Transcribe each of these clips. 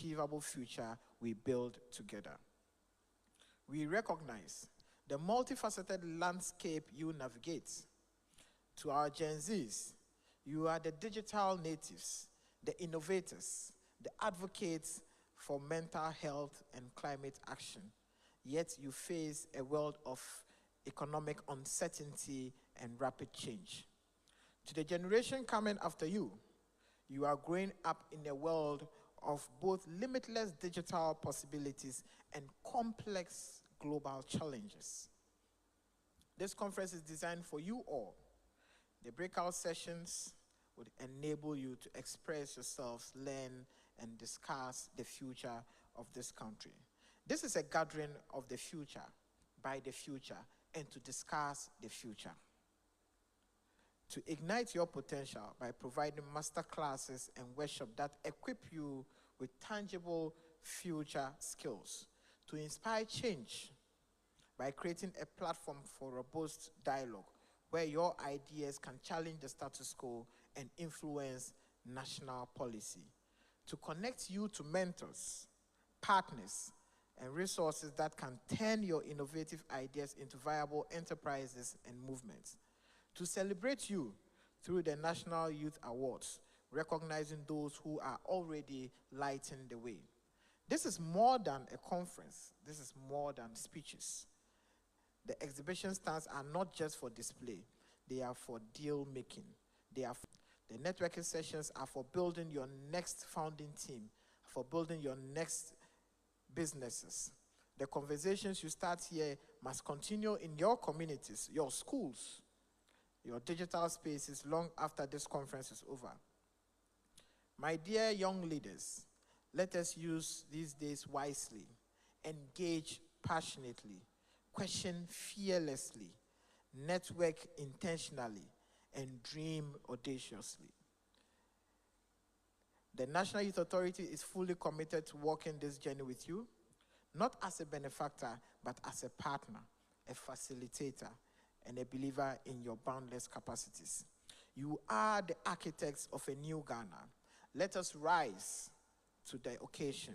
achievable future we build together. We recognize the multifaceted landscape you navigate. To our Gen Zs, you are the digital natives, the innovators, the advocates for mental health and climate action. Yet you face a world of economic uncertainty and rapid change. To the generation coming after you, you are growing up in a world of both limitless digital possibilities and complex global challenges. This conference is designed for you all. The breakout sessions would enable you to express yourselves, learn, and discuss the future of this country. This is a gathering of the future, by the future, and to discuss the future. To ignite your potential by providing master classes and workshops that equip you with tangible future skills. To inspire change by creating a platform for robust dialogue where your ideas can challenge the status quo and influence national policy. To connect you to mentors, partners, and resources that can turn your innovative ideas into viable enterprises and movements. To celebrate you through the National Youth Awards, recognizing those who are already lighting the way. This is more than a conference. This is more than speeches. The exhibition stands are not just for display. They are for deal making. The networking sessions are for building your next founding team, for building your next businesses. The conversations you start here must continue in your communities, your schools, your digital spaces long after this conference is over. My dear young leaders, let us use these days wisely, engage passionately, question fearlessly, network intentionally, and dream audaciously. The National Youth Authority is fully committed to walking this journey with you, not as a benefactor, but as a partner, a facilitator, and a believer in your boundless capacities. You are the architects of a new Ghana. Let us rise to the occasion.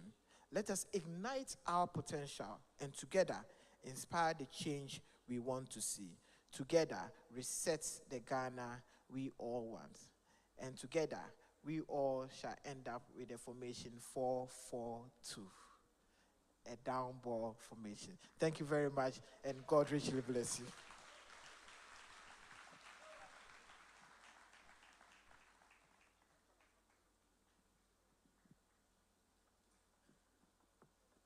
Let us ignite our potential and together inspire the change we want to see. Together reset the Ghana we all want. And together we all shall end up with a formation 4-4-2. A down ball formation. Thank you very much, and God richly bless you.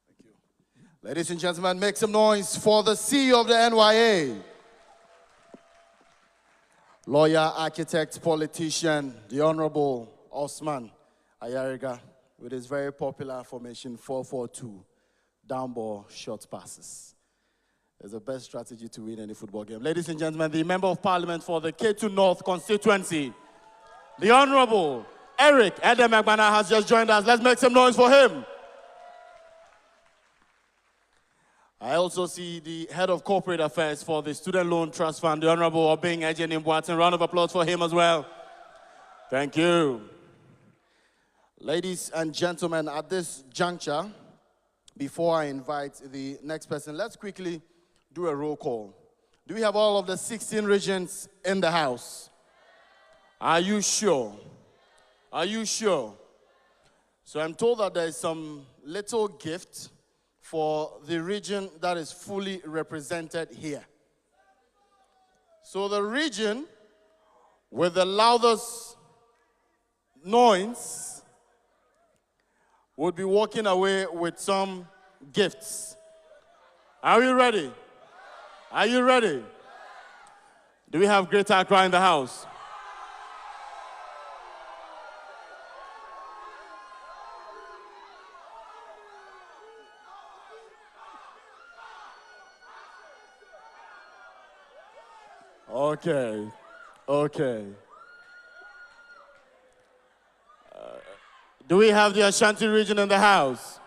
Thank you. Ladies and gentlemen, make some noise for the CEO of the NYA. Lawyer, architect, politician, the Honorable Osman Ayariga, with his very popular formation 4-4-2. Down ball, short passes. It's the best strategy to win any football game. Ladies and gentlemen, the Member of Parliament for the K2 North constituency, the Honorable Eric Edemegbana, has just joined us. Let's make some noise for him. I also see the Head of Corporate Affairs for the Student Loan Trust Fund, the Honorable Obeng Ejeni Mbwatan. Round of applause for him as well. Thank you. Ladies and gentlemen, at this juncture, before I invite the next person, let's quickly do a roll call. Do we have all of the 16 regions in the house? Are you sure? Are you sure? So I'm told that there is some little gift for the region that is fully represented here. So the region with the loudest noise would be walking away with some gifts. Are you ready? Are you ready? Do we have Greater Accra in the house? Okay, okay. Do we have the Ashanti region in the house?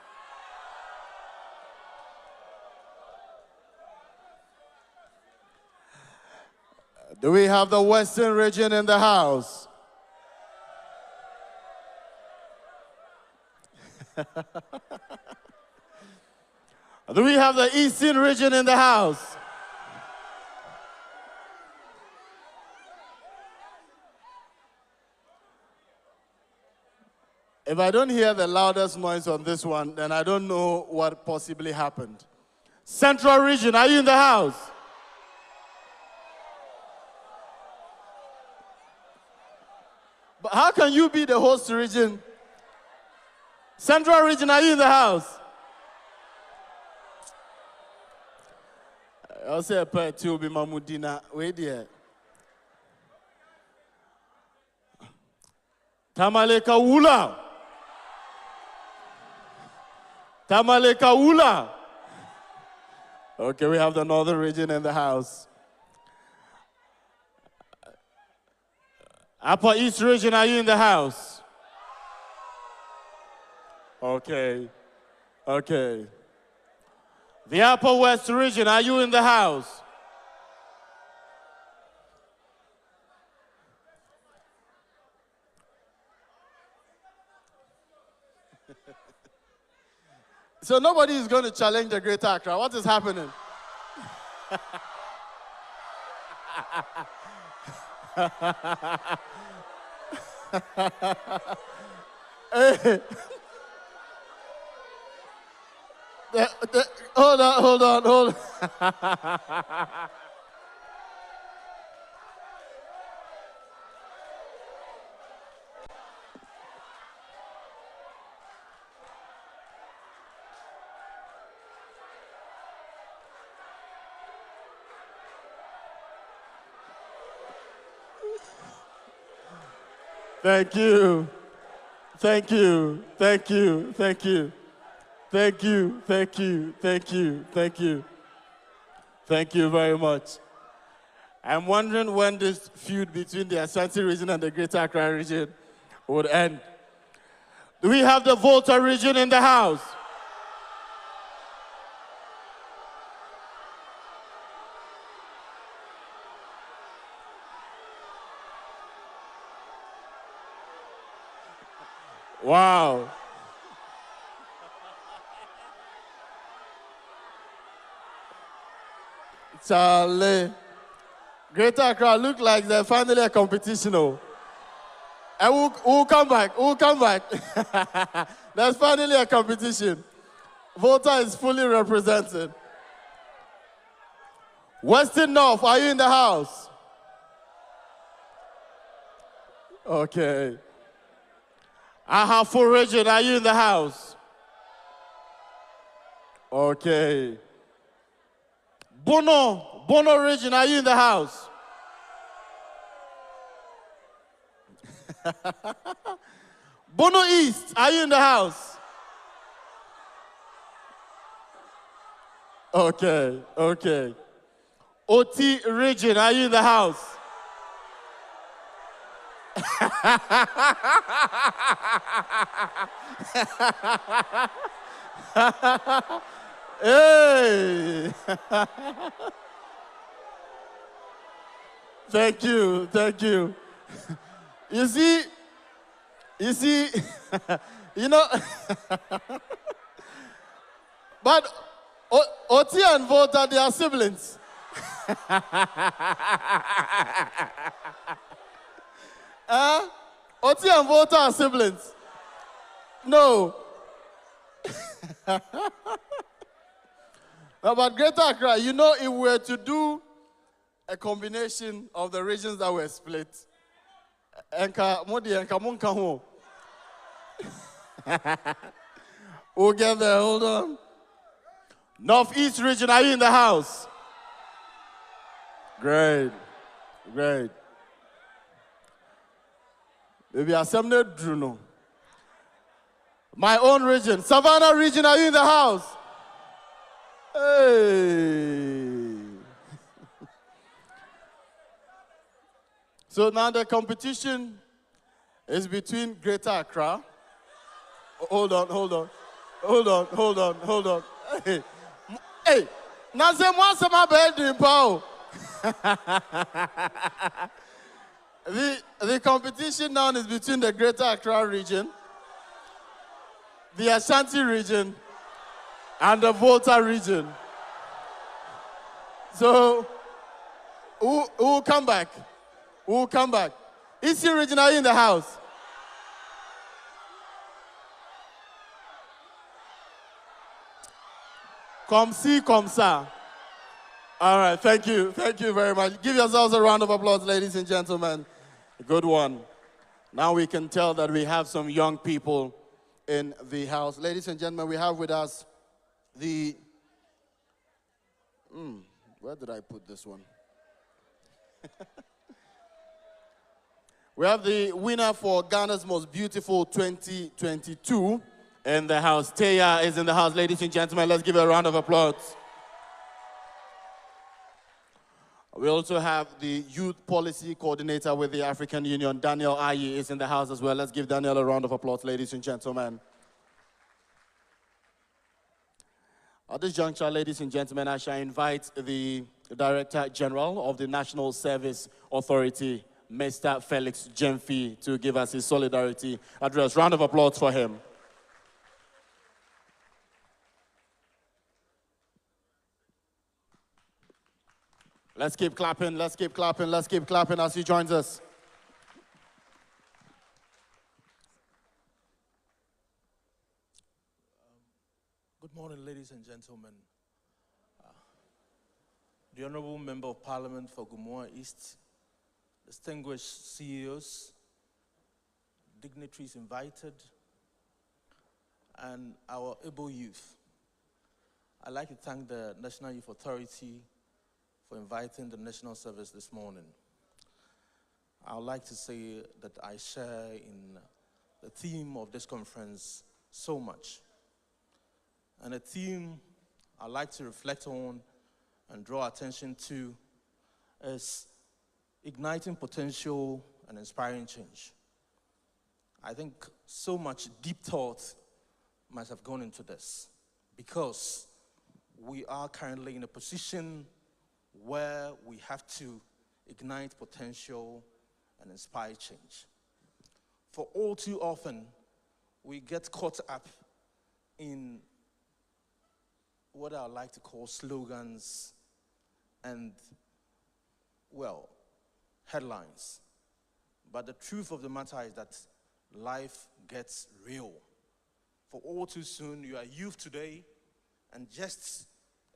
Do we have the Western region in the house? Do we have the Eastern region in the house? If I don't hear the loudest noise on this one, then I don't know what possibly happened. Central region, are you in the house? But how can you be the host region? Central region, are you in the house? I'll say a pair to be Mamudina. Wait there. Tamaleka Wula. Tamaleka Wula. Okay, we have the northern region in the house. Upper East region, are you in the house? Okay. Okay. The Upper West region, are you in the house? So nobody is going to challenge the Greater Accra. What is happening? Hey. Hold on. Thank you. Thank you. Thank you. Thank you. Thank you. Thank you. Thank you. Thank you. Thank you very much. I'm wondering when this feud between the Ashanti region and the Greater Accra region would end. Do we have the Volta region in the house? Wow. Charlie. Greater Accra look like they're finally a competition. Oh. And we'll come back. We'll come back. There's finally a competition. Volta is fully represented. Western North, are you in the house? Okay. Ahafo region, are you in the house? Okay. Bono region, are you in the house? Bono East, are you in the house? Okay. OT region, are you in the house? Hey! Thank you. You see, you know, but Oti and Volta, they are siblings. Oti and Volta are siblings. No. But Greater Accra, you know, if we were to do a combination of the regions that were split, we'll get there, hold on. Northeast region, are you in the house? Great. Maybe Assembly Bruno. My own region, Savannah region, are you in the house? Hey. So now the competition is between Greater Accra. Hold on. Hey. Naze mwansa mabedi pao. The competition now is between the Greater Accra region, the Ashanti region, and the Volta region. So, who will come back? Who will come back? Eastern region, are you in the house? Come see, come ça. All right, thank you. Thank you very much. Give yourselves a round of applause, ladies and gentlemen. A good one. Now we can tell that we have some young people in the house. Ladies and gentlemen, we have with us the... where did I put this one? We have the winner for Ghana's Most Beautiful 2022 in the house. Taya is in the house, ladies and gentlemen. Let's give her a round of applause. We also have the Youth Policy Coordinator with the African Union, Daniel Ayi, is in the house as well. Let's give Daniel a round of applause, ladies and gentlemen. At this juncture, ladies and gentlemen, I shall invite the Director General of the National Service Authority, Mr. Felix Jemfi, to give us his solidarity address. Round of applause for him. Let's keep clapping, let's keep clapping, let's keep clapping as he joins us. Good morning, ladies and gentlemen. The Honorable Member of Parliament for Gumoa East, distinguished CEOs, dignitaries invited, and our able youth. I'd like to thank the National Youth Authority for inviting the National Service this morning. I would like to say that I share in the theme of this conference so much. And a theme I'd like to reflect on and draw attention to is igniting potential and inspiring change. I think so much deep thought must have gone into this because we are currently in a position where we have to ignite potential and inspire change. For all too often, we get caught up in what I like to call slogans and, well, headlines. But the truth of the matter is that life gets real. For all too soon, you are youth today, and just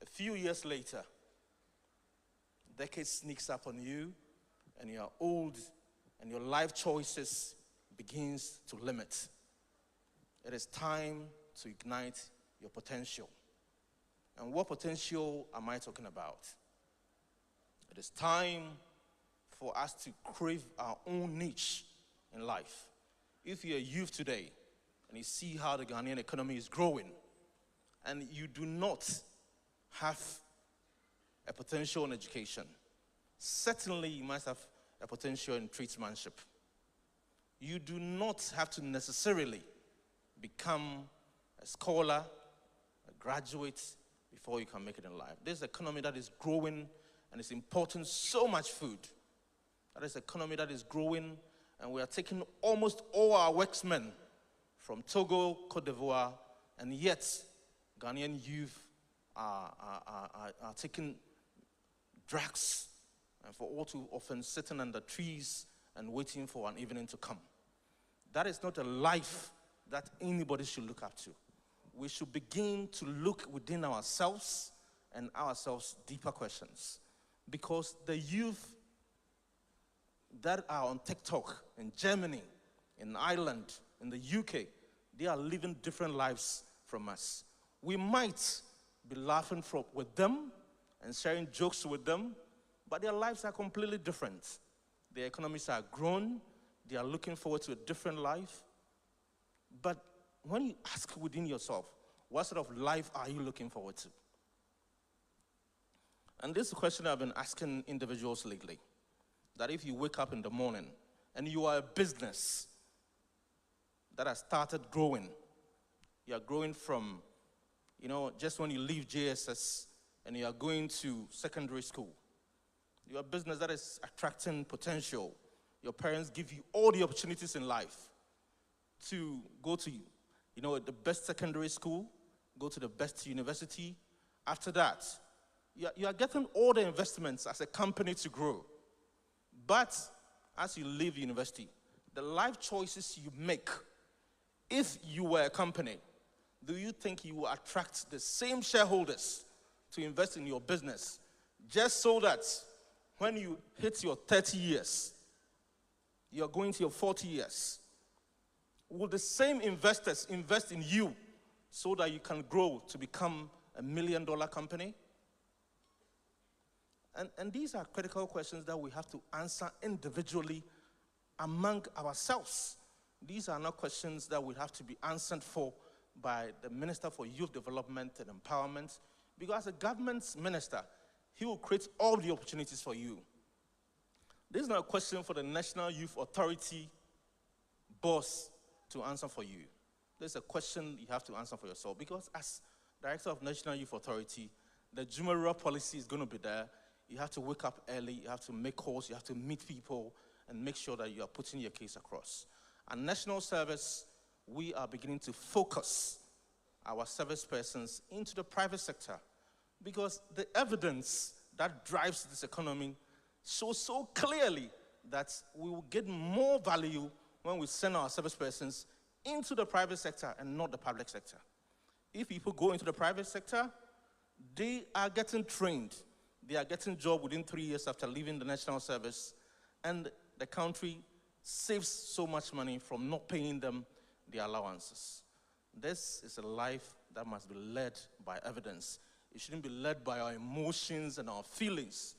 a few years later, decade sneaks up on you, and you are old, and your life choices begins to limit. It is time to ignite your potential. And what potential am I talking about? It is time for us to crave our own niche in life. If you're a youth today, and you see how the Ghanaian economy is growing, and you do not have a potential in education, certainly you must have a potential in tradesmanship. You do not have to necessarily become a scholar, a graduate, before you can make it in life. This is an economy that is growing and is importing so much food. That is an economy that is growing, and we are taking almost all our worksmen from Togo, Cote d'Ivoire, and yet Ghanaian youth are taking drugs and for all too often sitting under trees and waiting for an evening to come. That is not a life that anybody should look up to. We should begin to look within ourselves and ourselves deeper questions. Because the youth that are on TikTok in Germany, in Ireland, in the UK, they are living different lives from us. We might be laughing with them and sharing jokes with them, but their lives are completely different. Their economies are grown. They are looking forward to a different life. But when you ask within yourself, what sort of life are you looking forward to? And this is a question I've been asking individuals lately. That if you wake up in the morning and you are a business that has started growing, you are growing from, just when you leave JSS and you are going to secondary school. You are a business that is attracting potential. Your parents give you all the opportunities in life to go to you know, the best secondary school, go to the best university. After that, you are getting all the investments as a company to grow. But as you leave university, the life choices you make, if you were a company, do you think you will attract the same shareholders to invest in your business just so that when you hit your 30 years, you're going to your 40 years, will the same investors invest in you so that you can grow to become $1 million company? And these are critical questions that we have to answer individually among ourselves. These are not questions that will have to be answered for by the Minister for Youth Development and Empowerment, because as a government minister, he will create all the opportunities for you. This is not a question for the National Youth Authority boss to answer for you. This is a question you have to answer for yourself, because as Director of National Youth Authority, the Jumeirah policy is going to be there. You have to wake up early, you have to make calls, you have to meet people, and make sure that you are putting your case across. And National Service, we are beginning to focus our service persons into the private sector, because the evidence that drives this economy shows so clearly that we will get more value when we send our service persons into the private sector and not the public sector. If people go into the private sector, they are getting trained. They are getting a job within 3 years after leaving the national service, and the country saves so much money from not paying them their allowances. This is a life that must be led by evidence. It shouldn't be led by our emotions and our feelings.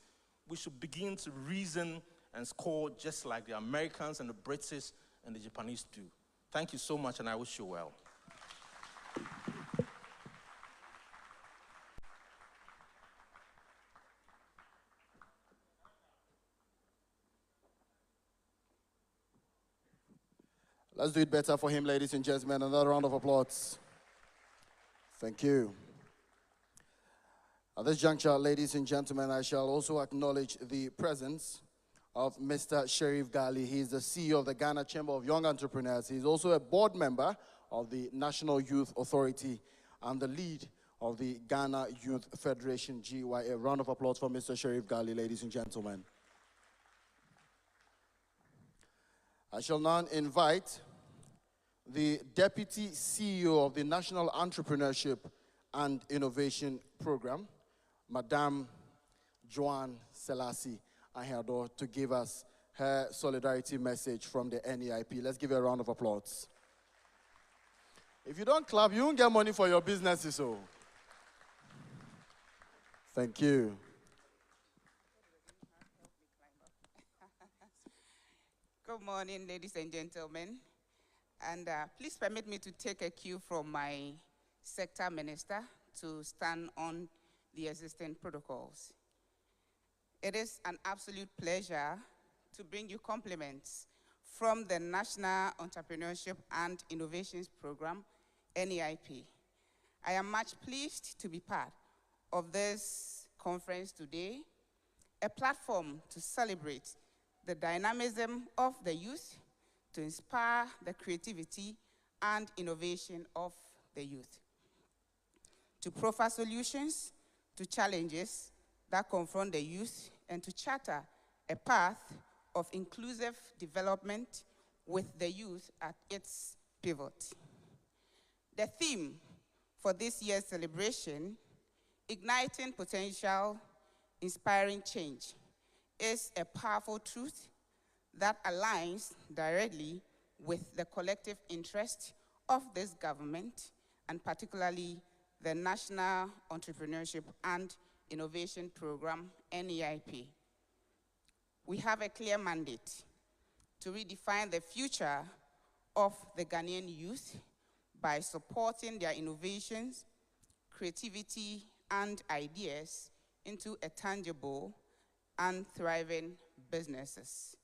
We should begin to reason and score just like the Americans and the British and the Japanese do. Thank you so much, and I wish you well. Let's do it better for him, ladies and gentlemen. Another round of applause. Thank you. At this juncture, ladies and gentlemen, I shall also acknowledge the presence of Mr. Sherif Gali. He is the CEO of the Ghana Chamber of Young Entrepreneurs. He is also a board member of the National Youth Authority and the lead of the Ghana Youth Federation, GYA. A round of applause for Mr. Sherif Gali, ladies and gentlemen. I shall now invite the Deputy CEO of the National Entrepreneurship and Innovation Program, Madame Joanne Selassie Ahado, to give us her solidarity message from the NEIP. Let's give her a round of applause. If you don't clap, you won't get money for your businesses. So, thank you. Good morning, ladies and gentlemen. And please permit me to take a cue from my sector minister to stand on the existing protocols. It is an absolute pleasure to bring you compliments from the National Entrepreneurship and Innovations Program, NEIP. I am much pleased to be part of this conference today, a platform to celebrate the dynamism of the youth, to inspire the creativity and innovation of the youth, to proffer solutions to challenges that confront the youth, and to charter a path of inclusive development with the youth at its pivot. The theme for this year's celebration, Igniting Potential, Inspiring Change, is a powerful truth that aligns directly with the collective interest of this government, and particularly the National Entrepreneurship and Innovation Program, NEIP. We have a clear mandate to redefine the future of the Ghanaian youth by supporting their innovations, creativity, and ideas into a tangible and thriving businesses.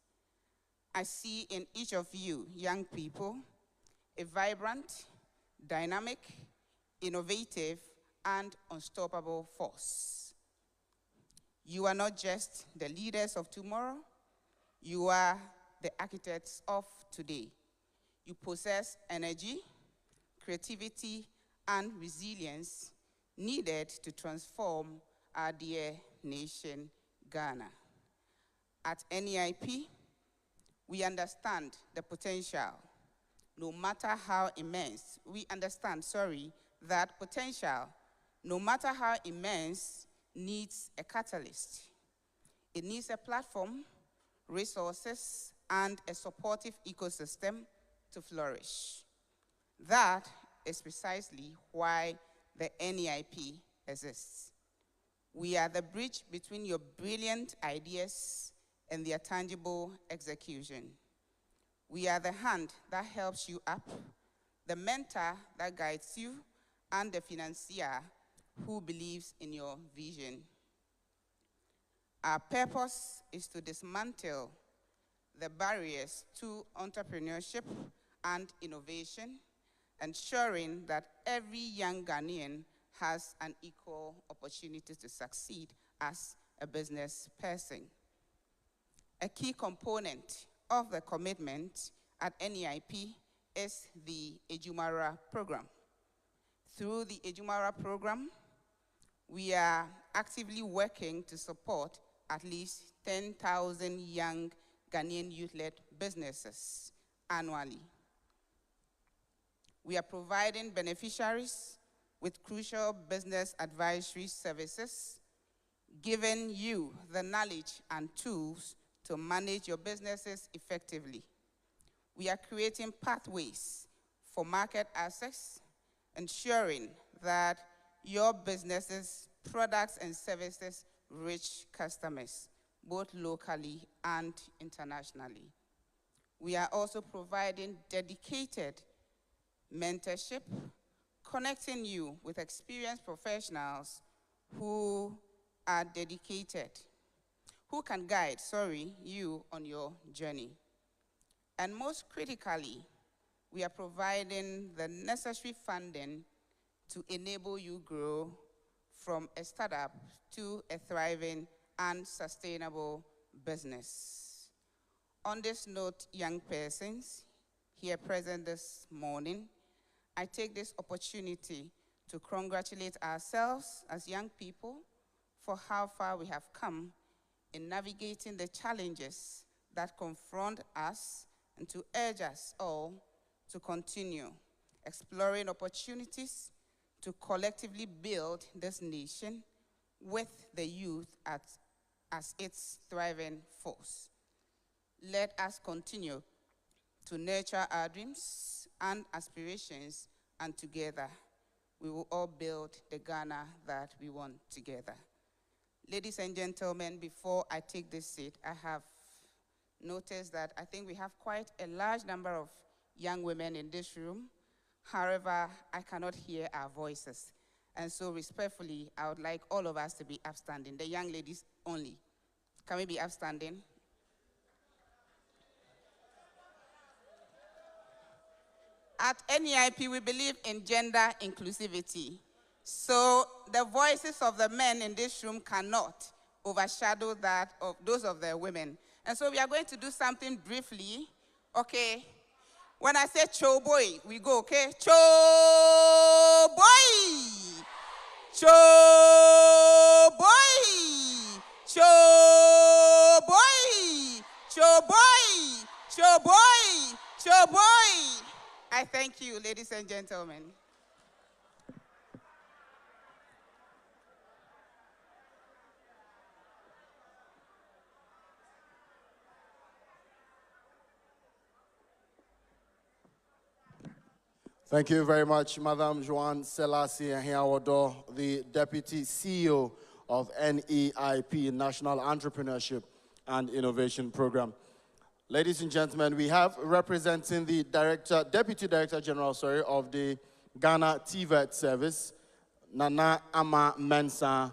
I see in each of you, young people, a vibrant, dynamic, innovative, and unstoppable force. You are not just the leaders of tomorrow, you are the architects of today. You possess energy, creativity, and resilience needed to transform our dear nation, Ghana. At NEIP, we understand the potential, no matter how immense. We understand, that potential, no matter how immense, needs a catalyst. It needs a platform, resources, and a supportive ecosystem to flourish. That is precisely why the NEIP exists. We are the bridge between your brilliant ideas and their tangible execution. We are the hand that helps you up, the mentor that guides you, and the financier who believes in your vision. Our purpose is to dismantle the barriers to entrepreneurship and innovation, ensuring that every young Ghanaian has an equal opportunity to succeed as a business person. A key component of the commitment at NEIP is the Ejumara program. Through the Ejumara program, we are actively working to support at least 10,000 young Ghanaian youth-led businesses annually. We are providing beneficiaries with crucial business advisory services, giving you the knowledge and tools to manage your businesses effectively. We are creating pathways for market access, ensuring that your businesses, products, and services reach customers, both locally and internationally. We are also providing dedicated mentorship, connecting you with experienced professionals who are dedicated, who can guide, you on your journey. And most critically, we are providing the necessary funding to enable you grow from a startup to a thriving and sustainable business. On this note, young persons here present this morning, I take this opportunity to congratulate ourselves as young people for how far we have come in navigating the challenges that confront us and to urge us all to continue exploring opportunities to collectively build this nation with the youth as its thriving force. Let us continue to nurture our dreams and aspirations, and together we will all build the Ghana that we want together. Ladies and gentlemen, before I take this seat, I have noticed that I think we have quite a large number of young women in this room. However, I cannot hear our voices. And so respectfully, I would like all of us to be upstanding, the young ladies only. Can we be upstanding? At NEIP, we believe in gender inclusivity. So the voices of the men in this room cannot overshadow that of those of the women. And so we are going to do something briefly, okay? When I say cho boy, we go, okay? Cho boy! Cho boy! Cho boy! Cho boy! Cho boy! Cho boy! I thank you, ladies and gentlemen. Thank you very much, Madam Joanne Selassie Ahiawodo, the Deputy CEO of NEIP, National Entrepreneurship and Innovation Program. Ladies and gentlemen, we have representing the Deputy Director General, of the Ghana TVET Service, Nana Ama Mensah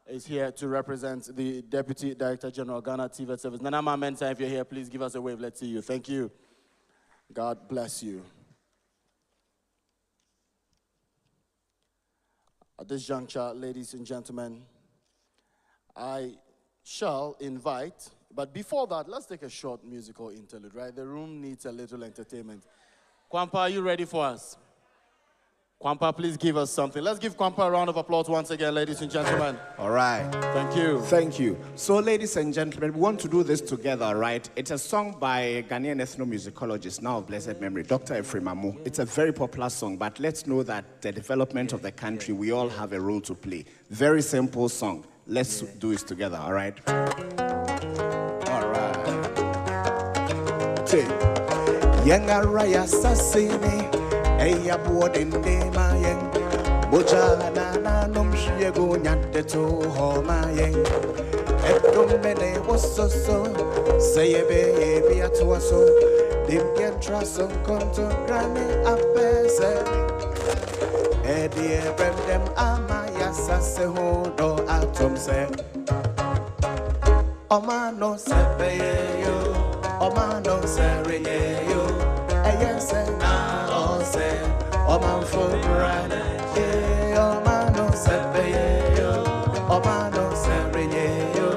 is here to represent the Deputy Director General, Ghana TVET Service. Nana Ama Mensah, if you're here, please give us a wave. Let's see you. Thank you. God bless you. At this juncture, ladies and gentlemen, I shall invite, but before that, let's take a short musical interlude, right? The room needs a little entertainment. Kwampa, are you ready for us? Kwampa, please give us something. Let's give Kwampa a round of applause once again, ladies and gentlemen. All right. Thank you. Thank you. So, ladies and gentlemen, we want to do this together, right? It's a song by a Ghanaian ethnomusicologist, now of blessed memory, Dr. Ephraim Amu. It's a very popular song, but let's know that the development of the country, we all have a role to play. Very simple song. Let's do it together, all right? All right. Yenga raya sasini, eya buodinde mayeng, boja na num shiego nyante to ho mayeng. Edomene wososo, sayebe be atuaso, dim get traso konto grane apese. Edie brandem amaya sase hodo atom se. Omano sepeye yo, omano sereye yo, eyese na ose, oman fobrane, omano sepeye yo, omano sereye yo,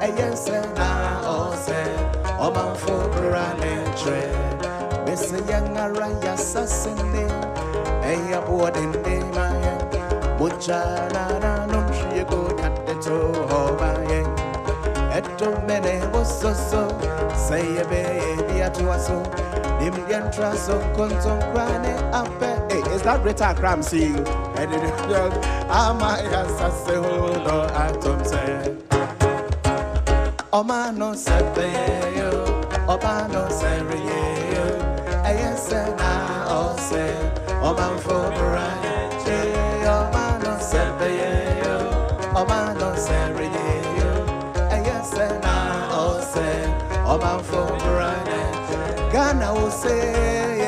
eyese na ose, oman fobrane tre. Mese yanga raya sasene, eya buodinde maye, bujana na numshi go kateto ho maye. Edomene wososo, say a baby atuaso, Nimian traso, conton grane ape. Hey, is that Rita Cram sing? And it is Amaya Sase Hodo Atom say. Omano Sepeyo, Omano Serio, Ayesena Ose, Oman Fobrane, Omano Sepeyo, Omano Serio. Oman for Brane, Ghana will say,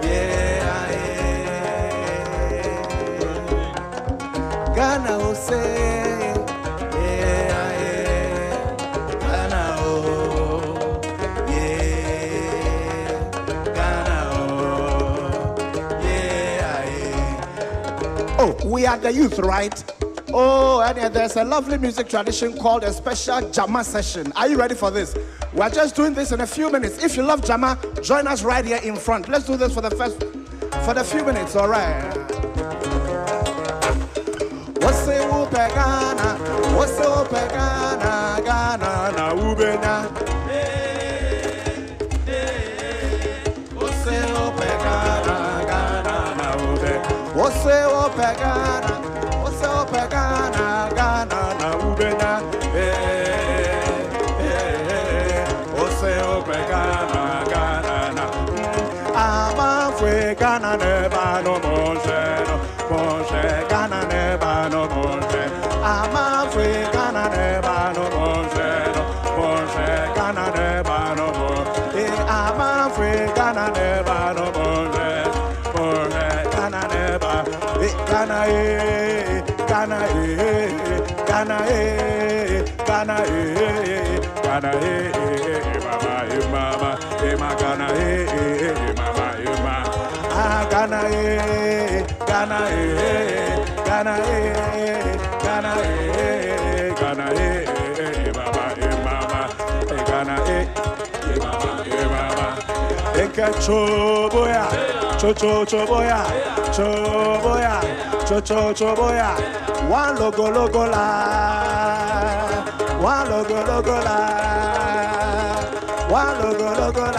yeah, Ghana will say, yeah, Ghana, oh, yeah, Ghana, oh, yeah. Oh, we are the youth, right? Oh, and there's a lovely music tradition called a special Jama session. Are you ready for this? We're just doing this in a few minutes. If you love Jama, join us right here in front. Let's do this for the few minutes, all right? What's the Upegana? What's the Upegana? Ghana na Ubena. What's the Upegana? Ghana na Ubena. What's the Upegana? Pagana, Ghana, na Ubena, Oseo Pagana, Ghana, na Ama fue Ghana, neba no monje, monje, Ghana, neba no monje, Ama fue Ghana, neba no monje, monje, Ghana, neba no monje, Ama fue Ghana, neba no monje, monje, Ghana, neba, Ghana, Ghana, Ghana, Ghana, Ghana, mama, mama, Ghana, mama, mama, ah, Ghana, Ghana, Ghana, Ghana, Ghana, mama, Ghana, mama, Eka choboya, choboya, choboya, choboya. One logo la, one logo la, one logo la,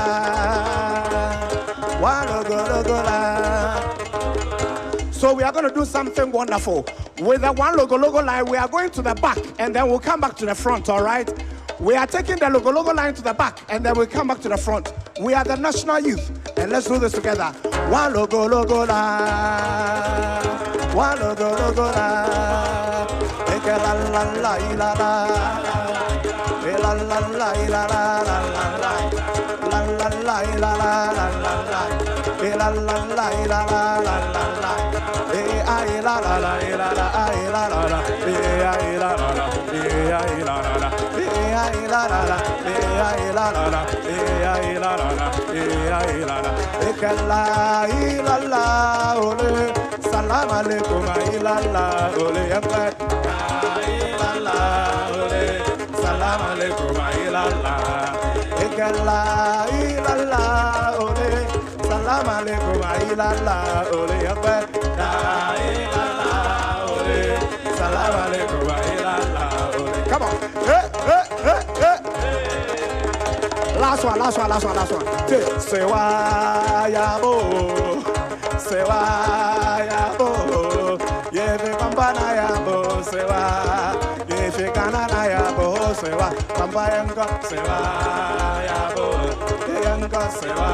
one logo la. So we are going to do something wonderful. With the one logo line, we are going to the back and then we'll come back to the front, all right? We are taking the logo line to the back and then we'll come back to the front. We are the national youth and let's do this together. One logo la. One logo la, la la la la la la la la la la la la la la Salam alaikum, ilala, ole yamba. Ilala, ole. Salam alaikum, ilala. Ekala, ilala, ole. Salam alaikum, ilala, ole yamba. Come on. Last one. Sewayabo. Yefe pambana yabo sewa. Yefe kanana yabo sewa. Pamba yango sewa yabo. Yango sewa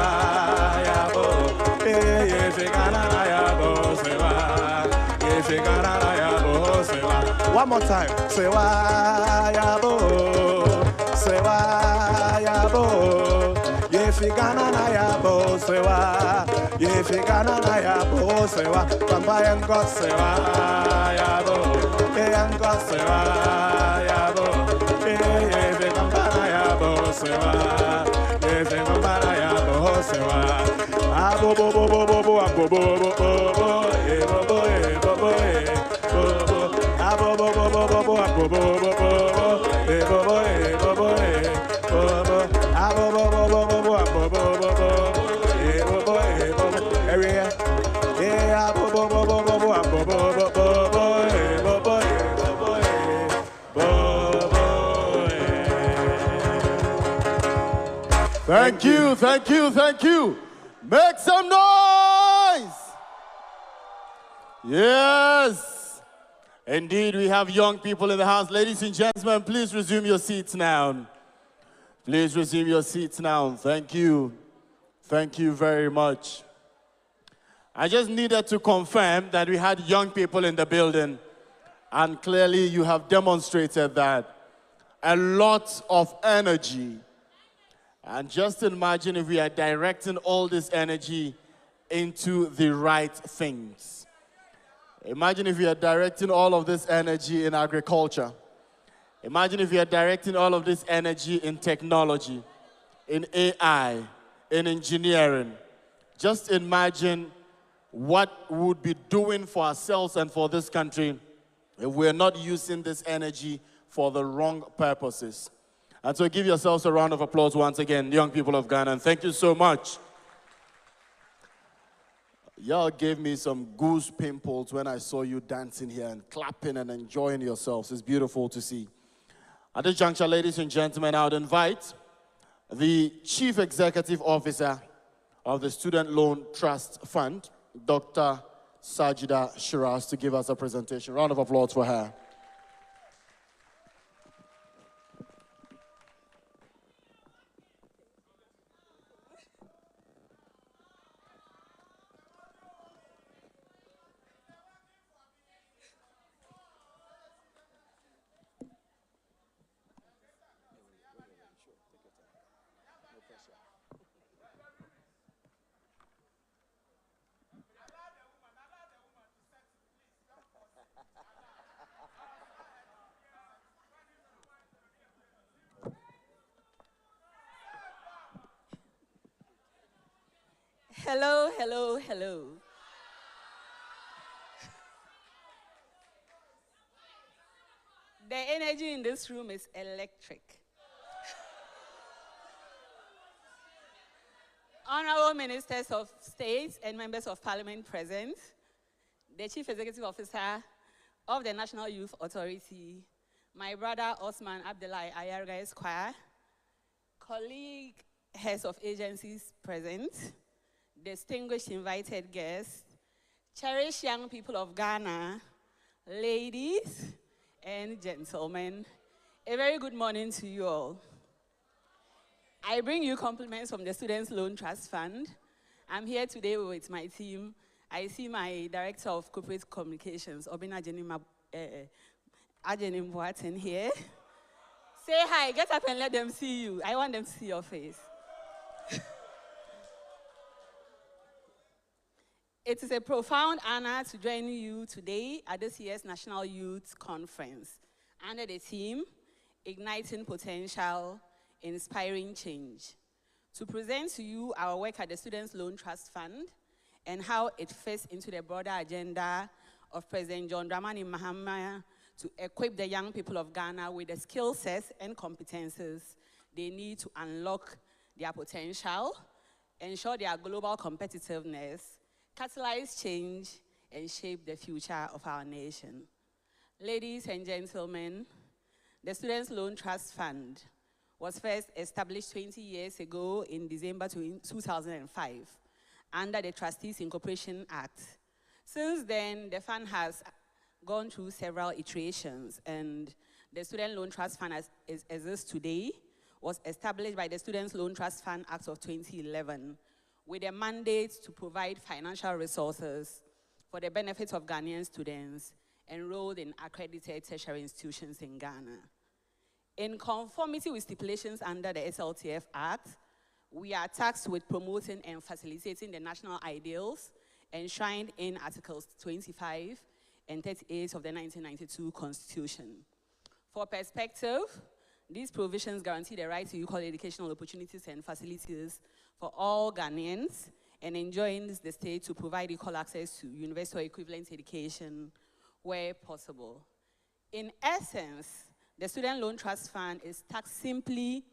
yabo. Yefe kanana yabo sewa. Yefe kanana yabo sewa. One more time. Sewa yabo. Sewa yabo. Yefe kanana yabo sewa. Yefe kanana yabo sewa. Pamba yango sewa yabo. Yango sewa yabo. Yefe pambana yabo sewa. Yefe pambana yabo sewa. Abo bo bo bo bo bo abo bo bo bo bo. Ebo bo ebo bo ebo bo. Abo bo bo bo bo bo abo bo bo bo. Ebo bo ebo bo ebo bo. Abo bo bo bo bo bo abo bo bo bo. Ebo bo ebo bo. Area. Yeah, abo bo bo bo bo bo abo bo bo bo bo. Ebo bo ebo bo ebo bo. Thank you. Make some noise. Yes. Indeed, we have young people in the house. Ladies and gentlemen, please resume your seats now. Thank you. Thank you very much. I just needed to confirm that we had young people in the building, and clearly you have demonstrated that. A lot of energy. And just imagine if we are directing all this energy into the right things. Imagine if we are directing all of this energy in agriculture. Imagine if we are directing all of this energy in technology, in AI, in engineering. Just imagine what we would be doing for ourselves and for this country if we're not using this energy for the wrong purposes. And so give yourselves a round of applause once again, young people of Ghana, and thank you so much. Y'all gave me some goose pimples when I saw you dancing here and clapping and enjoying yourselves. It's beautiful to see. At this juncture, ladies and gentlemen, I would invite the Chief Executive Officer of the Student Loan Trust Fund, Dr. Sajida Shiraz, to give us a presentation. Round of applause for her. Hello. The energy in this room is electric. Honorable Ministers of State and Members of Parliament present, the Chief Executive Officer of the National Youth Authority, my brother Osman Abdullahi Ayarga Esquire, colleague heads of agencies present, distinguished invited guests, cherished young people of Ghana, ladies and gentlemen, a very good morning to you all. I bring you compliments from the Students Loan Trust Fund. I'm here today with my team. I see my Director of Corporate Communications, Obina Ajenim Boaten here. Say hi, get up and let them see you. I want them to see your face. It is a profound honor to join you today at this year's National Youth Conference under the theme, Igniting Potential, Inspiring Change, to present to you our work at the Students Loan Trust Fund and how it fits into the broader agenda of President John Dramani Mahama to equip the young people of Ghana with the skill sets and competences they need to unlock their potential, ensure their global competitiveness, catalyze change, and shape the future of our nation. Ladies and gentlemen, the Students' Loan Trust Fund was first established 20 years ago in December 2005 under the Trustees Incorporation Act. Since then, the fund has gone through several iterations, and the Student Loan Trust Fund as exists today was established by the Students' Loan Trust Fund Act of 2011 with a mandate to provide financial resources for the benefit of Ghanaian students enrolled in accredited tertiary institutions in Ghana. In conformity with stipulations under the SLTF Act, we are tasked with promoting and facilitating the national ideals enshrined in Articles 25 and 38 of the 1992 Constitution. For perspective, these provisions guarantee the right to equal educational opportunities and facilities for all Ghanaians and enjoins the state to provide equal access to universal equivalent education where possible. In essence, the Student Loan Trust Fund is tasked simply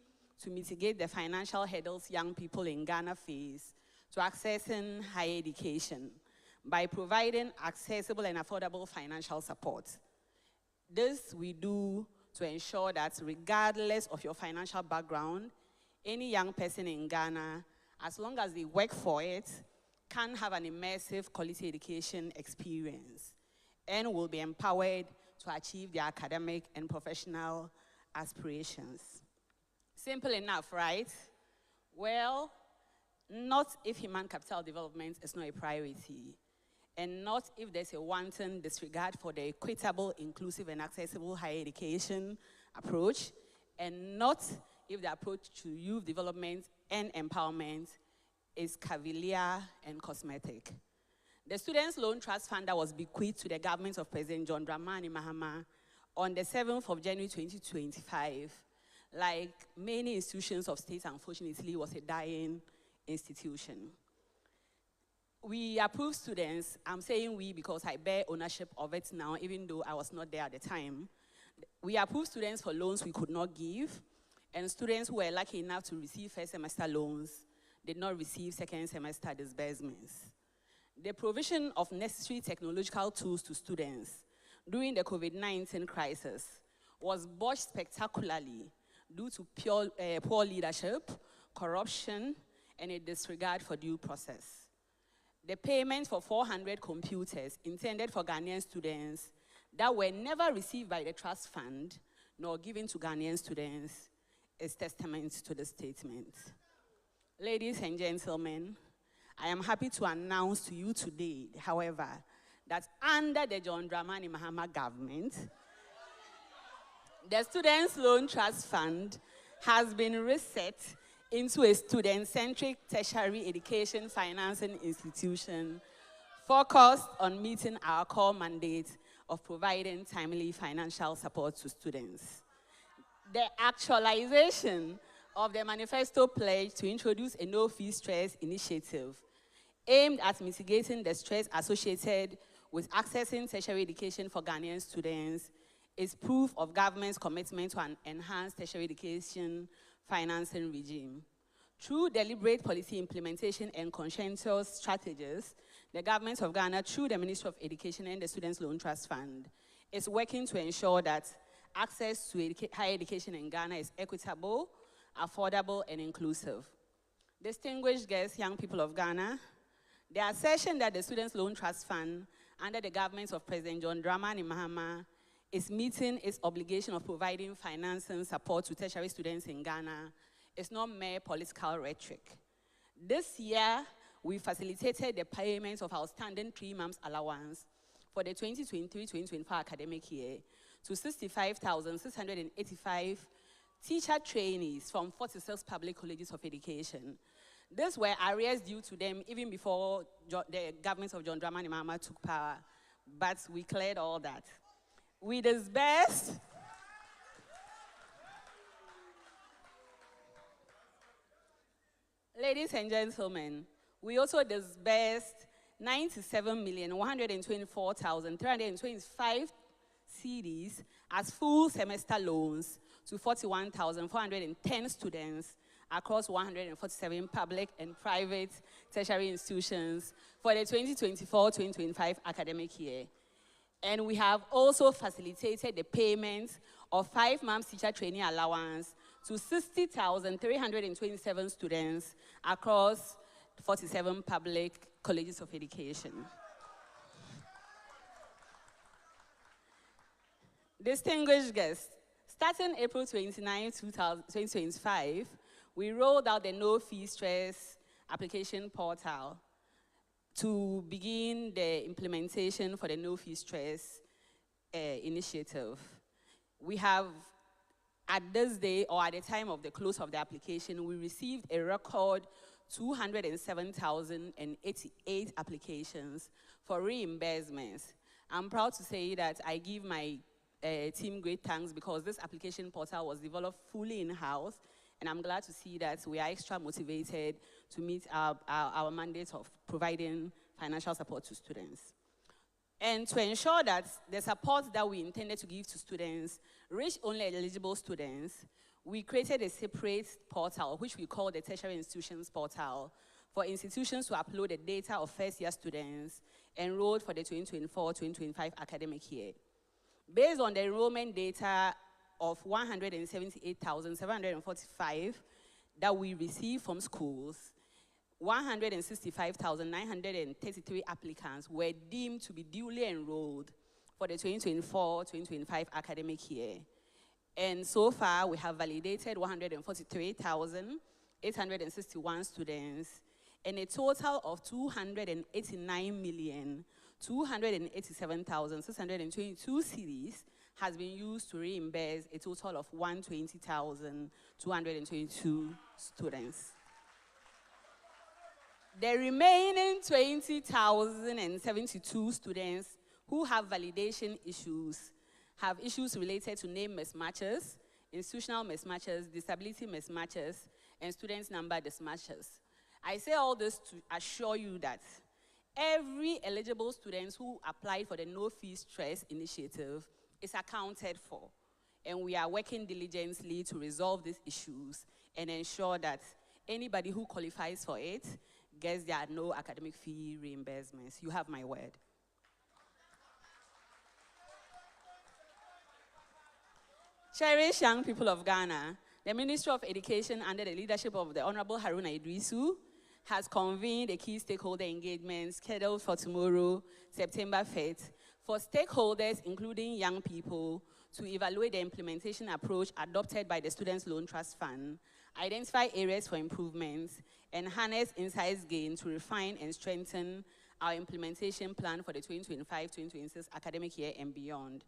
to mitigate the financial hurdles young people in Ghana face to accessing higher education by providing accessible and affordable financial support. This we do to ensure that regardless of your financial background, any young person in Ghana, as long as they work for it, can have an immersive quality education experience and will be empowered to achieve their academic and professional aspirations. Simple enough, right? Well, not if human capital development is not a priority, and not if there's a wanton disregard for the equitable, inclusive, and accessible higher education approach, and not if the approach to youth development and empowerment is cavalier and cosmetic. The Students' Loan Trust Fund that was bequeathed to the government of President John Dramani Mahama on the 7th of January 2025, like many institutions of state, unfortunately, was a dying institution. We approve students. I'm saying we because I bear ownership of it now, even though I was not there at the time. We approve students for loans we could not give, and students who were lucky enough to receive first semester loans did not receive second semester disbursements. The provision of necessary technological tools to students during the COVID-19 crisis was botched spectacularly due to poor leadership, corruption, and a disregard for due process. The payment for 400 computers intended for Ghanaian students that were never received by the trust fund nor given to Ghanaian students is testament to the statement. Ladies and gentlemen, I am happy to announce to you today, however, that under the John Dramani Mahama government, the Students' Loan Trust Fund has been reset into a student-centric tertiary education financing institution focused on meeting our core mandate of providing timely financial support to students. The actualization of the manifesto pledge to introduce a no-fee stress initiative aimed at mitigating the stress associated with accessing tertiary education for Ghanaian students is proof of government's commitment to an enhanced tertiary education financing regime. Through deliberate policy implementation and conscientious strategies, the government of Ghana, through the Ministry of Education and the Students' Loan Trust Fund, is working to ensure that access to higher education in Ghana is equitable, affordable, and inclusive. Distinguished guests, young people of Ghana, the assertion that the Students' Loan Trust Fund, under the government of President John Dramani Mahama, is meeting its obligation of providing financing support to tertiary students in Ghana is not mere political rhetoric. This year, we facilitated the payment of outstanding 3 months allowance for the 2023-2024 academic year to 65,685 teacher trainees from 46 public colleges of education. These were arrears due to them even before the government of John Dramani Mahama took power, but we cleared all that. We disbursed ladies and gentlemen, we also disbursed 97,124,325 CDs as full semester loans to 41,410 students across 147 public and private tertiary institutions for the 2024-2025 academic year. And we have also facilitated the payment of 5 months teacher training allowance to 60,327 students across 47 public colleges of education. Distinguished guests, starting April 29, 2025, we rolled out the No Fee Stress application portal to begin the implementation for the No Fee Stress initiative. We have, at this day, or at the time of the close of the application, we received a record 207,088 applications for reimbursements. I'm proud to say that I give my team great thanks because this application portal was developed fully in-house, and I'm glad to see that we are extra motivated to meet our mandate of providing financial support to students. And to ensure that the support that we intended to give to students reached only eligible students, we created a separate portal, which we call the Tertiary Institutions Portal, for institutions to upload the data of first-year students enrolled for the 2024-2025 academic year. Based on the enrollment data of 178,745 that we received from schools, 165,933 applicants were deemed to be duly enrolled for the 2024-2025 academic year. And so far, we have validated 143,861 students, and a total of 289,287,622 cedis has been used to reimburse a total of 120,222 students. The remaining 20,072 students who have validation issues have issues related to name mismatches, institutional mismatches, disability mismatches, and students' number mismatches. I say all this to assure you that every eligible student who applied for the No Fee Stress initiative is accounted for, and we are working diligently to resolve these issues and ensure that anybody who qualifies for it gets their no academic fee reimbursements. You have my word. Cherished young people of Ghana, the Ministry of Education, under the leadership of the Honorable Haruna Idrisu, has convened a key stakeholder engagement scheduled for tomorrow, September 5th, for stakeholders, including young people, to evaluate the implementation approach adopted by the Students' Loan Trust Fund, identify areas for improvements, and harness insights gained to refine and strengthen our implementation plan for the 2025-2026 academic year and beyond.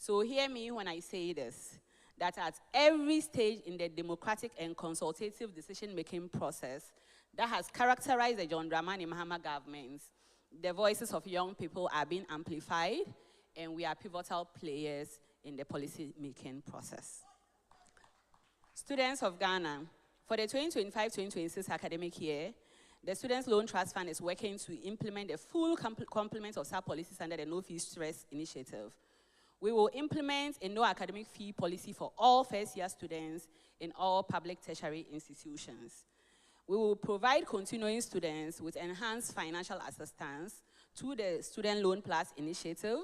So hear me when I say this, that at every stage in the democratic and consultative decision-making process that has characterized the John Dramani Mahama government, the voices of young people are being amplified, and we are pivotal players in the policy-making process. Students of Ghana, for the 2025-2026 academic year, the Students' Loan Trust Fund is working to implement the full complement of sub-policies under the No Fee Stress initiative. We will implement a no academic fee policy for all first-year students in all public tertiary institutions. We will provide continuing students with enhanced financial assistance through the Student Loan Plus initiative,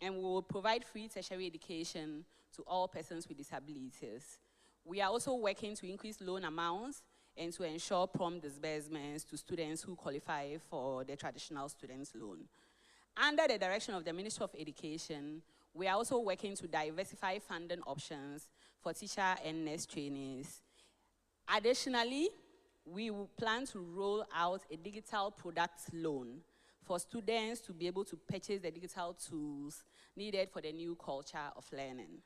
and we will provide free tertiary education to all persons with disabilities. We are also working to increase loan amounts and to ensure prompt disbursements to students who qualify for the traditional students' loan. Under the direction of the Ministry of Education, we are also working to diversify funding options for teacher and nurse trainees. Additionally, we will plan to roll out a digital products loan for students to be able to purchase the digital tools needed for the new culture of learning.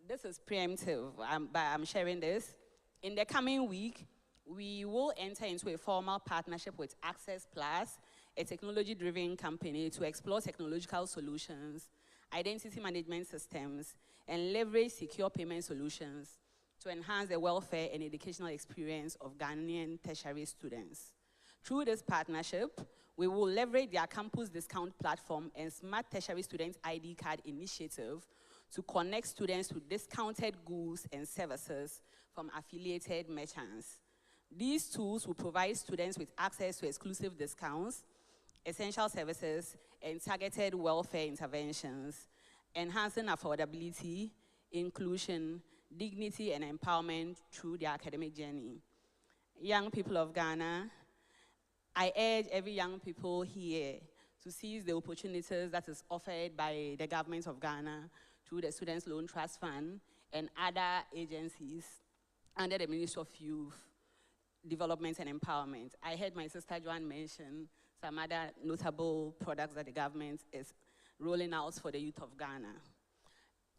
This is preemptive, but I'm sharing this. In the coming week, we will enter into a formal partnership with Access Plus, a technology-driven company, to explore technological solutions, identity management systems, and leverage secure payment solutions to enhance the welfare and educational experience of Ghanaian tertiary students. Through this partnership, we will leverage their campus discount platform and smart tertiary student ID card initiative to connect students to discounted goods and services from affiliated merchants. These tools will provide students with access to exclusive discounts, essential services, and targeted welfare interventions, enhancing affordability, inclusion, dignity, and empowerment through their academic journey. Young people of Ghana, I urge every young people here to seize the opportunities that is offered by the government of Ghana through the Students' Loan Trust Fund and other agencies under the Ministry of Youth Development and Empowerment. I heard my sister Joanne mention some other notable products that the government is rolling out for the youth of Ghana.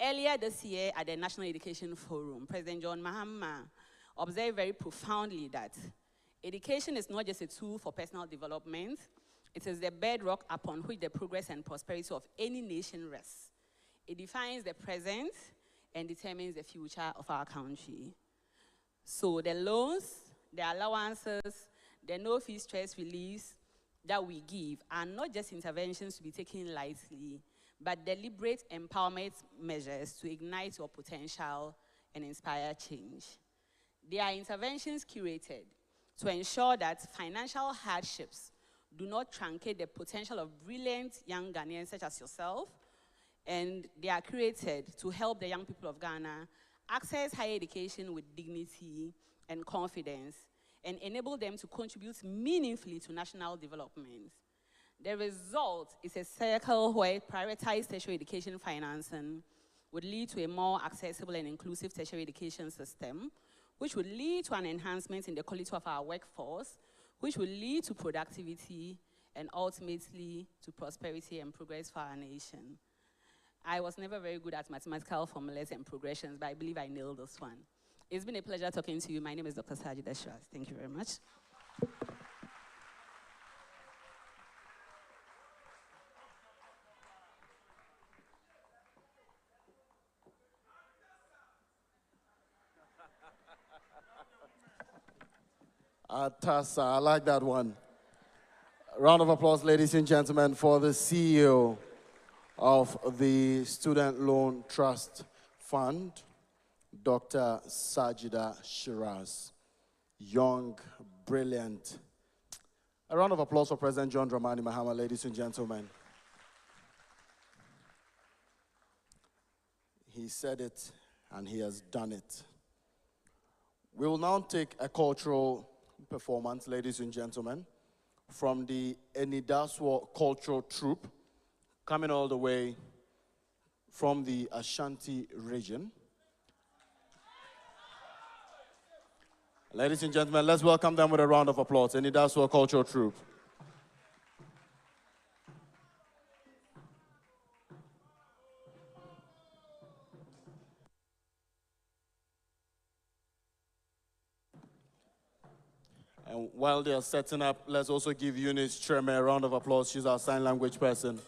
Earlier this year at the National Education Forum, President John Mahama observed very profoundly that education is not just a tool for personal development, it is the bedrock upon which the progress and prosperity of any nation rests. It defines the present and determines the future of our country. So the loans, the allowances, the no-fee stress reliefs that we give are not just interventions to be taken lightly, but deliberate empowerment measures to ignite your potential and inspire change. They are interventions curated to ensure that financial hardships do not truncate the potential of brilliant young Ghanaians such as yourself, and they are created to help the young people of Ghana access higher education with dignity and confidence, and enable them to contribute meaningfully to national development. The result is a circle where prioritized tertiary education financing would lead to a more accessible and inclusive tertiary education system, which would lead to an enhancement in the quality of our workforce, which will lead to productivity and ultimately to prosperity and progress for our nation. I was never very good at mathematical formulas and progressions, but I believe I nailed this one. It's been a pleasure talking to you. My name is Dr. Sajida Shiraz. Thank you very much. Atasa, I like that one. Round of applause, ladies and gentlemen, for the CEO of the Student Loan Trust Fund, Dr. Sajida Shiraz. Young, brilliant. A round of applause for President John Dramani Mahama, ladies and gentlemen. He said it, and he has done it. We will now take a cultural performance, ladies and gentlemen, from the Enidaswo Cultural Troupe, coming all the way from the Ashanti region. Ladies and gentlemen, let's welcome them with a round of applause. Enidaswo Cultural Troupe. And while they are setting up, let's also give Eunice Treme a round of applause. She's our sign language person.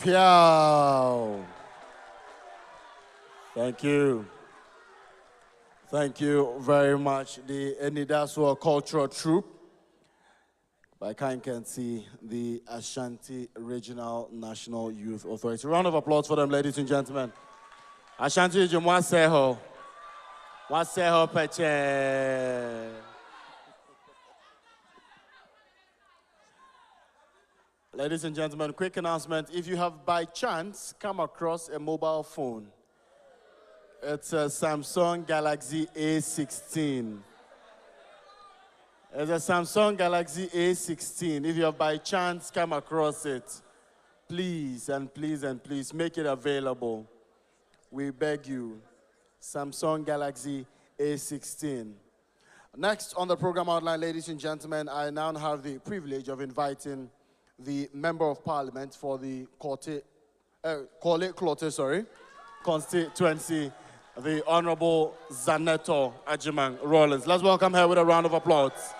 Piao. Thank you. Thank you very much. The Enidaswa Cultural Troupe, by kind can see the Ashanti Regional National Youth Authority. Round of applause for them, ladies and gentlemen. Ashanti Region, Waseho. Waseho Peche. Ladies and gentlemen, quick announcement. If you have by chance come across a mobile phone, it's a Samsung Galaxy A16. It's a Samsung Galaxy A16. If you have by chance come across it, please and please and please make it available. We beg you. Samsung Galaxy A16. Next on the program outline, ladies and gentlemen, I now have the privilege of inviting the Member of Parliament for the Korle Klote constituency, the Honorable Zaneto Ajimang Rollins. Let's welcome her with a round of applause.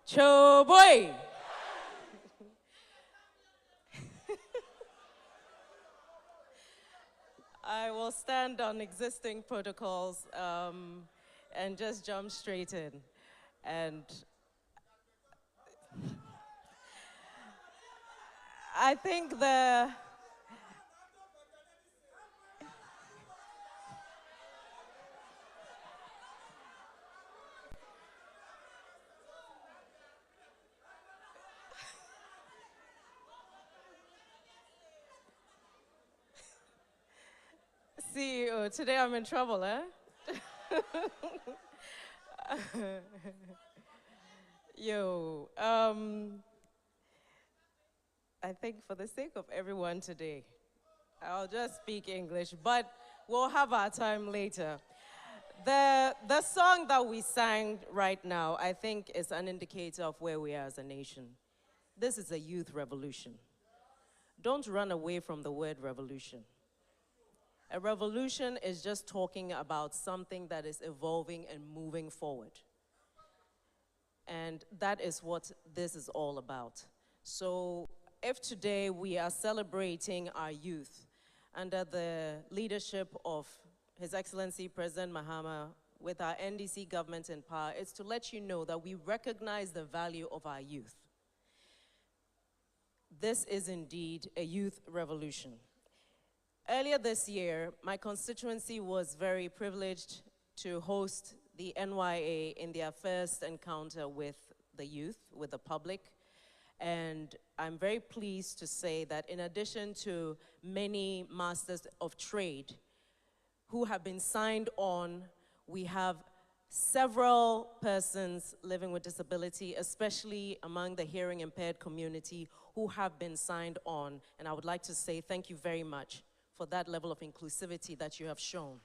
Cho boy. I will stand on existing protocols and just jump straight in. And I think CEO, today I'm in trouble, eh? I think for the sake of everyone today, I'll just speak English, but we'll have our time later. The song that we sang right now, I think, is an indicator of where we are as a nation. This is a youth revolution. Don't run away from the word revolution. A revolution is just talking about something that is evolving and moving forward. And that is what this is all about. So if today we are celebrating our youth under the leadership of His Excellency President Mahama with our NDC government in power, it's to let you know that we recognize the value of our youth. This is indeed a youth revolution. Earlier this year, my constituency was very privileged to host the NYA in their first encounter with the youth, with the public. And I'm very pleased to say that in addition to many masters of trade who have been signed on, we have several persons living with disability, especially among the hearing impaired community, who have been signed on. And I would like to say thank you very much for that level of inclusivity that you have shown.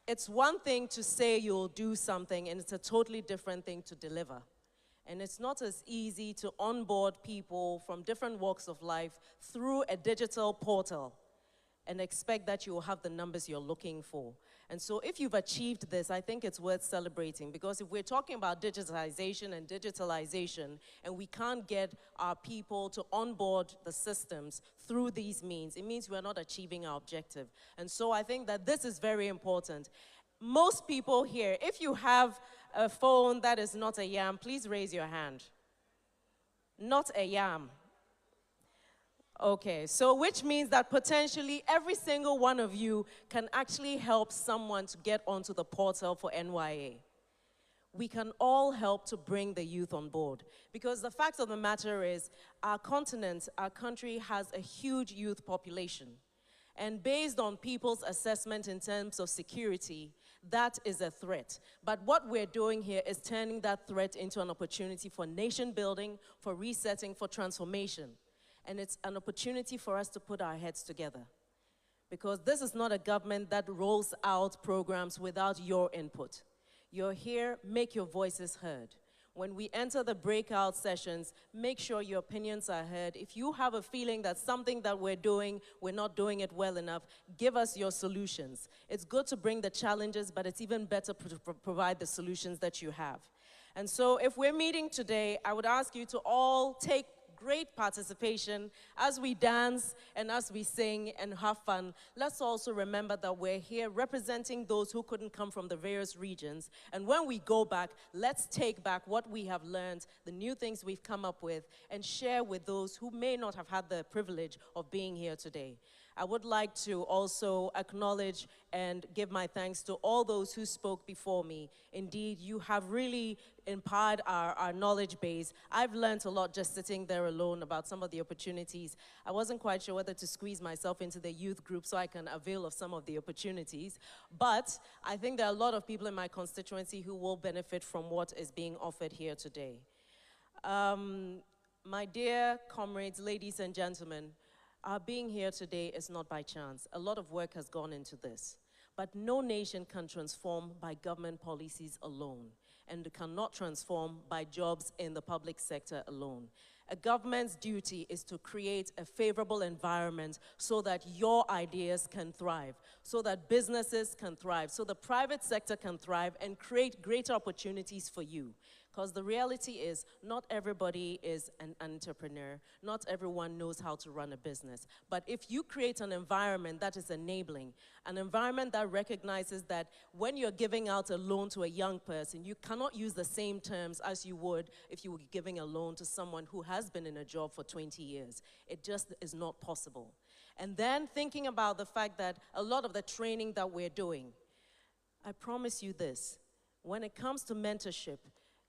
It's one thing to say you'll do something, and it's a totally different thing to deliver. And it's not as easy to onboard people from different walks of life through a digital portal and expect that you will have the numbers you're looking for. And so if you've achieved this, I think it's worth celebrating, because if we're talking about digitization and digitalization, and we can't get our people to onboard the systems through these means, it means we're not achieving our objective. And so I think that this is very important. Most people here, if you have a phone that is not a YAM, please raise your hand. Not a YAM. Okay, so which means that potentially every single one of you can actually help someone to get onto the portal for NYA. We can all help to bring the youth on board, because the fact of the matter is our continent, our country has a huge youth population. And based on people's assessment in terms of security, that is a threat. But what we're doing here is turning that threat into an opportunity for nation building, for resetting, for transformation. And it's an opportunity for us to put our heads together. Because this is not a government that rolls out programs without your input. You're here, make your voices heard. When we enter the breakout sessions, make sure your opinions are heard. If you have a feeling that something that we're doing, we're not doing it well enough, give us your solutions. It's good to bring the challenges, but it's even better to provide the solutions that you have. And so if we're meeting today, I would ask you to all take great participation as we dance and as we sing and have fun. Let's also remember that we're here representing those who couldn't come from the various regions. And when we go back, let's take back what we have learned, the new things we've come up with, and share with those who may not have had the privilege of being here today. I would like to also acknowledge and give my thanks to all those who spoke before me. Indeed, you have really empowered our knowledge base. I've learned a lot just sitting there alone about some of the opportunities. I wasn't quite sure whether to squeeze myself into the youth group so I can avail of some of the opportunities. But I think there are a lot of people in my constituency who will benefit from what is being offered here today. My dear comrades, ladies and gentlemen, our being here today is not by chance. A lot of work has gone into this. But no nation can transform by government policies alone, and cannot transform by jobs in the public sector alone. A government's duty is to create a favorable environment so that your ideas can thrive, so that businesses can thrive, so the private sector can thrive and create greater opportunities for you. Because the reality is, not everybody is an entrepreneur. Not everyone knows how to run a business. But if you create an environment that is enabling, an environment that recognizes that when you're giving out a loan to a young person, you cannot use the same terms as you would if you were giving a loan to someone who has been in a job for 20 years. It just is not possible. And then thinking about the fact that a lot of the training that we're doing, I promise you this, when it comes to mentorship,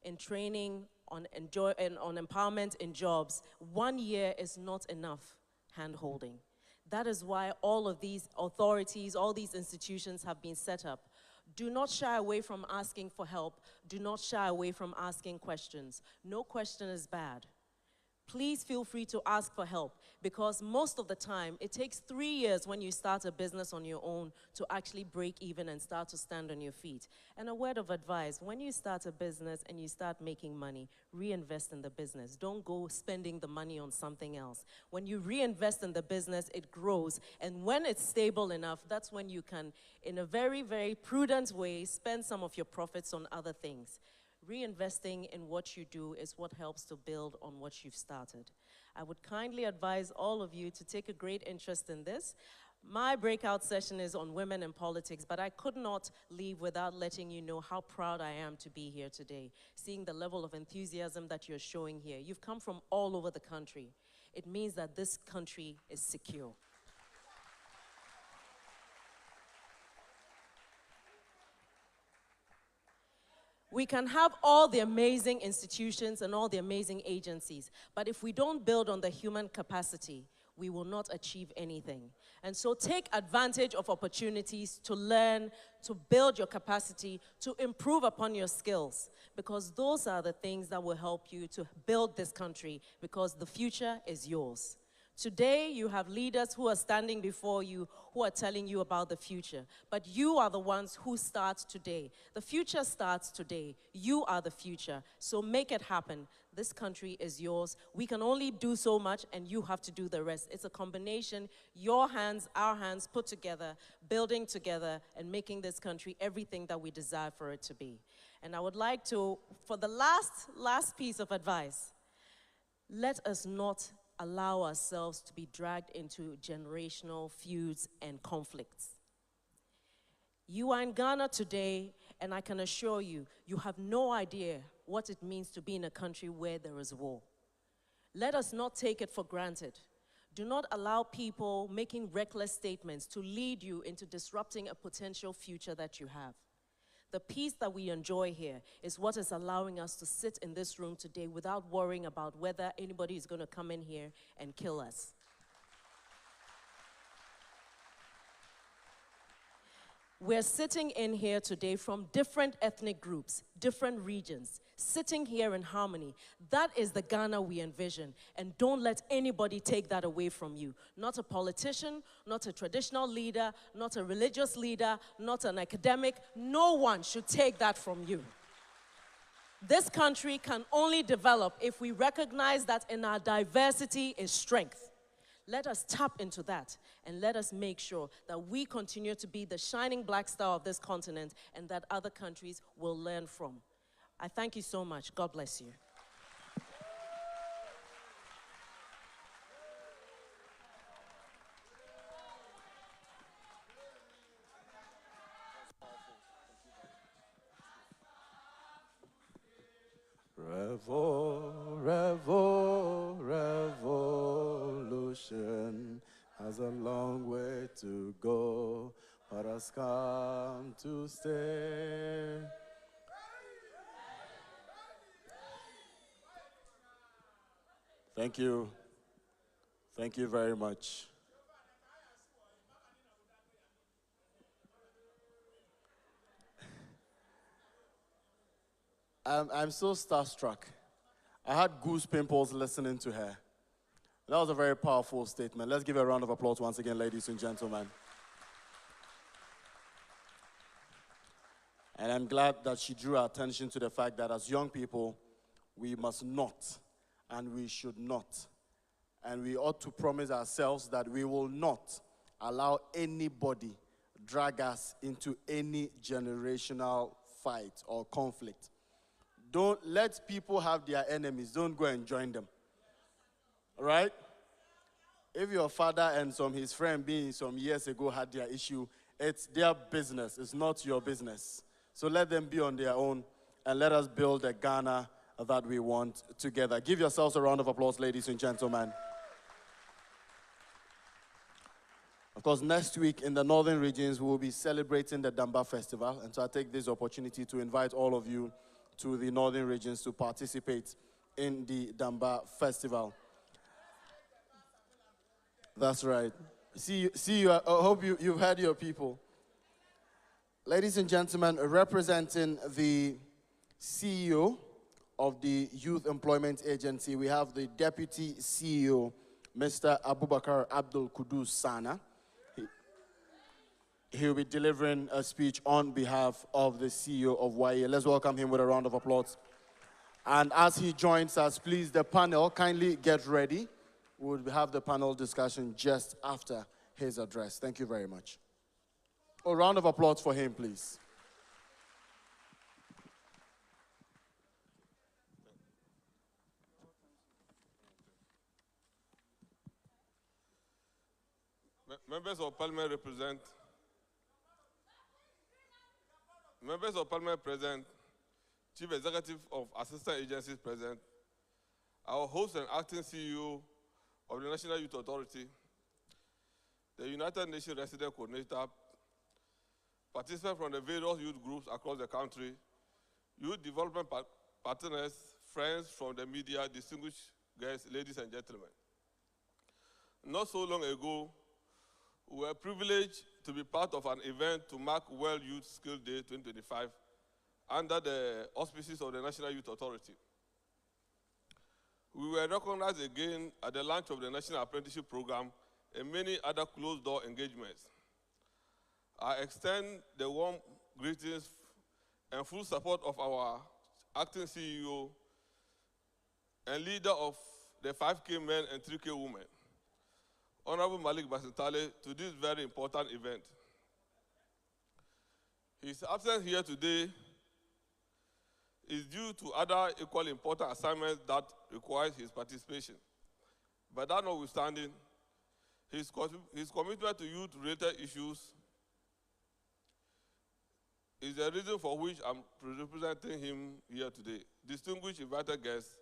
in training, on empowerment in jobs, 1 year is not enough hand-holding. That is why all of these authorities, all these institutions have been set up. Do not shy away from asking for help. Do not shy away from asking questions. No question is bad. Please feel free to ask for help, because most of the time, it takes 3 years when you start a business on your own to actually break even and start to stand on your feet. And a word of advice, when you start a business and you start making money, reinvest in the business. Don't go spending the money on something else. When you reinvest in the business, it grows. And when it's stable enough, that's when you can, in a very, very prudent way, spend some of your profits on other things. Reinvesting in what you do is what helps to build on what you've started. I would kindly advise all of you to take a great interest in this. My breakout session is on women in politics, but I could not leave without letting you know how proud I am to be here today, seeing the level of enthusiasm that you're showing here. You've come from all over the country. It means that this country is secure. We can have all the amazing institutions and all the amazing agencies, but if we don't build on the human capacity, we will not achieve anything. And so take advantage of opportunities to learn, to build your capacity, to improve upon your skills, because those are the things that will help you to build this country, because the future is yours. Today, you have leaders who are standing before you, who are telling you about the future. But you are the ones who start today. The future starts today. You are the future. So make it happen. This country is yours. We can only do so much, and you have to do the rest. It's a combination, your hands, our hands, put together, building together, and making this country everything that we desire for it to be. And I would like to, for the last piece of advice, let us not allow ourselves to be dragged into generational feuds and conflicts. You are in Ghana today, and I can assure you, you have no idea what it means to be in a country where there is war. Let us not take it for granted. Do not allow people making reckless statements to lead you into disrupting a potential future that you have. The peace that we enjoy here is what is allowing us to sit in this room today without worrying about whether anybody is going to come in here and kill us. We're sitting in here today from different ethnic groups, different regions, sitting here in harmony. That is the Ghana we envision, and don't let anybody take that away from you. Not a politician, not a traditional leader, not a religious leader, not an academic. No one should take that from you. This country can only develop if we recognize that in our diversity is strength. Let us tap into that, and let us make sure that we continue to be the shining black star of this continent, and that other countries will learn from. I thank you so much. God bless you. Revolution has a long way to go, but has come to stay. Thank you. Thank you very much. I'm so starstruck. I had goose pimples listening to her. That was a very powerful statement. Let's give her a round of applause once again, ladies and gentlemen. And I'm glad that she drew our attention to the fact that as young people, we must not, and we should not, and we ought to promise ourselves that we will not allow anybody drag us into any generational fight or conflict. Don't let people have their enemies. Don't go and join them. All right? If your father and his friend being some years ago had their issue, it's their business. It's not your business. So let them be on their own, and let us build the Ghana that we want together. Give yourselves a round of applause, ladies and gentlemen. Of course, next week in the northern regions, we will be celebrating the Damba Festival. And so I take this opportunity to invite all of you to the northern regions to participate in the Damba Festival. That's right. See you. I hope you've had your people. Ladies and gentlemen, representing the CEO of the Youth Employment Agency, we have the Deputy CEO, Mr. Abubakar Abdul Kudus Sana. He'll be delivering a speech on behalf of the CEO of YA. Let's welcome him with a round of applause. And as he joins us, please, the panel, kindly get ready. We'll have the panel discussion just after his address. Thank you very much. A round of applause for him, please. Members of Parliament Members of Parliament present, Chief Executive of Assistant Agencies present, our host and acting CEO of the National Youth Authority, the United Nations Resident Coordinator, participants from the various youth groups across the country, youth development partners, friends from the media, distinguished guests, ladies and gentlemen. Not so long ago, we were privileged to be part of an event to mark World Youth Skills Day 2025 under the auspices of the National Youth Authority. We were recognized again at the launch of the National Apprenticeship Program and many other closed-door engagements. I extend the warm greetings and full support of our acting CEO and leader of the 5K men and 3K women, Honorable Malik Basintale, to this very important event. His absence here today is due to other equally important assignments that require his participation. But that notwithstanding, his commitment to youth-related issues is the reason for which I'm representing him here today. Distinguished invited guests,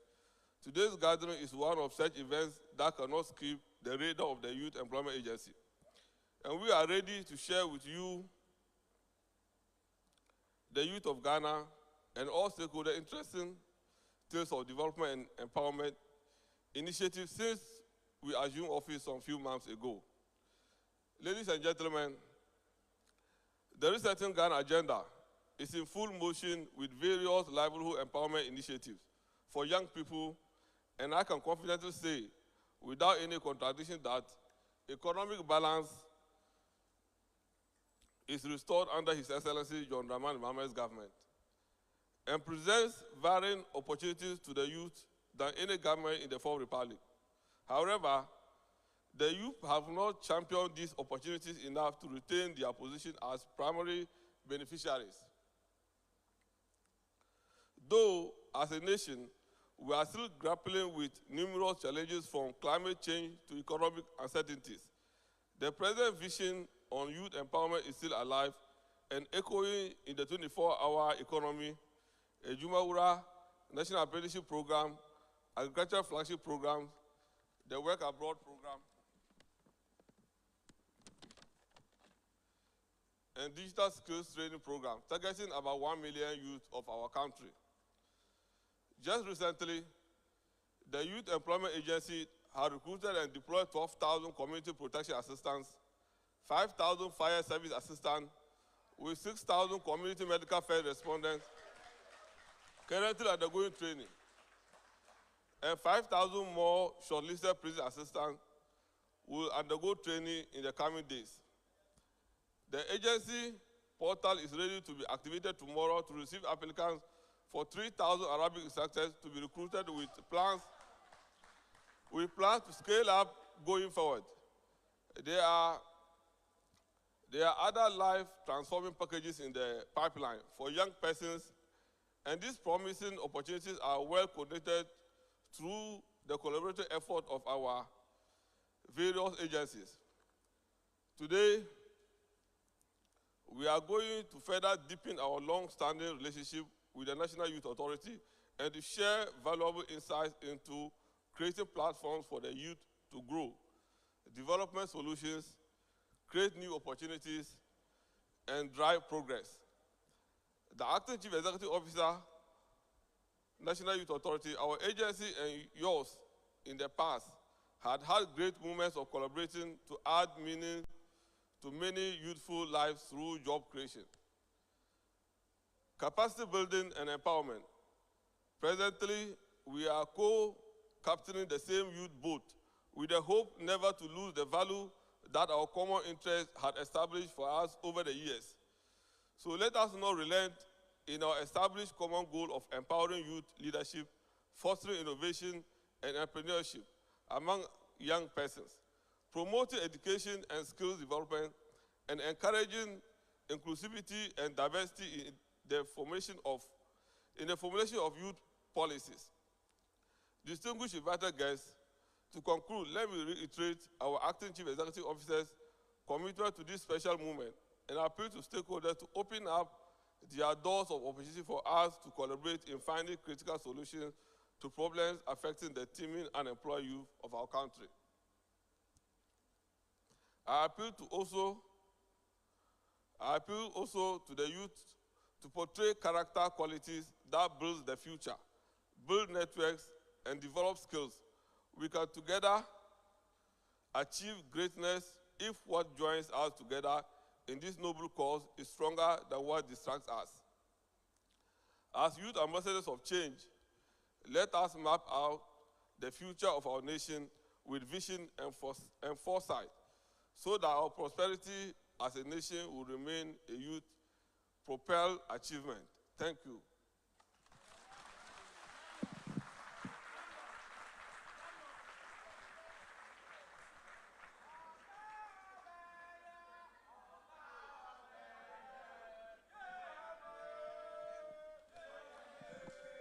today's gathering is one of such events that cannot skip the radar of the Youth Employment Agency. And we are ready to share with you, the youth of Ghana, and all stakeholders interesting tales of development and empowerment initiatives since we assumed office some few months ago. Ladies and gentlemen, the Resetting Ghana agenda is in full motion with various livelihood empowerment initiatives for young people, and I can confidently say, without any contradiction, that economic balance is restored under His Excellency John Dramani Mahamad's government and presents varying opportunities to the youth than any government in the Fourth Republic. However, the youth have not championed these opportunities enough to retain their position as primary beneficiaries. Though, as a nation, we are still grappling with numerous challenges from climate change to economic uncertainties, the present vision on youth empowerment is still alive and echoing in the 24-hour economy, a Jumawura National Apprenticeship Program, Agriculture Flagship Program, the Work Abroad Program, and Digital Skills Training Program, targeting about 1 million youth of our country. Just recently, the Youth Employment Agency had recruited and deployed 12,000 community protection assistants, 5,000 fire service assistants, with 6,000 community medical first respondents currently undergoing training, and 5,000 more shortlisted prison assistants will undergo training in the coming days. The agency portal is ready to be activated tomorrow to receive applicants for 3,000 Arabic instructors to be recruited with plans to scale up going forward. There are other life-transforming packages in the pipeline for young persons, and these promising opportunities are well connected through the collaborative effort of our various agencies. Today, we are going to further deepen our long-standing relationship with the National Youth Authority and to share valuable insights into creating platforms for the youth to grow, development solutions, create new opportunities, and drive progress. The Acting Chief Executive Officer, National Youth Authority, our agency and yours in the past had great moments of collaborating to add meaning to many youthful lives through job creation, capacity building, and empowerment. Presently, we are co-captaining the same youth boat with the hope never to lose the value that our common interest had established for us over the years. So let us not relent in our established common goal of empowering youth leadership, fostering innovation and entrepreneurship among young persons, promoting education and skills development, and encouraging inclusivity and diversity in the formulation of youth policies. Distinguished invited guests, to conclude, let me reiterate our Acting Chief Executive Officer's commitment to this special moment and appeal to stakeholders to open up their doors of opportunity for us to collaborate in finding critical solutions to problems affecting the teeming unemployed youth of our country. I appeal also to the youth to portray character qualities that build the future, build networks, and develop skills. We can together achieve greatness if what joins us together in this noble cause is stronger than what distracts us. As youth ambassadors of change, let us map out the future of our nation with vision and foresight, so that our prosperity as a nation will remain a youth-propelled achievement. Thank you.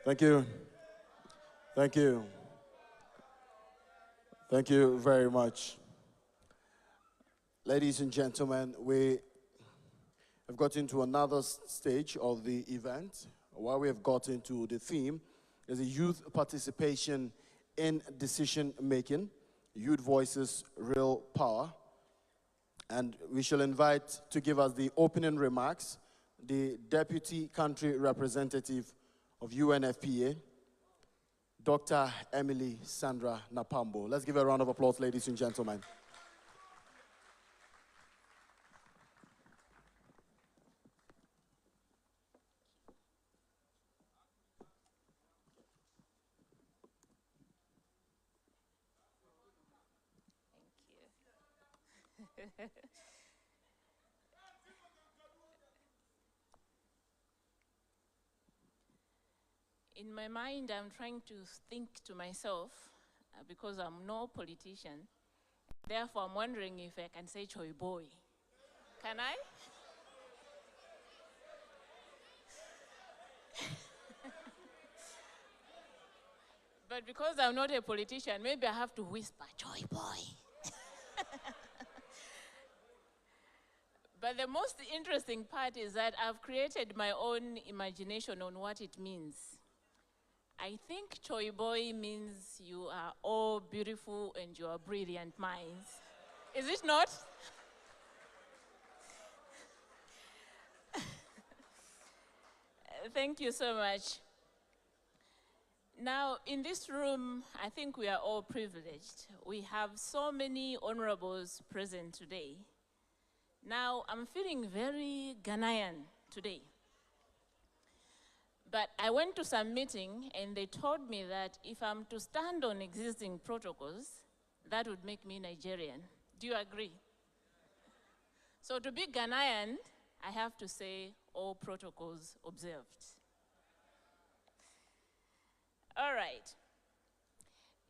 Thank you. Thank you. Thank you very much. Ladies and gentlemen, we have got into another stage of the event where we have got into the theme is youth participation in decision making, youth voices, real power. And we shall invite to give us the opening remarks the Deputy Country Representative of UNFPA, Dr. Emily Sandra Napambo. Let's give her a round of applause, ladies and gentlemen. In my mind, I'm trying to think to myself, because I'm no politician. Therefore, I'm wondering if I can say Choi Boy. Can I? But because I'm not a politician, maybe I have to whisper, Choi Boy. But the most interesting part is that I've created my own imagination on what it means. I think Choi Boy means you are all beautiful and you are brilliant minds. Is it not? Thank you so much. Now, in this room, I think we are all privileged. We have so many honorables present today. Now, I'm feeling very Ghanaian today. But I went to some meeting and they told me that if I'm to stand on existing protocols, that would make me Nigerian. Do you agree? So to be Ghanaian, I have to say all protocols observed. All right.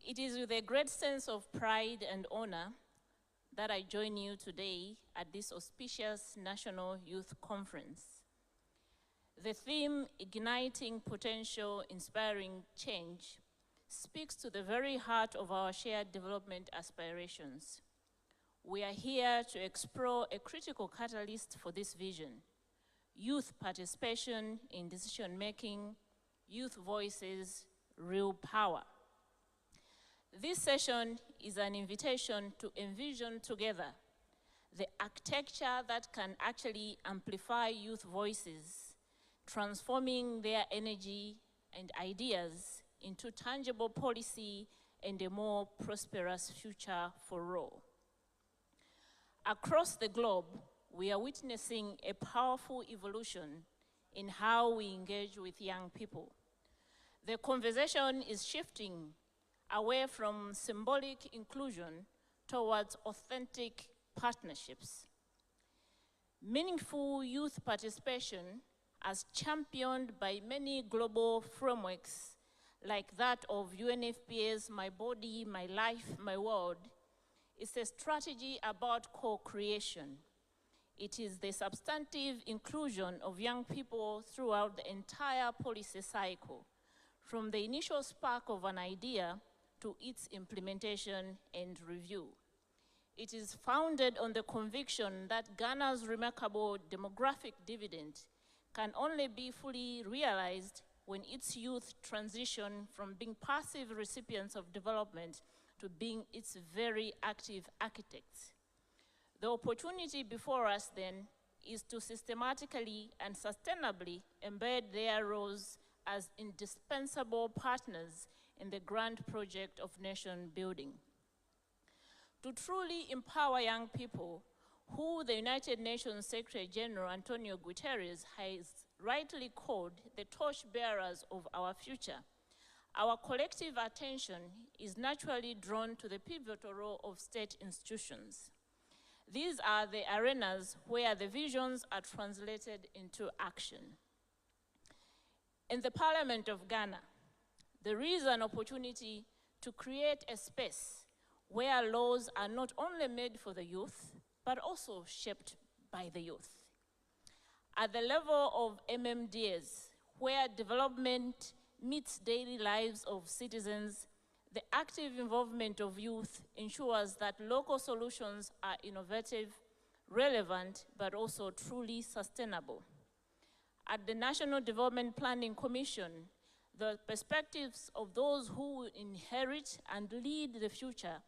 It is with a great sense of pride and honor that I join you today at this auspicious National Youth Conference. The theme, Igniting Potential, Inspiring Change, speaks to the very heart of our shared development aspirations. We are here to explore a critical catalyst for this vision: youth participation in decision-making, youth voices, real power. This session is an invitation to envision together the architecture that can actually amplify youth voices, transforming their energy and ideas into tangible policy and a more prosperous future for all. Across the globe, we are witnessing a powerful evolution in how we engage with young people. The conversation is shifting away from symbolic inclusion towards authentic partnerships. Meaningful youth participation, as championed by many global frameworks like that of UNFPA's My Body, My Life, My World, is a strategy about co-creation. It is the substantive inclusion of young people throughout the entire policy cycle, from the initial spark of an idea to its implementation and review. It is founded on the conviction that Ghana's remarkable demographic dividend can only be fully realized when its youth transition from being passive recipients of development to being its very active architects. The opportunity before us then is to systematically and sustainably embed their roles as indispensable partners in the grand project of nation building. To truly empower young people, who the United Nations Secretary General Antonio Guterres has rightly called the torch bearers of our future, our collective attention is naturally drawn to the pivotal role of state institutions. These are the arenas where the visions are translated into action. In the Parliament of Ghana, there is an opportunity to create a space where laws are not only made for the youth, but also shaped by the youth. At the level of MMDs, where development meets daily lives of citizens, the active involvement of youth ensures that local solutions are innovative, relevant, but also truly sustainable. At the National Development Planning Commission, the perspectives of those who inherit and lead the future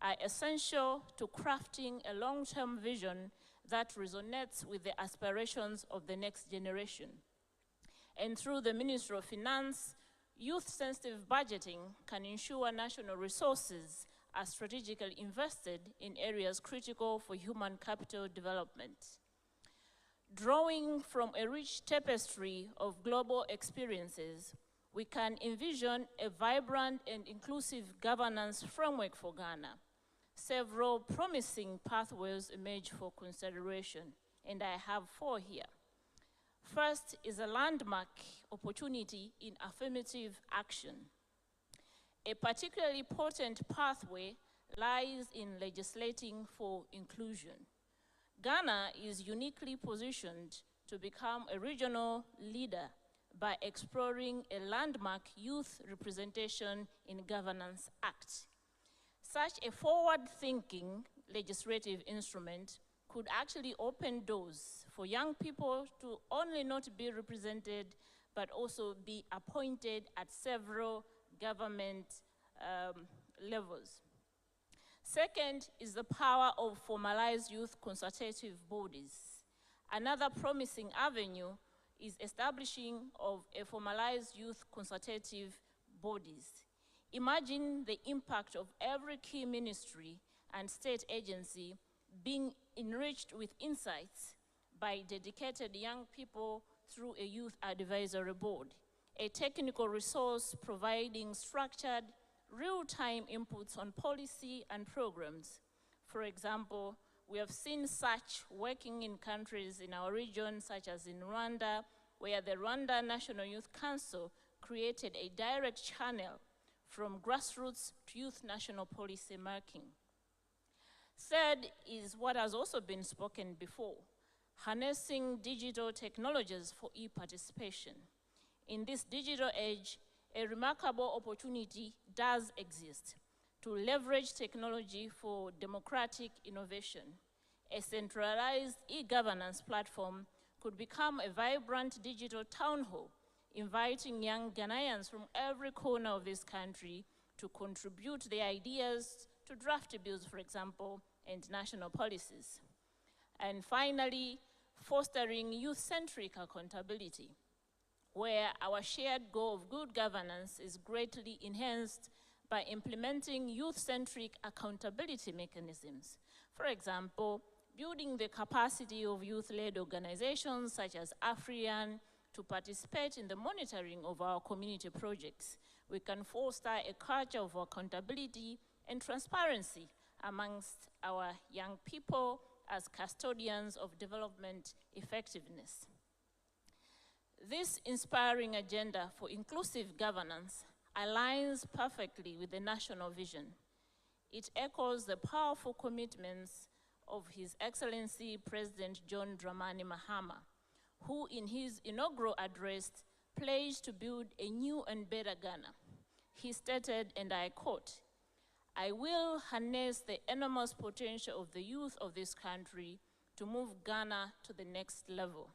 are essential to crafting a long-term vision that resonates with the aspirations of the next generation. And through the Ministry of Finance, youth-sensitive budgeting can ensure national resources are strategically invested in areas critical for human capital development. Drawing from a rich tapestry of global experiences, we can envision a vibrant and inclusive governance framework for Ghana. Several promising pathways emerge for consideration, and I have 4 here. First is a landmark opportunity in affirmative action. A particularly potent pathway lies in legislating for inclusion. Ghana is uniquely positioned to become a regional leader by exploring a landmark Youth Representation in Governance Act. Such a forward-thinking legislative instrument could actually open doors for young people to only not be represented, but also be appointed at several government levels. Second is the power of formalized youth consultative bodies. Another promising avenue is establishing of a formalized youth consultative bodies. Imagine the impact of every key ministry and state agency being enriched with insights by dedicated young people through a youth advisory board, a technical resource providing structured, real-time inputs on policy and programs. For example, we have seen such working in countries in our region, such as in Rwanda, where the Rwanda National Youth Council created a direct channel from grassroots to youth national policy making. Third is what has also been spoken before, harnessing digital technologies for e-participation. In this digital age, a remarkable opportunity does exist to leverage technology for democratic innovation. A centralized e-governance platform could become a vibrant digital town hall, inviting young Ghanaians from every corner of this country to contribute their ideas to draft bills, for example, and national policies. And finally, fostering youth-centric accountability, where our shared goal of good governance is greatly enhanced by implementing youth-centric accountability mechanisms. For example, building the capacity of youth-led organizations such as AFRIAN to participate in the monitoring of our community projects. We can foster a culture of accountability and transparency amongst our young people as custodians of development effectiveness. This inspiring agenda for inclusive governance aligns perfectly with the national vision. It echoes the powerful commitments of His Excellency President John Dramani Mahama, who in his inaugural address pledged to build a new and better Ghana. He stated, and I quote, "I will harness the enormous potential of the youth of this country to move Ghana to the next level.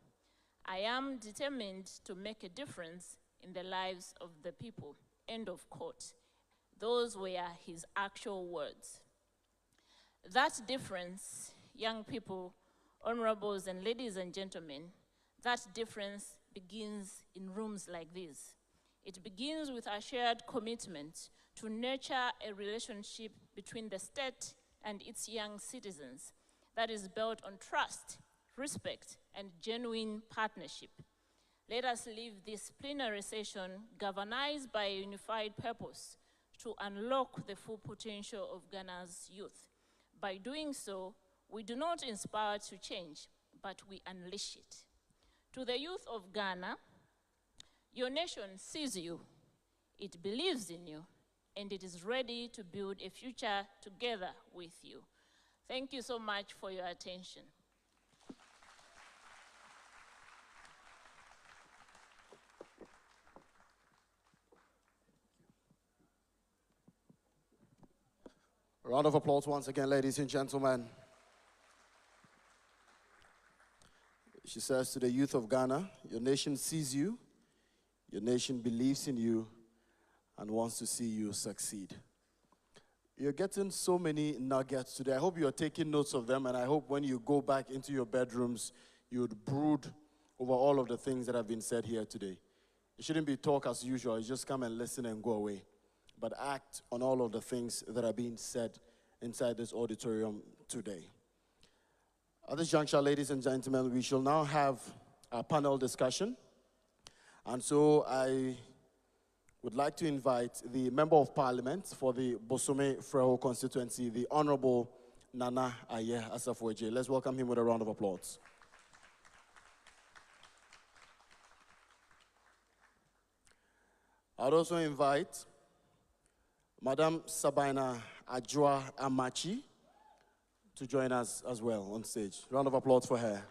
I am determined to make a difference in the lives of the people," end of quote. Those were his actual words. That difference, young people, honorables and ladies and gentlemen, that difference begins in rooms like this. It begins with our shared commitment to nurture a relationship between the state and its young citizens that is built on trust, respect, and genuine partnership. Let us leave this plenary session galvanized by a unified purpose to unlock the full potential of Ghana's youth. By doing so, we do not inspire to change, but we unleash it. To the youth of Ghana, your nation sees you, it believes in you, and it is ready to build a future together with you. Thank you so much for your attention. A round of applause once again, ladies and gentlemen. She says to the youth of Ghana, your nation sees you, your nation believes in you, and wants to see you succeed. You're getting so many nuggets today. I hope you're taking notes of them, and I hope when you go back into your bedrooms, you would brood over all of the things that have been said here today. It shouldn't be talk as usual. You just come and listen and go away. But act on all of the things that are being said inside this auditorium today. At this juncture, ladies and gentlemen, we shall now have a panel discussion. And so I would like to invite the Member of Parliament for the Bosome Freho constituency, the Honorable Nana Aye Asafo-Adjei. Let's welcome him with a round of applause. I'd also invite Madam Sabina Ajua Amachi to join us as well on stage. Round of applause for her.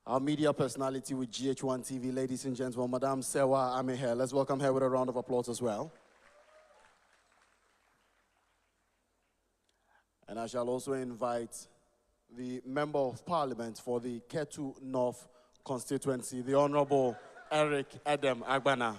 Our media personality with GH1 TV, ladies and gentlemen, Madam Sewa Ameher. Let's welcome her with a round of applause as well. And I shall also invite the Member of Parliament for the Ketu North constituency, the Honorable Eric Edem Agbana.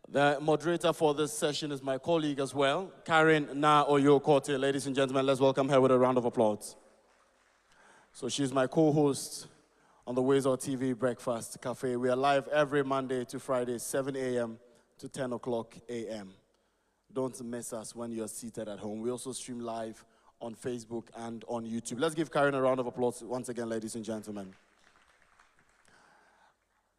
The moderator for this session is my colleague as well, Karen Na Oyo-Kote. Ladies and gentlemen, let's welcome her with a round of applause. So she's my co-host on the Wazor TV Breakfast Cafe. We are live every Monday to Friday, 7 a.m. to 10 o'clock a.m. Don't miss us when you're seated at home. We also stream live on Facebook and on YouTube. Let's give Karen a round of applause once again, ladies and gentlemen.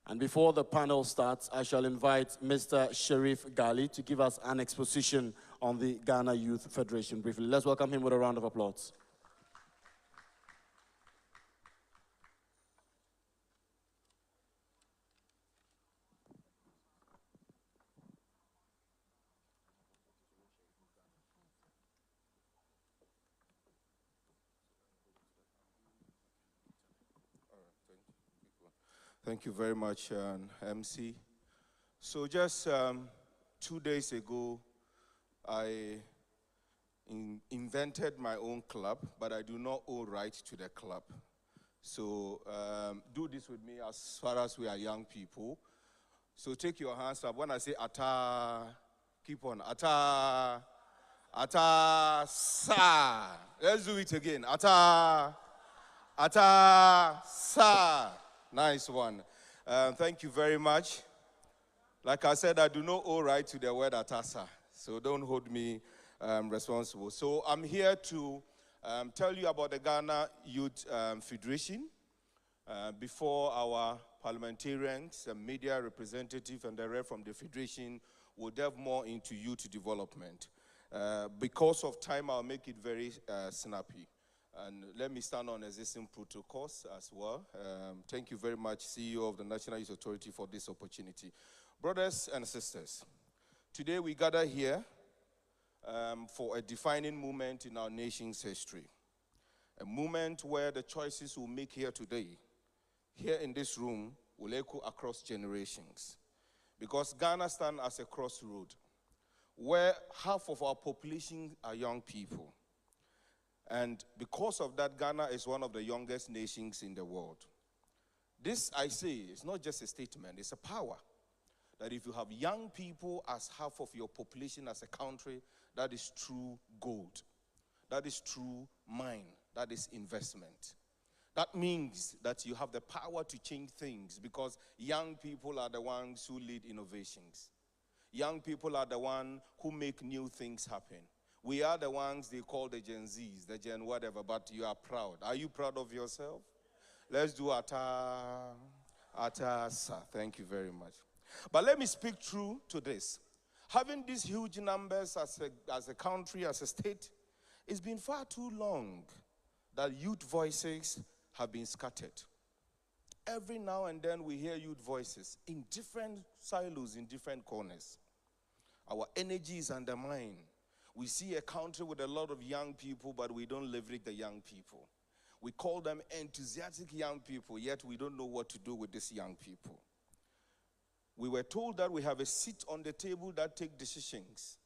And before the panel starts, I shall invite Mr. Sharif Gali to give us an exposition on the Ghana Youth Federation briefly. Let's welcome him with a round of applause. Thank you very much, MC. So just 2 days ago, I invented my own club, but I do not own right to the club. So do this with me as far as we are young people. So take your hands up. When I say ata, keep on. Ata, ata, sa. Let's do it again. Ata, ata, sa. Nice one. Thank you very much. Like I said, I do not owe right to the word atasa, so don't hold me responsible. So I'm here to tell you about the Ghana Youth Federation. Before our parliamentarians, media representatives, and the rest from the Federation will delve more into youth development. Because of time, I'll make it very snappy. And let me stand on existing protocols as well. Thank you very much, CEO of the National Youth Authority, for this opportunity. Brothers and sisters, today we gather here for a defining moment in our nation's history. A moment where the choices we'll make here today, here in this room, will echo across generations. Because Ghana stands as a crossroad, where half of our population are young people. And because of that, Ghana is one of the youngest nations in the world. This, I say, is not just a statement, it's a power. That if you have young people as half of your population as a country, that is true gold. That is true mine. That is investment. That means that you have the power to change things because young people are the ones who lead innovations. Young people are the ones who make new things happen. We are the ones they call the Gen Zs, the Gen whatever, but you are proud. Are you proud of yourself? Let's do Ata Sa. Thank you very much. But let me speak true to this. Having these huge numbers as a country, as a state, it's been far too long that youth voices have been scattered. Every now and then we hear youth voices in different silos, in different corners. Our energy is undermined. We see a country with a lot of young people, but we don't leverage the young people. We call them enthusiastic young people, yet we don't know what to do with these young people. We were told that we have a seat on the table that takes decisions.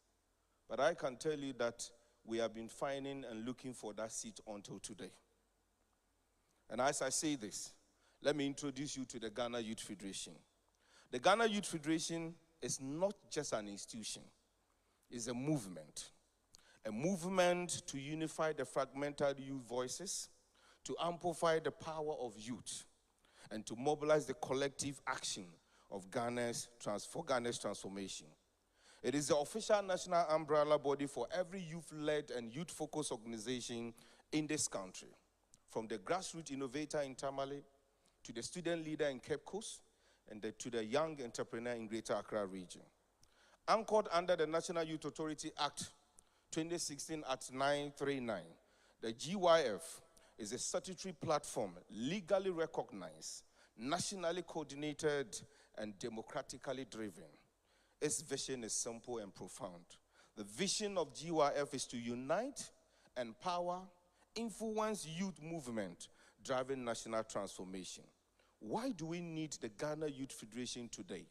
But I can tell you that we have been finding and looking for that seat until today. And as I say this, let me introduce you to the Ghana Youth Federation. The Ghana Youth Federation is not just an institution. It's a movement to unify the fragmented youth voices, to amplify the power of youth, and to mobilize the collective action of Ghana's transformation. It is the official national umbrella body for every youth-led and youth-focused organization in this country, from the grassroots innovator in Tamale, to the student leader in Cape Coast, and to the young entrepreneur in Greater Accra region. Anchored under the National Youth Authority Act 2016 at 939, the GYF is a statutory platform legally recognized, nationally coordinated, and democratically driven. Its vision is simple and profound. The vision of GYF is to unite, empower, influence youth movement, driving national transformation. Why do we need the Ghana Youth Federation today?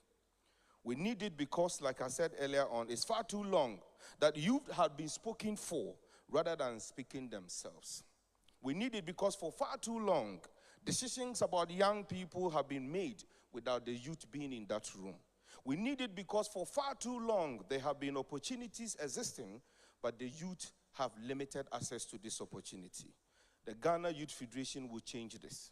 We need it because, like I said earlier on, it's far too long that youth have been spoken for rather than speaking themselves. We need it because for far too long, decisions about young people have been made without the youth being in that room. We need it because for far too long, there have been opportunities existing, but the youth have limited access to this opportunity. The Ghana Youth Federation will change this.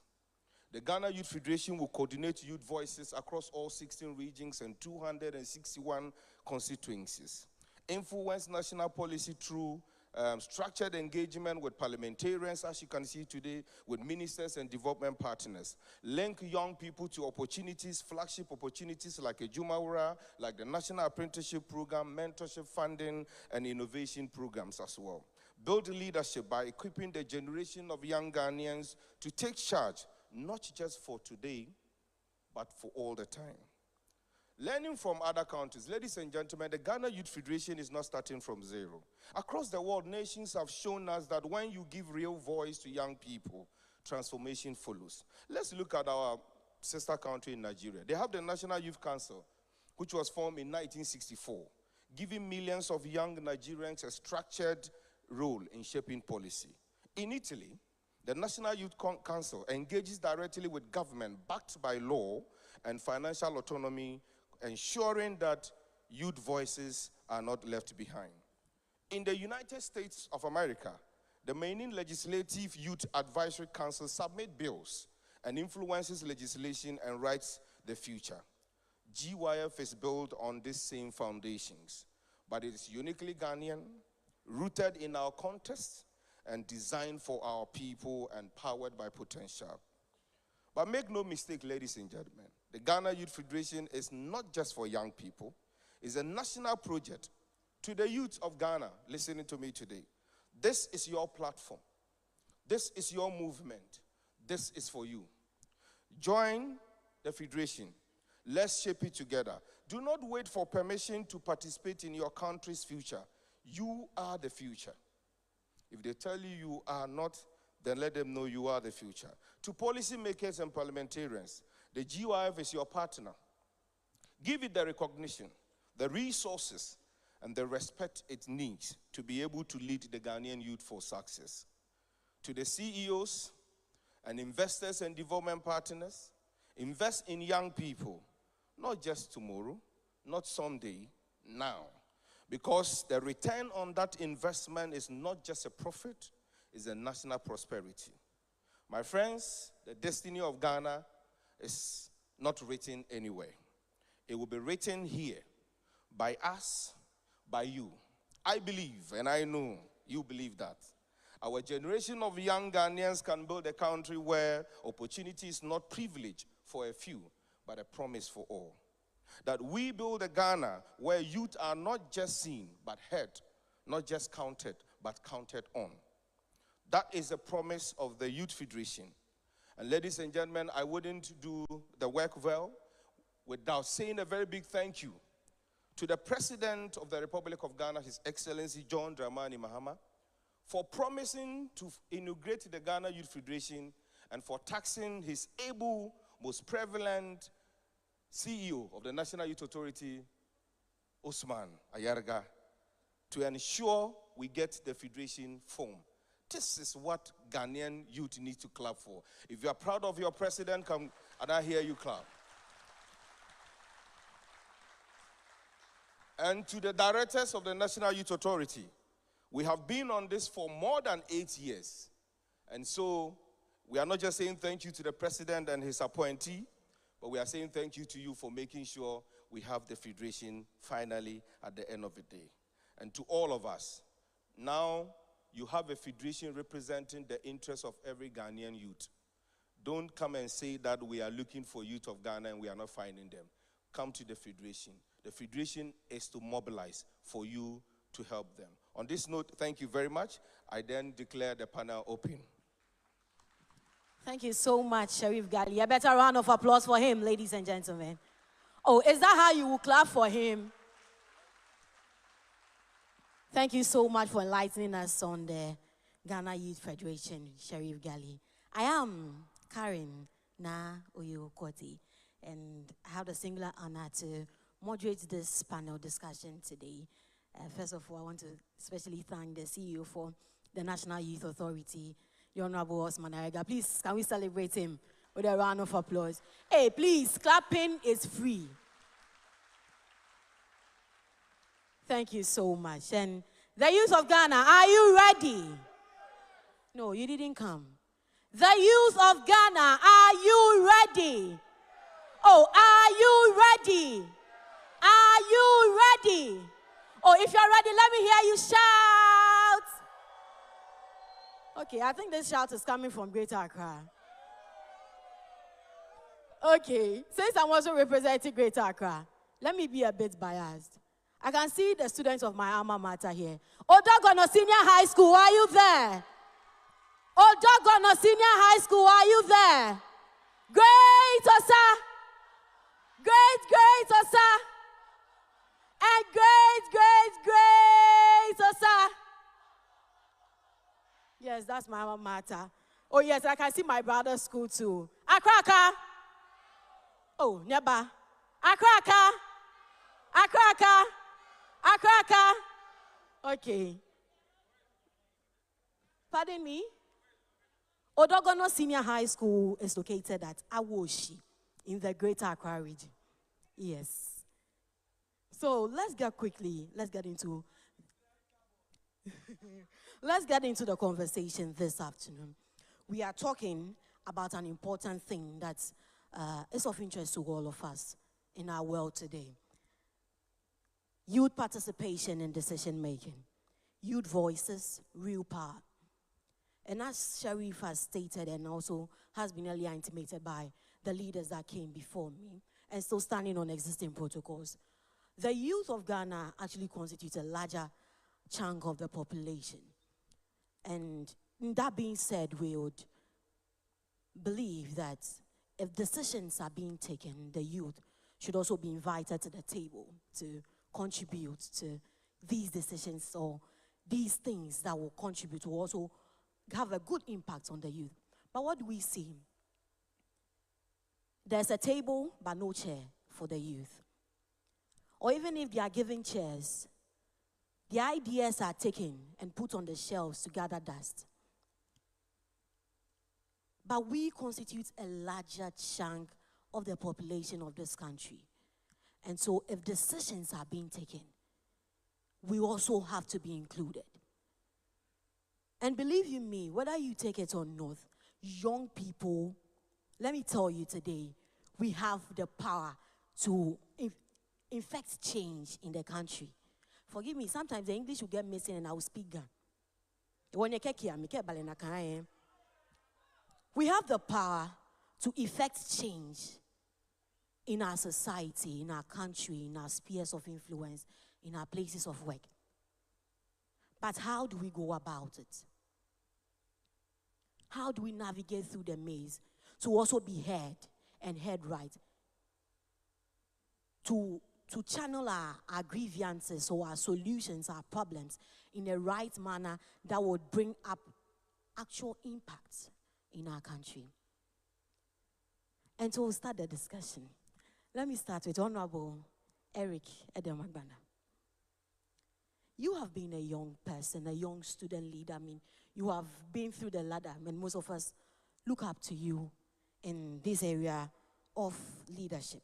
The Ghana Youth Federation will coordinate youth voices across all 16 regions and 261 constituencies. Influence national policy through structured engagement with parliamentarians, as you can see today, with ministers and development partners. Link young people to opportunities, flagship opportunities like a Jumawura, like the National Apprenticeship Program, mentorship funding, and innovation programs as well. Build leadership by equipping the generation of young Ghanaians to take charge, not just for today, but for all the time. Learning from other countries, ladies and gentlemen, the Ghana Youth Federation is not starting from zero. Across the world, nations have shown us that when you give real voice to young people, transformation follows. Let's look at our sister country in Nigeria. They have the National Youth Council, which was formed in 1964, giving millions of young Nigerians a structured role in shaping policy. In Italy, the National Youth Council engages directly with government backed by law and financial autonomy, ensuring that youth voices are not left behind. In the United States of America, the main legislative youth advisory council submits bills and influences legislation and writes the future. GYF is built on these same foundations, but it is uniquely Ghanaian, rooted in our context, and designed for our people and powered by potential. But make no mistake, ladies and gentlemen, the Ghana Youth Federation is not just for young people. It's a national project. To the youth of Ghana listening to me today, this is your platform. This is your movement. This is for you. Join the Federation. Let's shape it together. Do not wait for permission to participate in your country's future. You are the future. If they tell you you are not, then let them know you are the future. To policymakers and parliamentarians, the GYF is your partner. Give it the recognition, the resources, and the respect it needs to be able to lead the Ghanaian youth for success. To the CEOs and investors and development partners, invest in young people, not just tomorrow, not someday, now. Because the return on that investment is not just a profit, it's a national prosperity. My friends, the destiny of Ghana is not written anywhere. It will be written here by us, by you. I believe, and I know you believe that. Our generation of young Ghanaians can build a country where opportunity is not privilege for a few, but a promise for all. That we build a Ghana where youth are not just seen, but heard, not just counted, but counted on. That is the promise of the Youth Federation. And ladies and gentlemen, I wouldn't do the work well without saying a very big thank you to the President of the Republic of Ghana, His Excellency John Dramani Mahama, for promising to inaugurate the Ghana Youth Federation and for taxing his able, most prevalent CEO of the National Youth Authority, Osman Ayarga, to ensure we get the federation formed. This is what Ghanaian youth need to clap for. If you are proud of your president, come and I hear you clap. And to the directors of the National Youth Authority, we have been on this for more than 8 years. And so we are not just saying thank you to the president and his appointee, but we are saying thank you to you for making sure we have the federation finally at the end of the day. And to all of us, now you have a federation representing the interests of every Ghanaian youth. Don't come and say that we are looking for youth of Ghana and we are not finding them. Come to the federation. The federation is to mobilize for you to help them. On this note, thank you very much. I then declare the panel open. Thank you so much, Sheriff Gali. A better round of applause for him, ladies and gentlemen. Oh, is that how you will clap for him? Thank you so much for enlightening us on the Ghana Youth Federation, Sheriff Gali. I am Karen Na Oyokoti, and I have the singular honor to moderate this panel discussion today. First of all, I want to especially thank the CEO for the National Youth Authority, the Honorable Osman Ayarga. Please, can we celebrate him with a round of applause? Hey, please, clapping is free. Thank you so much. And the youth of Ghana, are you ready? No, you didn't come. The youth of Ghana, are you ready? Oh, are you ready? Are you ready? Oh, if you're ready, let me hear you shout. Okay, I think this shout is coming from Greater Accra. Okay, since I'm also representing Greater Accra, let me be a bit biased. I can see the students of my alma mater here. Odogono Senior High School, are you there? Odogono Senior High School, are you there? Great Osa. Great Osa. And great Osa. Yes, that's my alma mater. Oh, yes, I can see my brother's school too. Accra. Oh, Neba. Accra. Okay. Pardon me? Odogono Senior High School is located at Awoshi in the Greater Accra region. Yes. So let's get into the conversation this afternoon. We are talking about an important thing that is of interest to all of us in our world today. Youth participation in decision making. Youth voices, real power. And as Sharif has stated and also has been earlier intimated by the leaders that came before me and still standing on existing protocols, the youth of Ghana actually constitutes a larger chunk of the population. And that being said, we would believe that if decisions are being taken, the youth should also be invited to the table to contribute to these decisions or these things that will contribute to also have a good impact on the youth. But what do we see? There's a table but no chair for the youth. Or even if they are given chairs, the ideas are taken and put on the shelves to gather dust. But we constitute a larger chunk of the population of this country. And so if decisions are being taken, we also have to be included. And believe you me, whether you take it or not, young people, let me tell you today, we have the power to infect change in the country. Forgive me, sometimes the English will get missing and I will speak Ghana. We have the power to effect change in our society, in our country, in our spheres of influence, in our places of work. But how do we go about it? How do we navigate through the maze to also be heard and heard right? To channel our grievances or our solutions, our problems in a right manner that would bring up actual impact in our country. And to start the discussion, let me start with Honorable Eric Edemagbana. You have been a young person, a young student leader. I mean, you have been through the ladder. I mean, most of us look up to you in this area of leadership.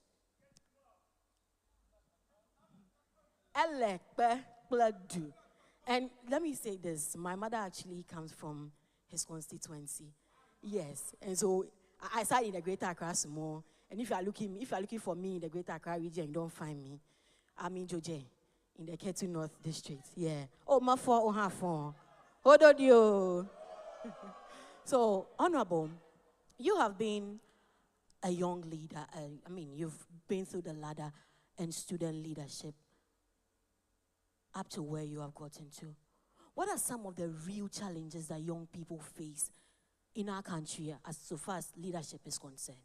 And let me say this, my mother actually comes from his constituency. Yes, and so I started in the Greater Accra more. And if you are looking for me in the Greater Accra region, you don't find me. I'm in Joje, in the Ketu North District. Yeah. Oh, my for Hold on, you. So, Honorable, you have been a young leader. You've been through the ladder and student leadership up to where you have gotten to. What are some of the real challenges that young people face in our country as so far as leadership is concerned?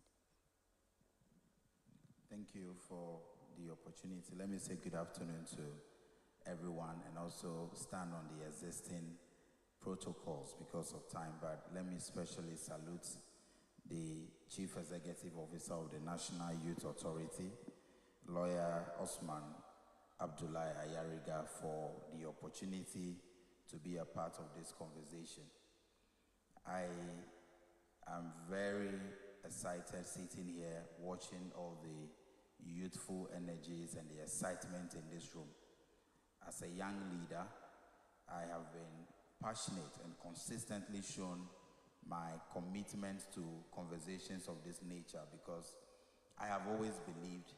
Thank you for the opportunity. Let me say good afternoon to everyone and also stand on the existing protocols because of time, but let me especially salute the Chief Executive Officer of the National Youth Authority, Lawyer Osman Abdullahi Ayariga, for the opportunity to be a part of this conversation. I am very excited sitting here watching all the youthful energies and the excitement in this room. As a young leader, I have been passionate and consistently shown my commitment to conversations of this nature because I have always believed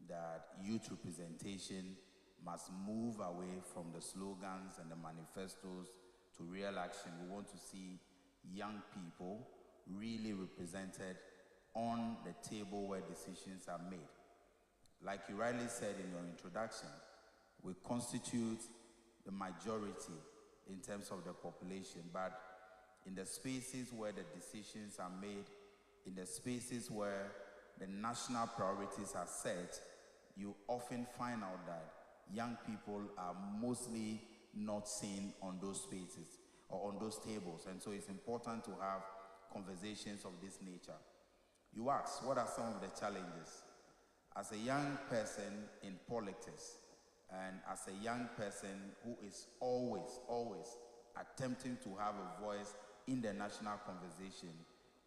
that youth representation must move away from the slogans and the manifestos to real action. We want to see young people really represented on the table where decisions are made. Like you rightly said in your introduction, we constitute the majority in terms of the population, but in the spaces where the decisions are made, in the spaces where the national priorities are set, you often find out that young people are mostly not seen on those spaces or on those tables. And so it's important to have conversations of this nature. You ask, what are some of the challenges? As a young person in politics, and as a young person who is always attempting to have a voice in the national conversation,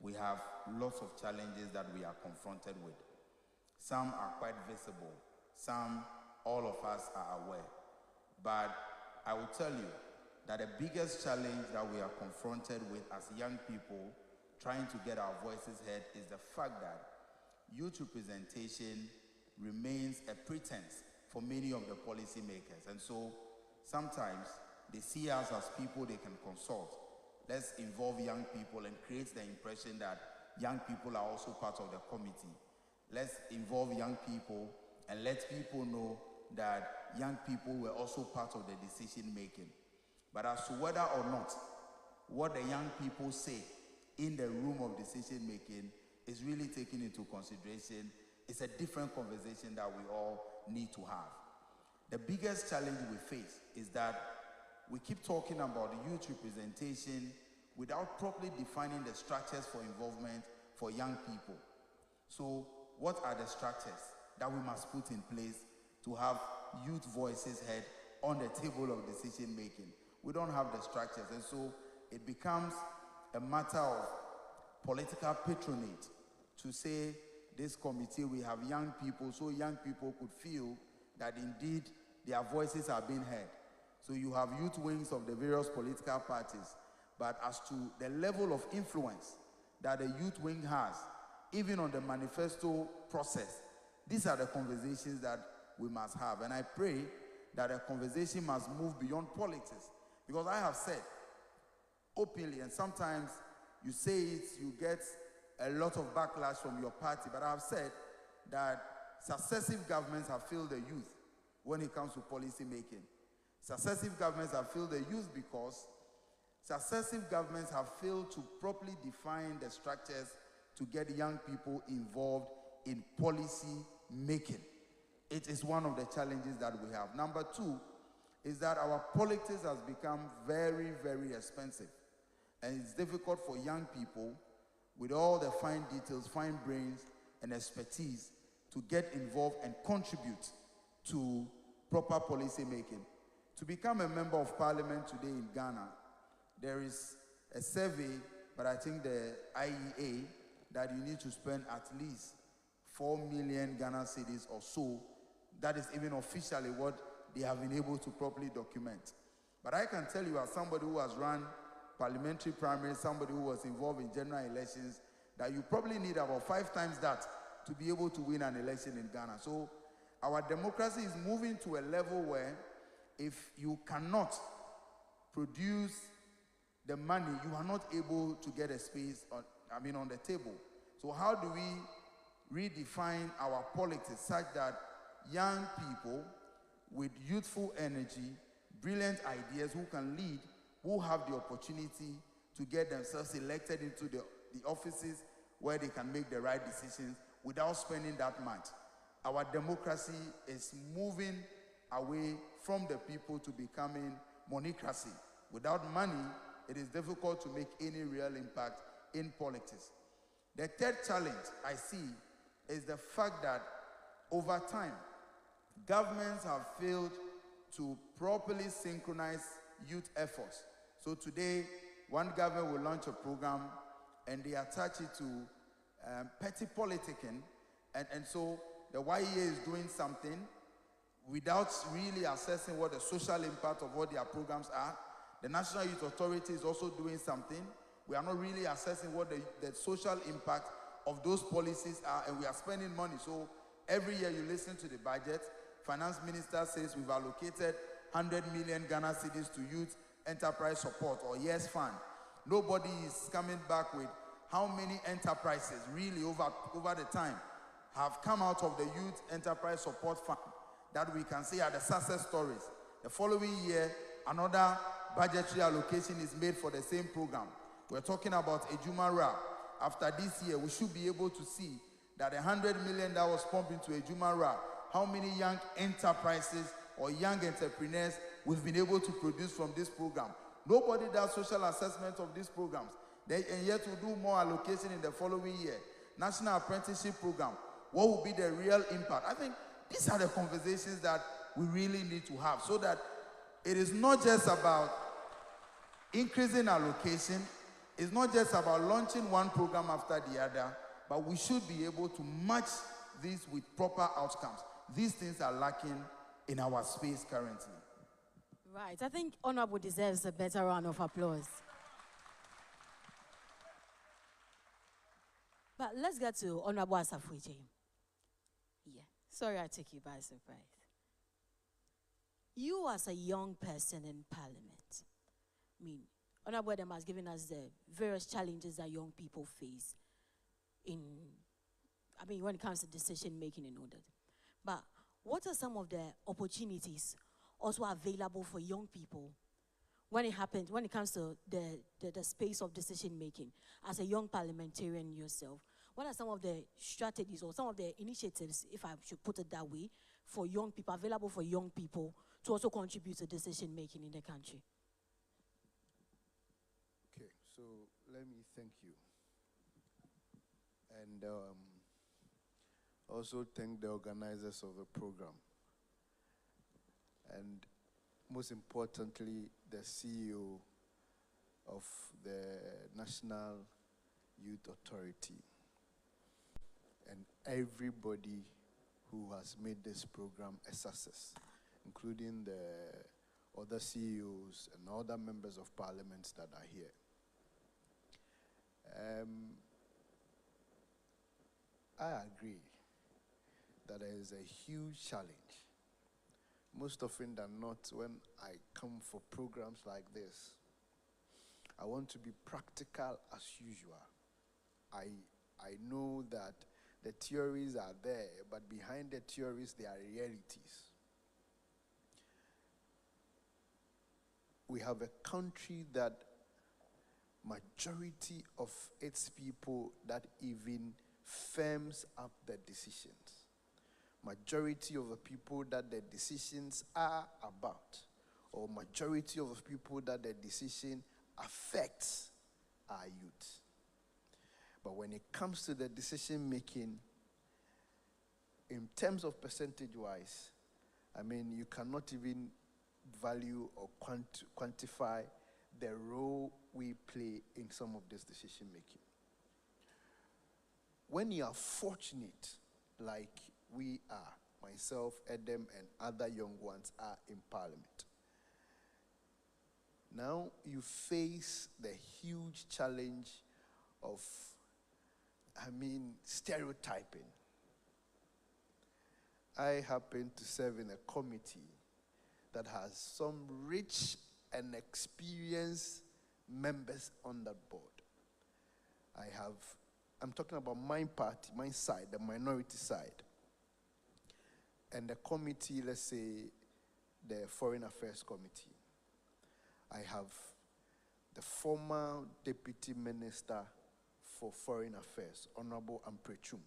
we have lots of challenges that we are confronted with. Some are quite visible, some all of us are aware. But I will tell you that the biggest challenge that we are confronted with as young people trying to get our voices heard is the fact that youth representation remains a pretense for many of the policymakers. And so sometimes they see us as people they can consult. Let's involve young people and create the impression that young people are also part of the committee. Let's involve young people and let people know that young people were also part of the decision making. But as to whether or not what the young people say in the room of decision making is really taken into consideration, it's a different conversation that we all need to have. The biggest challenge we face is that we keep talking about youth representation without properly defining the structures for involvement for young people. So what are the structures that we must put in place to have youth voices heard on the table of decision making? We don't have the structures, and so it becomes a matter of political patronage to say, this committee, we have young people, so young people could feel that indeed their voices are being heard. So you have youth wings of the various political parties, but as to the level of influence that the youth wing has, even on the manifesto process. These are the conversations that we must have. And I pray that the conversation must move beyond politics. Because I have said openly, and sometimes you say it, you get a lot of backlash from your party, but I have said that successive governments have failed the youth when it comes to policy making. Successive governments have failed the youth because successive governments have failed to properly define the structures to get young people involved in policy making. It is one of the challenges that we have. Number two is that our politics has become very, very expensive. And it's difficult for young people with all the fine details, fine brains, and expertise to get involved and contribute to proper policy making. To become a member of parliament today in Ghana, there is a survey, but I think the IEA, that you need to spend at least 4 million Ghana cedis or so. That is even officially what they have been able to properly document. But I can tell you, as somebody who has run parliamentary primaries, somebody who was involved in general elections, that you probably need about 5 times that to be able to win an election in Ghana. So our democracy is moving to a level where if you cannot produce the money, you are not able to get a space on the table. So how do we redefine our politics such that young people with youthful energy, brilliant ideas, who can lead, who have the opportunity to get themselves elected into the offices where they can make the right decisions without spending that much? Our democracy is moving away from the people to becoming monocracy. Without money, it is difficult to make any real impact in politics. The third challenge I see is the fact that over time, governments have failed to properly synchronize youth efforts. So today, one government will launch a program and they attach it to petty politicking, and so the YEA is doing something without really assessing what the social impact of what their programs are. The National Youth Authority is also doing something. We are not really assessing what the social impact of those policies are, and we are spending money. So every year you listen to the budget, Finance Minister says we've allocated 100 million Ghana cedis to youth enterprise support, or YES fund. Nobody is coming back with how many enterprises really over the time have come out of the youth enterprise support fund that we can see are the success stories. The following year, another budgetary allocation is made for the same program. We're talking about Ejuma Ra. After this year, we should be able to see that the 100 million that was pumped into Ejuma Ra, how many young enterprises or young entrepreneurs we've been able to produce from this program. Nobody does social assessment of these programs. And yet we'll do more allocation in the following year. National Apprenticeship Program, what will be the real impact? I think these are the conversations that we really need to have, so that it is not just about increasing allocation, it's not just about launching one program after the other, but we should be able to match this with proper outcomes. These things are lacking in our space currently. Right. I think Honorable deserves a better round of applause. But let's get to Honorable Asafweje. Yeah. Sorry I took you by surprise. You as a young person in Parliament, Honorable Adam has given us the various challenges that young people face when it comes to decision making and all that. But what are some of the opportunities also available for young people when it comes to the space of decision making? As a young parliamentarian yourself, what are some of the strategies or some of the initiatives, if I should put it that way, for young people, available for young people to also contribute to decision making in the country? Okay, so let me thank you. And also thank the organizers of the program. And most importantly, the CEO of the National Youth Authority, and everybody who has made this program a success, including the other CEOs and other members of parliament that are here. I agree that there is a huge challenge. Most often than not, when I come for programs like this, I want to be practical as usual. I know that the theories are there, but behind the theories, there are realities. We have a country that majority of its people that even firms up the decisions. Majority of the people that the decisions are about, or majority of the people that the decision affects, are youth. But when it comes to the decision making, in terms of percentage-wise, I mean, you cannot even value or quantify the role we play in some of this decision making. When you are fortunate, like we are, myself, Adam, and other young ones are in Parliament, now you face the huge challenge of, stereotyping. I happen to serve in a committee that has some rich and experienced members on that board. I'm talking about my party, my side, the minority side. And the committee, let's say, the Foreign Affairs Committee. I have the former Deputy Minister for Foreign Affairs, Honorable Amprechum.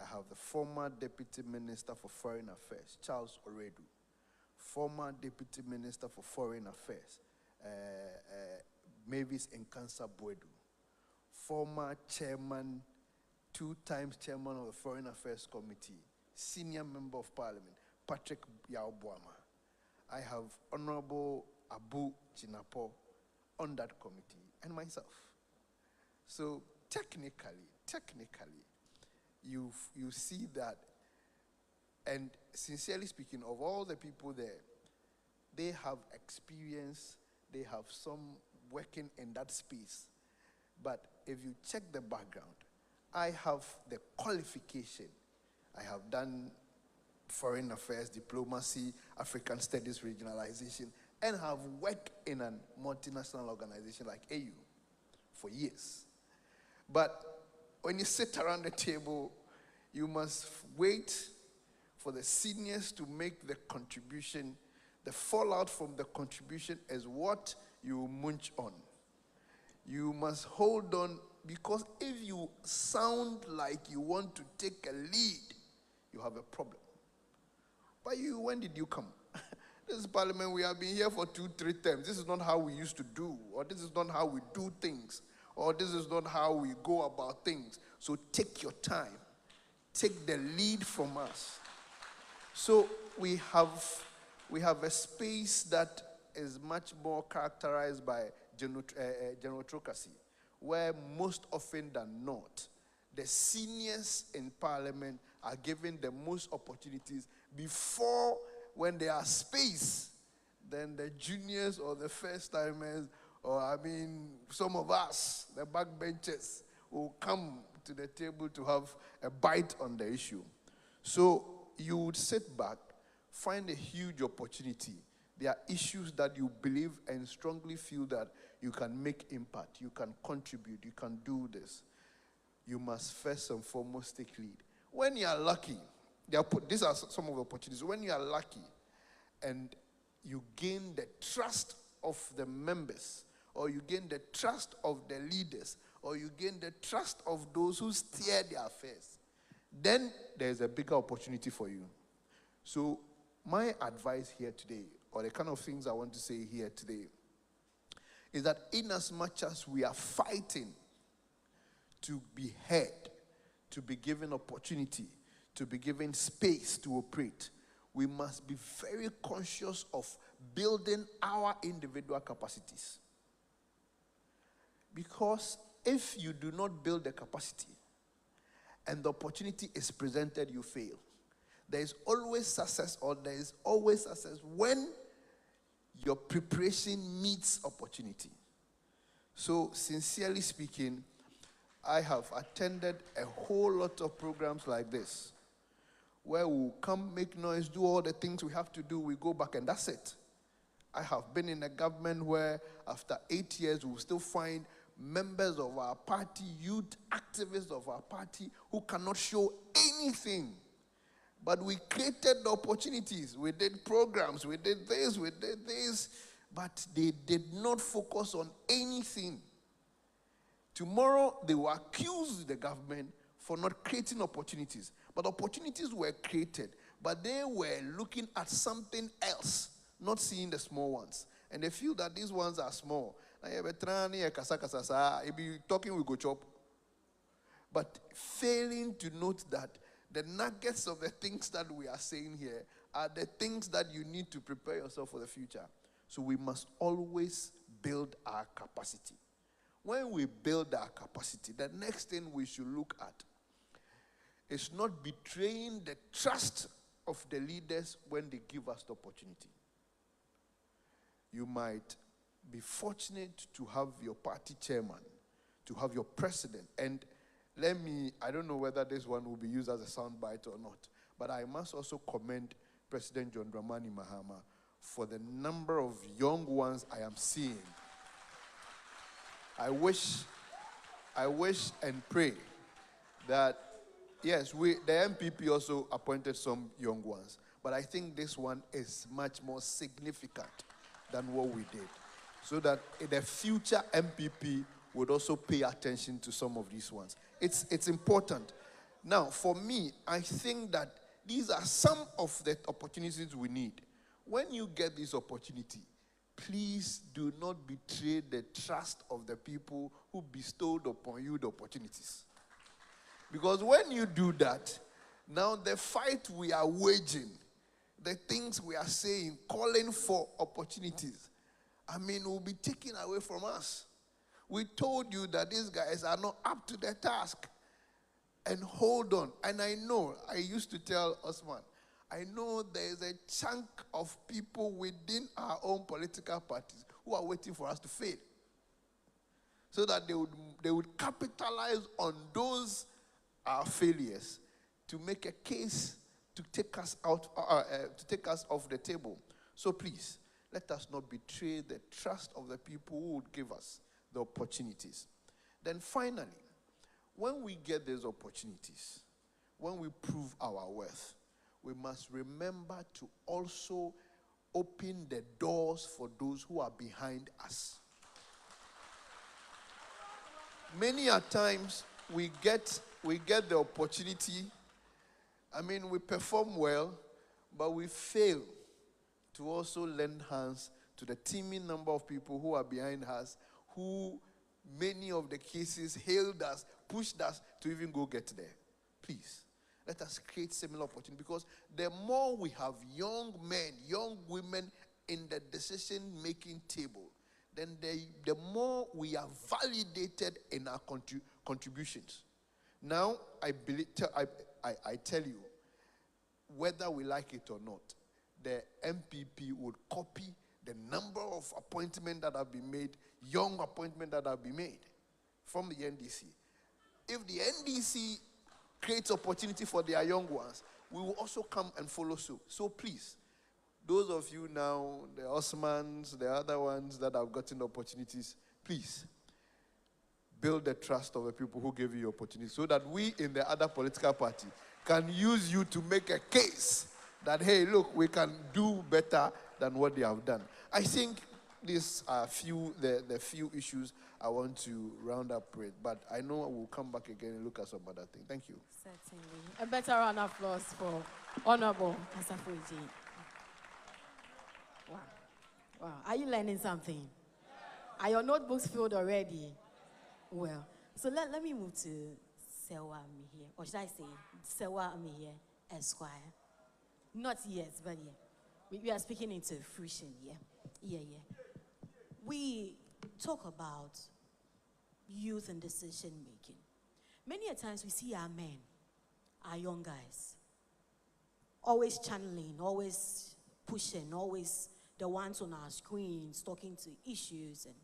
I have the former Deputy Minister for Foreign Affairs, Charles Oredu. Former Deputy Minister for Foreign Affairs, Mavis Nkansa Boedu. Former Chairman, 2 times Chairman of the Foreign Affairs Committee, Senior Member of Parliament, Patrick Yaobuama. I have Honorable Abu Jinapo on that committee, and myself. So technically, you see that, and sincerely speaking, of all the people there, they have experience, they have some working in that space. But if you check the background, I have the qualification. I have done foreign affairs, diplomacy, African studies, regionalization, and have worked in a multinational organization like AU for years. But when you sit around the table, you must wait for the seniors to make the contribution. The fallout from the contribution is what you munch on. You must hold on, because if you sound like you want to take a lead, you have a problem. But when did you come? This is Parliament, we have been here for 2-3 terms. This is not how we used to do, or this is not how we do things, or this is not how we go about things. So take your time. Take the lead from us. So we have a space that is much more characterized by generocracy, where most often than not, the seniors in Parliament are given the most opportunities before, when there are space, then the juniors or the first-timers, or some of us, the backbenchers, will come to the table to have a bite on the issue. So you would sit back, find a huge opportunity. There are issues that you believe and strongly feel that you can make impact, you can contribute, you can do this. You must first and foremost take lead. When you are lucky, these are some of the opportunities. When you are lucky and you gain the trust of the members, or you gain the trust of the leaders, or you gain the trust of those who steer their affairs, then there's a bigger opportunity for you. So my advice here today, or the kind of things I want to say here today, is that in as much as we are fighting to be heard, to be given opportunity, to be given space to operate, we must be very conscious of building our individual capacities. Because if you do not build the capacity and the opportunity is presented, you fail. There is always success, or there is always success when your preparation meets opportunity. So, sincerely speaking, I have attended a whole lot of programs like this, where we'll come, make noise, do all the things we have to do, we go back, and that's it. I have been in a government where after 8 years, we'll still find members of our party, youth activists of our party, who cannot show anything. But we created the opportunities. We did programs, we did this, but they did not focus on anything. Tomorrow, they will accuse the government for not creating opportunities. But opportunities were created, but they were looking at something else, not seeing the small ones. And they feel that these ones are small. If you talking, we go chop. But failing to note that the nuggets of the things that we are saying here are the things that you need to prepare yourself for the future. So we must always build our capacity. When we build our capacity, the next thing we should look at is not betraying the trust of the leaders when they give us the opportunity. You might be fortunate to have your party chairman, to have your president. And I don't know whether this one will be used as a soundbite or not, but I must also commend President John Dramani Mahama for the number of young ones I am seeing. I wish and pray that, yes, the MPP also appointed some young ones, but I think this one is much more significant than what we did, so that the future MPP would also pay attention to some of these ones. It's important. Now, for me, I think that these are some of the opportunities we need. When you get this opportunity, please do not betray the trust of the people who bestowed upon you the opportunities. Because when you do that, now the fight we are waging, the things we are saying, calling for opportunities, will be taken away from us. We told you that these guys are not up to their task. And hold on. And I used to tell Osman, I know there is a chunk of people within our own political parties who are waiting for us to fail, so that they would capitalize on those failures to make a case to take us out, to take us off the table. So please, let us not betray the trust of the people who would give us the opportunities. Then finally, when we get these opportunities, when we prove our worth, we must remember to also open the doors for those who are behind us. Many a times we get the opportunity, we perform well, but we fail to also lend hands to the teeming number of people who are behind us, who many of the cases hailed us, pushed us to even go get there. Please, let us create similar opportunities, because the more we have young men, young women in the decision-making table, then the more we are validated in our contributions. Now, I tell you, whether we like it or not, the MPP would copy the number of appointments that have been made, young appointments that have been made from the NDC. If the NDC creates opportunity for their young ones, we will also come and follow suit. So please, those of you now, the Osmans, the other ones that have gotten opportunities, please build the trust of the people who gave you opportunity, so that we in the other political party can use you to make a case that, hey, look, we can do better than what they have done. I think these are the few issues I want to round up with, but I know I will come back again and look at some other things. Thank you. Certainly. A better round of applause for Honorable Asafuji. Wow. Wow. Are you learning something? Are your notebooks filled already? Well, so let me move to Sewa Mihie, or should I say Sewa Mihie Esquire? Not yet, but yeah. We are speaking into fruition, yeah. We talk about youth and decision making. Many a times we see our men, our young guys, always channeling, always pushing, always the ones on our screens talking to issues. And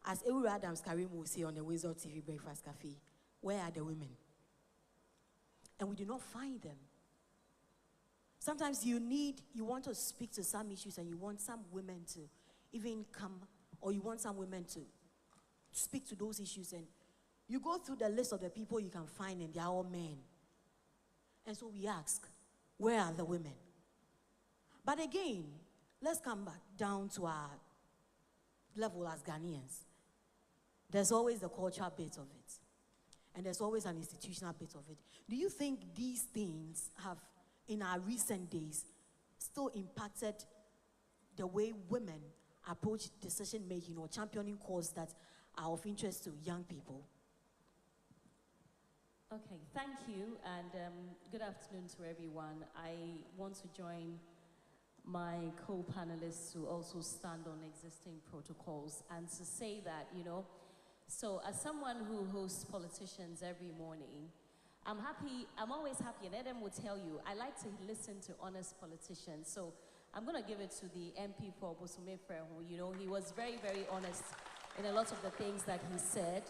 As Ewu Adams Karim will say on the Wizard TV Breakfast Cafe, where are the women? And we do not find them. Sometimes you want to speak to some issues and you want some women to even come, or you want some women to speak to those issues, and you go through the list of the people you can find and they are all men. And so we ask, where are the women? But again, let's come back down to our level as Ghanaians. There's always the cultural bit of it. And there's always an institutional bit of it. Do you think these things have, in our recent days, still impacted the way women approach decision-making or championing causes that are of interest to young people? Okay, thank you, and good afternoon to everyone. I want to join my co-panelists to also stand on existing protocols and to say that, so as someone who hosts politicians every morning, I'm always happy, and Adam will tell you, I like to listen to honest politicians. So I'm going to give it to the MP for Bosume Frehu. He was very, very honest in a lot of the things that he said.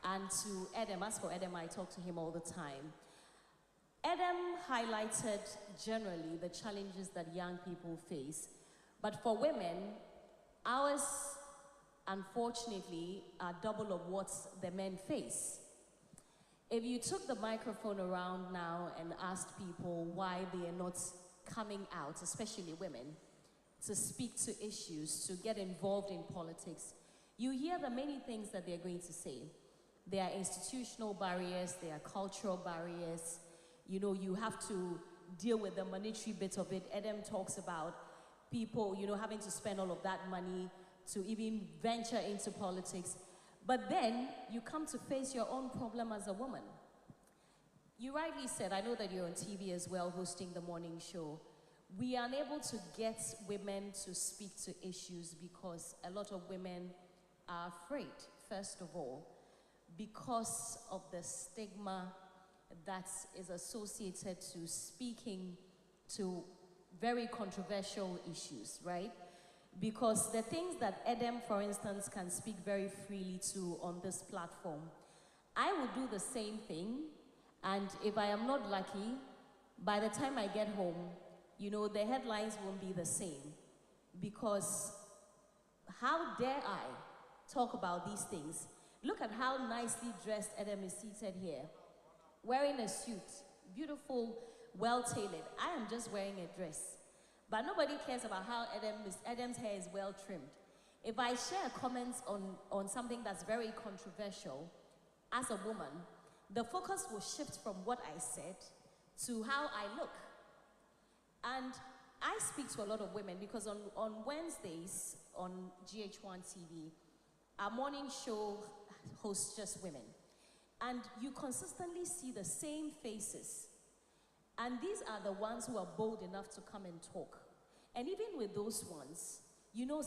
And to Adam, as for Adam, I talk to him all the time. Adam highlighted generally the challenges that young people face. But for women, ours, unfortunately, are double of what the men face. If you took the microphone around now and asked people why they are not coming out, especially women, to speak to issues, to get involved in politics, you hear the many things that they're going to say. There are institutional barriers, there are cultural barriers. You have to deal with the monetary bit of it. Adam talks about people, having to spend all of that money to even venture into politics. But then you come to face your own problem as a woman. You rightly said, I know that you're on TV as well, hosting the morning show. We are unable to get women to speak to issues because a lot of women are afraid, first of all, because of the stigma that is associated to speaking to very controversial issues, right? Because the things that Adam, for instance, can speak very freely to on this platform, I will do the same thing, and if I am not lucky, by the time I get home, the headlines won't be the same. Because how dare I talk about these things? Look at how nicely dressed Adam is seated here, wearing a suit, beautiful, well-tailored. I am just wearing a dress. But nobody cares about how Adam's hair is well-trimmed. If I share comments on something that's very controversial, as a woman, the focus will shift from what I said to how I look. And I speak to a lot of women because on Wednesdays on GH1 TV, our morning show hosts just women. And you consistently see the same faces. And these are the ones who are bold enough to come and talk. And even with those ones,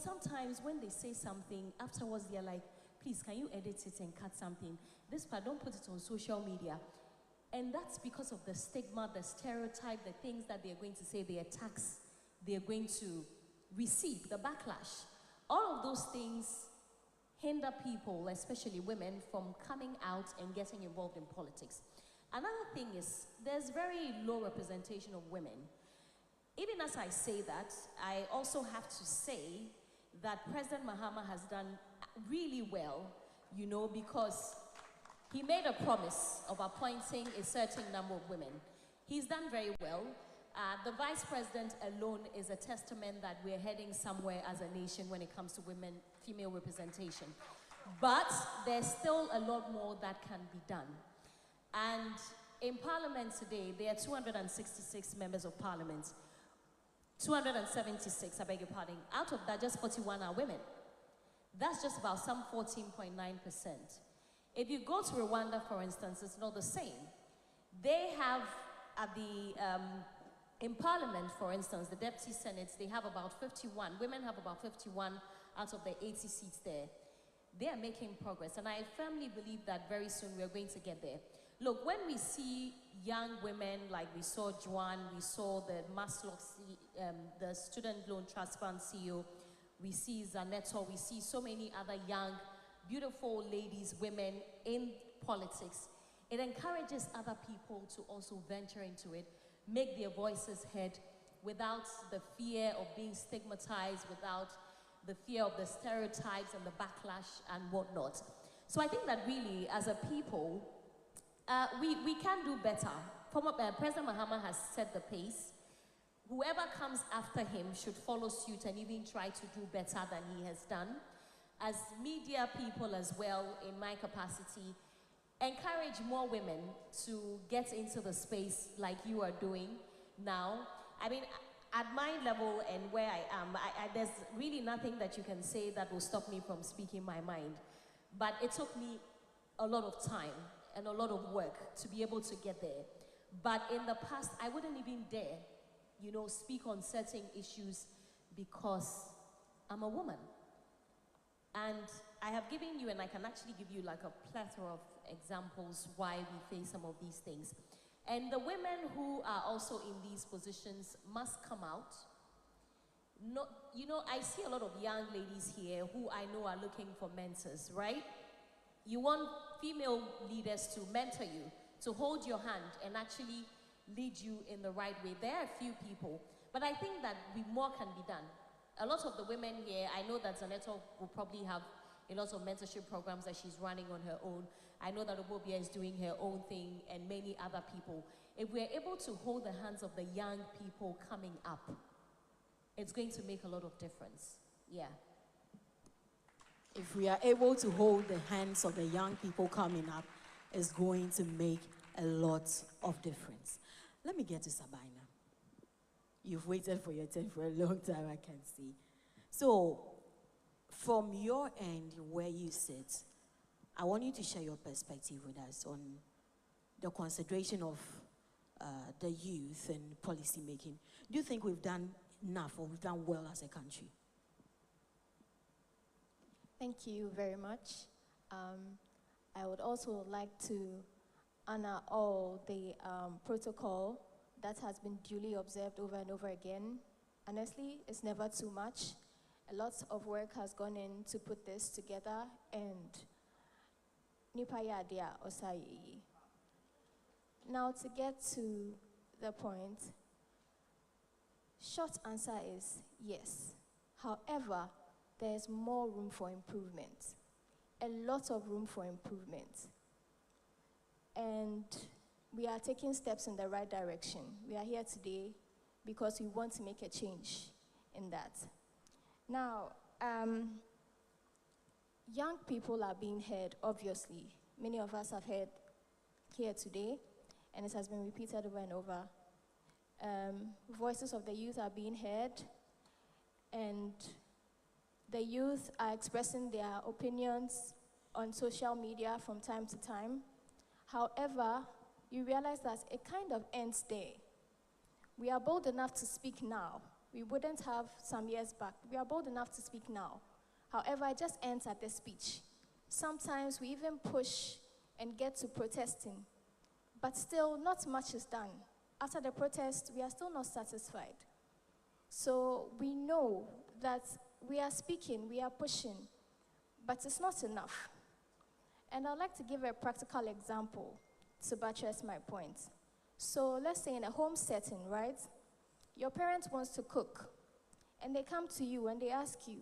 sometimes when they say something, afterwards they're like, please, can you edit it and cut something? This part, don't put it on social media. And that's because of the stigma, the stereotype, the things that they're going to say, the attacks they're going to receive, the backlash. All of those things hinder people, especially women, from coming out and getting involved in politics. Another thing is, there's very low representation of women. Even as I say that, I also have to say that President Mahama has done really well, because he made a promise of appointing a certain number of women. He's done very well. The vice president alone is a testament that we're heading somewhere as a nation when it comes to women, female representation. But there's still a lot more that can be done. And in Parliament today, there are 266 members of Parliament. 276, I beg your pardon. Out of that, just 41 are women. That's just about some 14.9%. If you go to Rwanda, for instance, it's not the same. They have in Parliament, for instance, the Deputy Senates, they have about 51. Women have about 51 out of the 80 seats there. They are making progress, and I firmly believe that very soon we are going to get there. Look, when we see young women, like we saw Joanne, we saw the Maslow, the Student Loan Trust Fund CEO, we see Zanetto, we see so many other young beautiful ladies, women in politics, it encourages other people to also venture into it, make their voices heard without the fear of being stigmatized, without the fear of the stereotypes and the backlash and whatnot. So I think that really, as a people, we can do better. President Mahama has set the pace. Whoever comes after him should follow suit and even try to do better than he has done. As media people as well, in my capacity, encourage more women to get into the space like you are doing now. I mean, at my level and where I am, there's really nothing that you can say that will stop me from speaking my mind. But it took me a lot of time and a lot of work to be able to get there. But in the past, I wouldn't even dare, speak on certain issues because I'm a woman. And I have given you, and I can actually give you like a plethora of examples why we face some of these things. And the women who are also in these positions must come out. I see a lot of young ladies here who I know are looking for mentors, right? You want female leaders to mentor you, to hold your hand and actually lead you in the right way. There are a few people, but I think that more can be done. A lot of the women here, I know that Zanetto will probably have a lot of mentorship programs that she's running on her own. I know that Obobia is doing her own thing and many other people. If we're able to hold the hands of the young people coming up, it's going to make a lot of difference. Yeah. If we are able to hold the hands of the young people coming up, it's going to make a lot of difference. Let me get to Sabina. You've waited for your turn for a long time, I can see. So, from your end, where you sit, I want you to share your perspective with us on the consideration of the youth and policy making. Do you think we've done enough or we've done well as a country? Thank you very much. I would also like to honor all the protocol that has been duly observed over and over again. Honestly, it's never too much. A lot of work has gone in to put this together, and Nipaya dia Osayi. Now, to get to the point, short answer is yes. However, there's more room for improvement. A lot of room for improvement. And we are taking steps in the right direction. We are here today because we want to make a change in that. Now, young people are being heard, obviously. Many of us have heard here today, and it has been repeated over and over. Voices of the youth are being heard, and the youth are expressing their opinions on social media from time to time. However, you realize that it kind of ends there. We are bold enough to speak now. We wouldn't have some years back. We are bold enough to speak now. However, it just ends at the speech. Sometimes we even push and get to protesting, but still not much is done. After the protest, we are still not satisfied. So we know that we are speaking, we are pushing, but it's not enough. And I'd like to give a practical example to buttress my point. So let's say in a home setting, right? Your parent wants to cook, and they come to you and they ask you,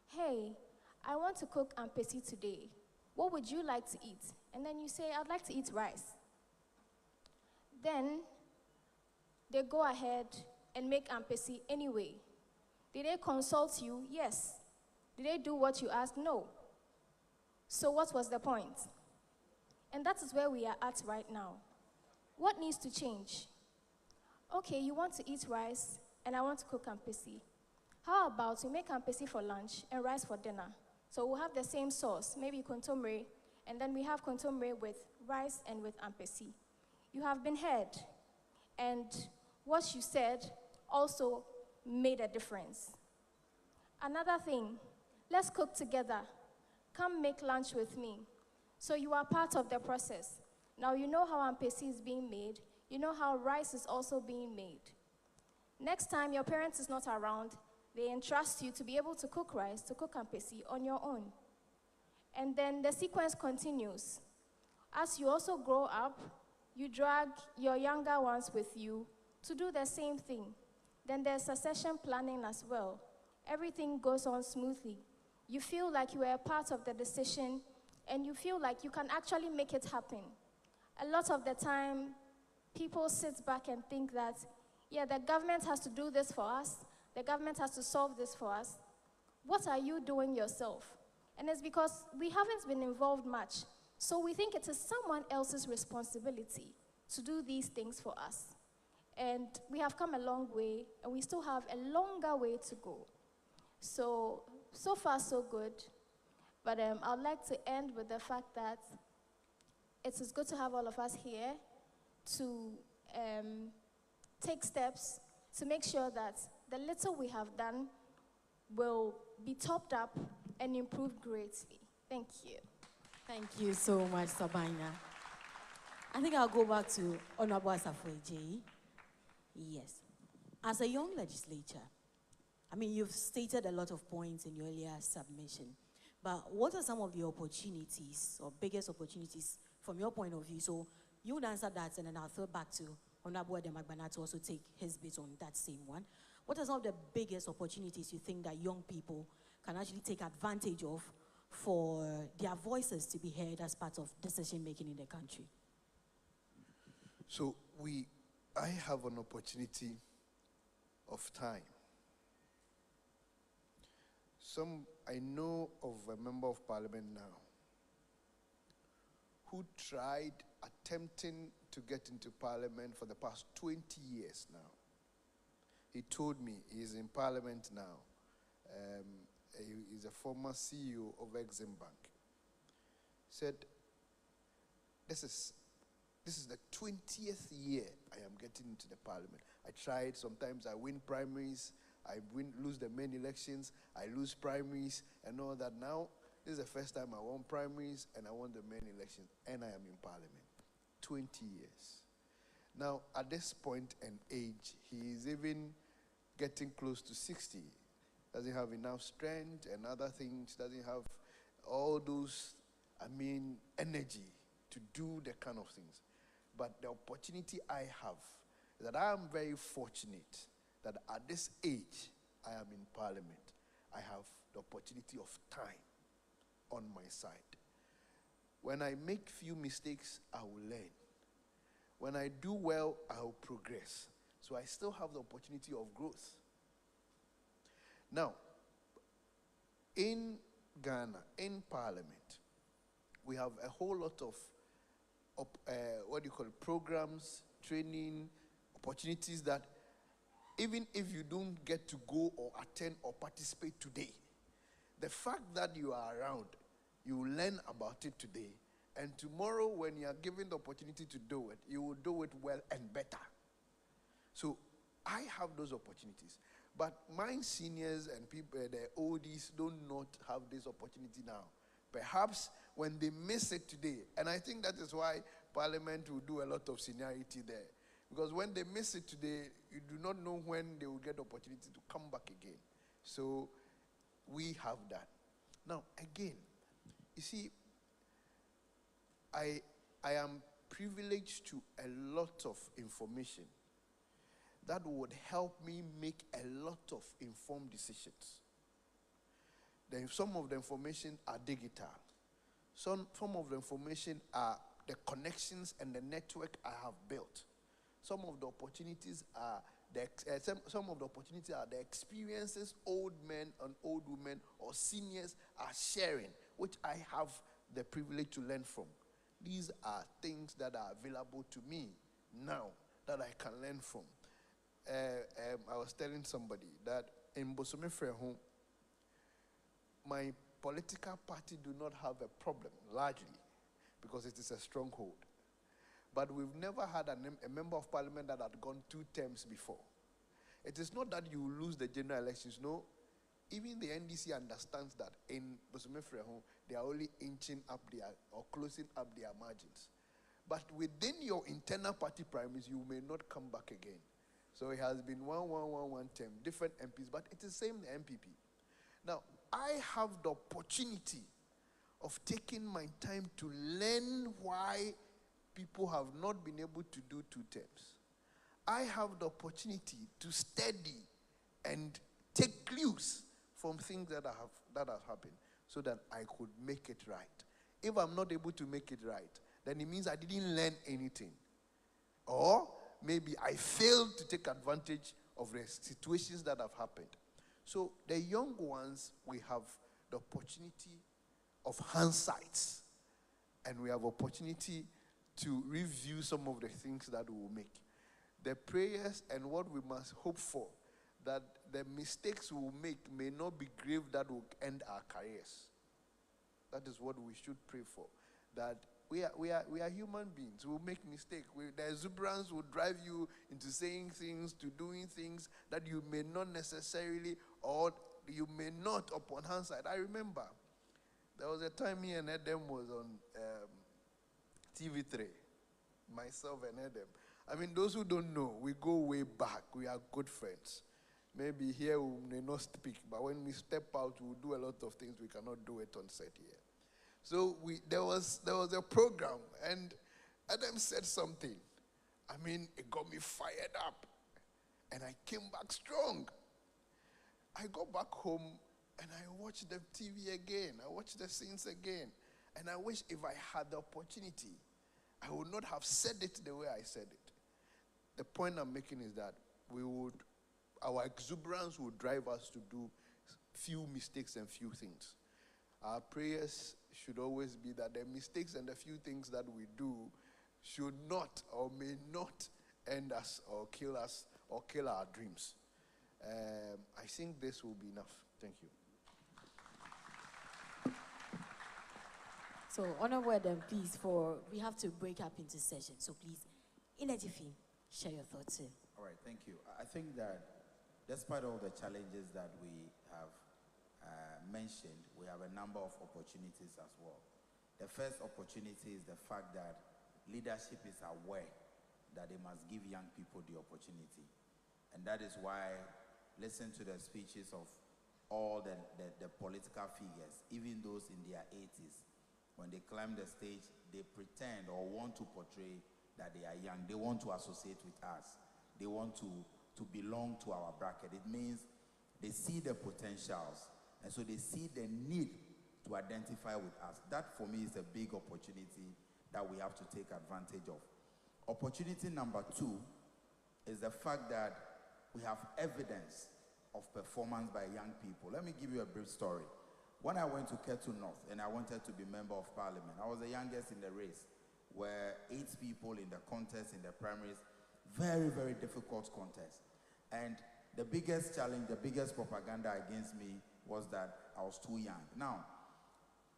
hey, I want to cook ampesi today. What would you like to eat? And then you say, I'd like to eat rice. Then they go ahead and make ampesi anyway. Did they consult you? Yes. Did they do what you asked? No. So what was the point? And that is where we are at right now. What needs to change? Okay, you want to eat rice, and I want to cook ampesi. How about we make ampesi for lunch and rice for dinner? So we'll have the same sauce, maybe kontomire, and then we have kontomire with rice and with ampesi. You have been heard, and what you said also made a difference. Another thing, let's cook together. Come make lunch with me. So you are part of the process. Now you know how ampesi is being made. You know how rice is also being made. Next time your parent is not around, they entrust you to be able to cook rice, to cook ampesi on your own. And then the sequence continues. As you also grow up, you drag your younger ones with you to do the same thing. Then there's succession planning as well. Everything goes on smoothly. You feel like you are a part of the decision, and you feel like you can actually make it happen. A lot of the time, people sit back and think that, yeah, the government has to do this for us. The government has to solve this for us. What are you doing yourself? And it's because we haven't been involved much. So we think it is someone else's responsibility to do these things for us. And we have come a long way, and we still have a longer way to go. So far, so good. But I'd like to end with the fact that it is good to have all of us here to take steps to make sure that the little we have done will be topped up and improved greatly. Thank you. Thank you so much, Sabina. I think I'll go back to Honorable Asafoe. Yes. As a young legislator, I mean, you've stated a lot of points in your earlier submission, but what are some of the opportunities or biggest opportunities from your point of view? So you would answer that, and then I'll throw back to Honorable Ademagbana to also take his bit on that same one. What are some of the biggest opportunities you think that young people can actually take advantage of for their voices to be heard as part of decision-making in the country? So I have an opportunity of time. I know of a member of parliament now who tried attempting to get into parliament for the past 20 years now. He told me he's in parliament now. He's a former CEO of Exim Bank. Said, this is the 20th year I am getting into the parliament. I tried, sometimes I win primaries, I lose the main elections, I lose primaries and all that. Now, this is the first time I won primaries and I won the main elections, and I am in parliament. 20 years. Now, at this point and age, he is even getting close to 60. Doesn't have enough strength and other things, doesn't have all those, energy to do the kind of things. But the opportunity I have is that I am very fortunate that at this age, I am in parliament. I have the opportunity of time on my side. When I make few mistakes, I will learn. When I do well, I will progress. So I still have the opportunity of growth. Now, in Ghana, in parliament, we have a whole lot of programs, training, opportunities that even if you don't get to go or attend or participate today, the fact that you are around, you will learn about it today, and tomorrow when you are given the opportunity to do it, you will do it well and better. So I have those opportunities. But my seniors and people, the oldies, do not have this opportunity now. Perhaps when they miss it today, and I think that is why Parliament will do a lot of seniority there. Because when they miss it today, you do not know when they will get the opportunity to come back again. So we have that. Now, again, you see, I am privileged to a lot of information that would help me make a lot of informed decisions. Some of the information are digital. Some of the information are the connections and the network I have built. Some of the opportunities are the experiences old men and old women or seniors are sharing, which I have the privilege to learn from. These are things that are available to me now that I can learn from. I was telling somebody that in Bosome Frehu, my political party do not have a problem, largely, because it is a stronghold. But we've never had a member of parliament that had gone 2 terms before. It is not that you lose the general elections, no. Even the NDC understands that in Bosome Frehu, they are only inching up or closing up their margins. But within your internal party primaries, you may not come back again. So it has been 1 term, different MPs, but it is the same MPP. Now, I have the opportunity of taking my time to learn why people have not been able to do 2 terms. I have the opportunity to study and take clues from things that have happened so that I could make it right. If I'm not able to make it right, then it means I didn't learn anything. Or maybe I failed to take advantage of the situations that have happened. So the young ones, we have the opportunity of hindsight, and we have opportunity to review some of the things that we will make. The prayers and what we must hope for, that the mistakes we will make may not be grave that will end our careers. That is what we should pray for. That we are human beings. We'll make mistakes. The exuberance will drive you into saying things, to doing things that you may not necessarily, or you may not upon hindsight. I remember there was a time me and Adam was on TV3. Myself and Adam. I mean, those who don't know, we go way back. We are good friends. Maybe here we may not speak, but when we step out, we'll do a lot of things we cannot do it on set here. So there was a program, and Adam said something. I mean, it got me fired up, and I came back strong. I go back home, and I watch the TV again. I watch the scenes again, and I wish if I had the opportunity, I would not have said it the way I said it. The point I'm making is that our exuberance would drive us to do few mistakes and few things. Our prayers should always be that the mistakes and the few things that we do should not or may not end us or kill our dreams. I think this will be enough. Thank you. So, Honorable Adam, please, we have to break up into sessions. So please, Inajifi, share your thoughts here. All right, thank you. I think that despite all the challenges that we have mentioned, we have a number of opportunities as well. The first opportunity is the fact that leadership is aware that they must give young people the opportunity. And that is why, listen to the speeches of all the political figures, even those in their 80s. When they climb the stage, they pretend or want to portray that they are young. They want to associate with us. They want to belong to our bracket. It means they see the potentials, and so they see the need to identify with us. That, for me, is a big opportunity that we have to take advantage of. Opportunity number 2 is the fact that we have evidence of performance by young people. Let me give you a brief story. When I went to Ketu North and I wanted to be member of parliament, I was the youngest in the race. Were 8 people in the contest in the primaries. Very, very difficult contest. And the biggest challenge, the biggest propaganda against me was that I was too young. Now,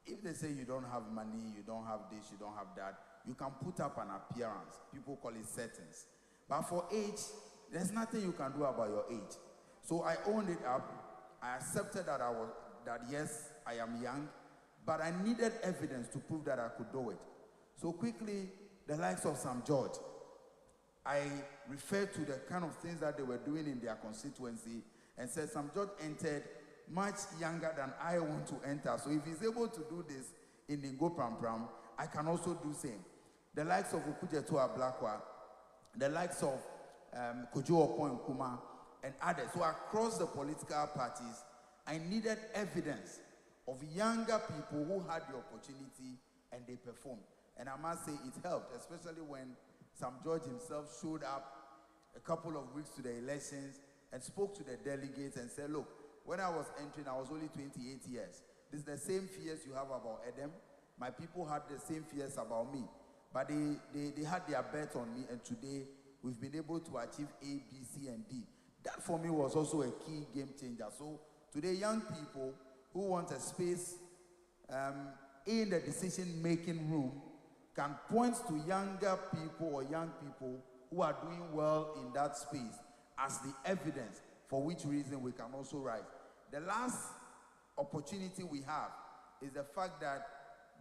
if they say you don't have money, you don't have this, you don't have that, you can put up an appearance. People call it settings. But for age, there's nothing you can do about your age. So I owned it up. I accepted that yes, I am young, but I needed evidence to prove that I could do it. So quickly, the likes of Sam George, I referred to the kind of things that they were doing in their constituency and said, Sam George entered much younger than I want to enter. So if he's able to do this in Ningo Pram, I can also do same. The likes of Okujeto Ablakwa, the likes of Kojo Opo Nkrumah, and others. So across the political parties, I needed evidence of younger people who had the opportunity and they performed. And I must say it helped, especially when Sam George himself showed up a couple of weeks to the elections and spoke to the delegates and said, look, when I was entering, I was only 28 years. This is the same fears you have about Adam. My people had the same fears about me. But they had their bet on me, and today we've been able to achieve A, B, C, and D. That for me was also a key game changer. So today, young people who want a space in the decision-making room can point to younger people or young people who are doing well in that space as the evidence for which reason we can also rise. The last opportunity we have is the fact that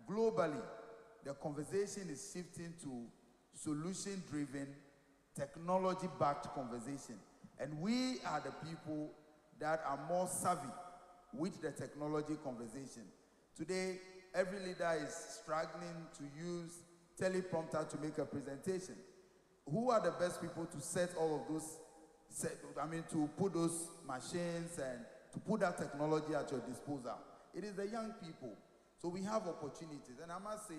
globally, the conversation is shifting to solution-driven, technology-backed conversation. And we are the people that are more savvy with the technology conversation. Today, every leader is struggling to use teleprompter to make a presentation. Who are the best people to set all of those, to put those machines and to put that technology at your disposal? It is the young people. So we have opportunities. And I must say,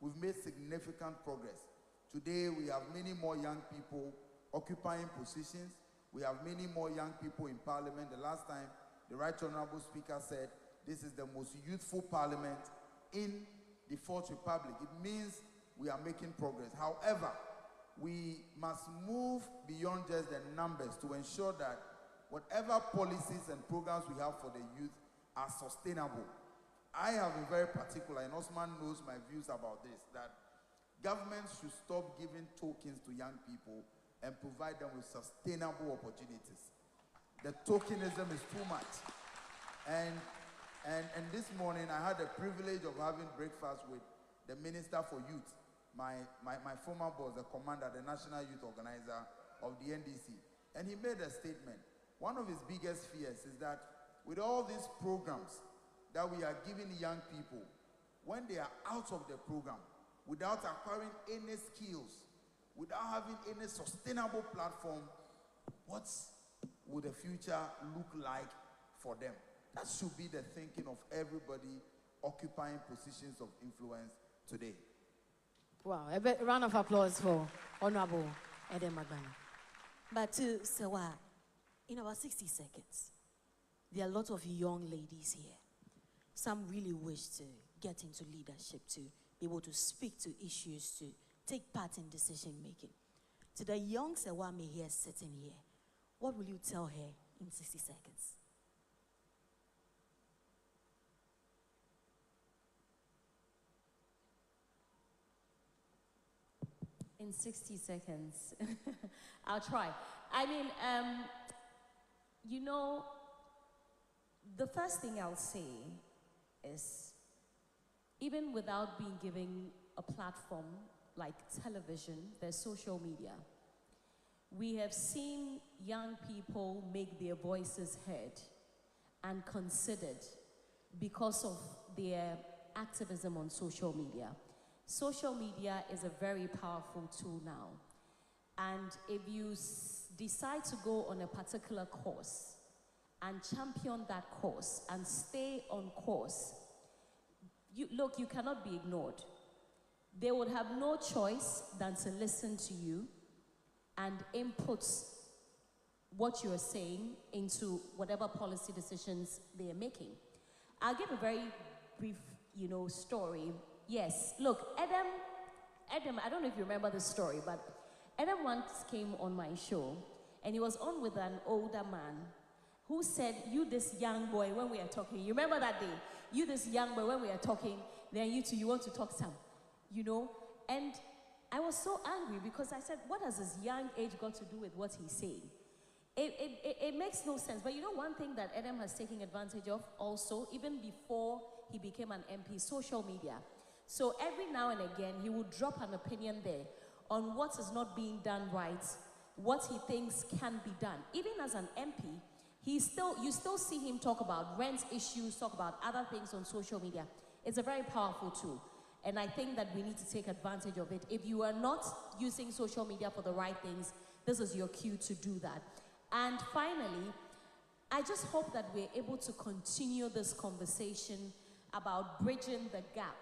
we've made significant progress. Today, we have many more young people occupying positions. We have many more young people in parliament. The last time, the Right Honorable Speaker said, this is the most youthful parliament in the Fourth Republic. It means we are making progress. However, we must move beyond just the numbers to ensure that whatever policies and programs we have for the youth are sustainable. I have been very particular, and Osman knows my views about this, that governments should stop giving tokens to young people and provide them with sustainable opportunities. The tokenism is too much. And this morning, I had the privilege of having breakfast with the Minister for Youth, my former boss, the commander, the National Youth Organizer of the NDC. And he made a statement. One of his biggest fears is that with all these programs that we are giving young people, when they are out of the program, without acquiring any skills, without having any sustainable platform, what would the future look like for them? That should be the thinking of everybody occupying positions of influence today. Wow, a round of applause for Honorable Eden Magbana. But to Sewa, in about 60 seconds, there are a lot of young ladies here. Some really wish to get into leadership, to be able to speak to issues, to take part in decision making. To the young Sewame here sitting here, what will you tell her in 60 seconds? In 60 seconds. I'll try. I mean, you know, the first thing I'll say is, even without being given a platform like television, there's social media. We have seen young people make their voices heard and considered because of their activism on social media. Social media is a very powerful tool now. And if you decide to go on a particular course and champion that course and stay on course, you cannot be ignored. They would have no choice than to listen to you and input what you're saying into whatever policy decisions they are making. I'll give a very brief, story. Yes, look, Adam, I don't know if you remember this story, but Adam once came on my show, and he was on with an older man who said, you this young boy, when we are talking, you remember that day? You this young boy, when we are talking, then you two, you want to talk some, And I was so angry because I said, what has this young age got to do with what he's saying? It makes no sense. But one thing that Adam has taken advantage of also, even before he became an MP, social media. So every now and again, he would drop an opinion there on what is not being done right, what he thinks can be done. Even as an MP, you still see him talk about rent issues, talk about other things on social media. It's a very powerful tool. And I think that we need to take advantage of it. If you are not using social media for the right things, this is your cue to do that. And finally, I just hope that we're able to continue this conversation about bridging the gap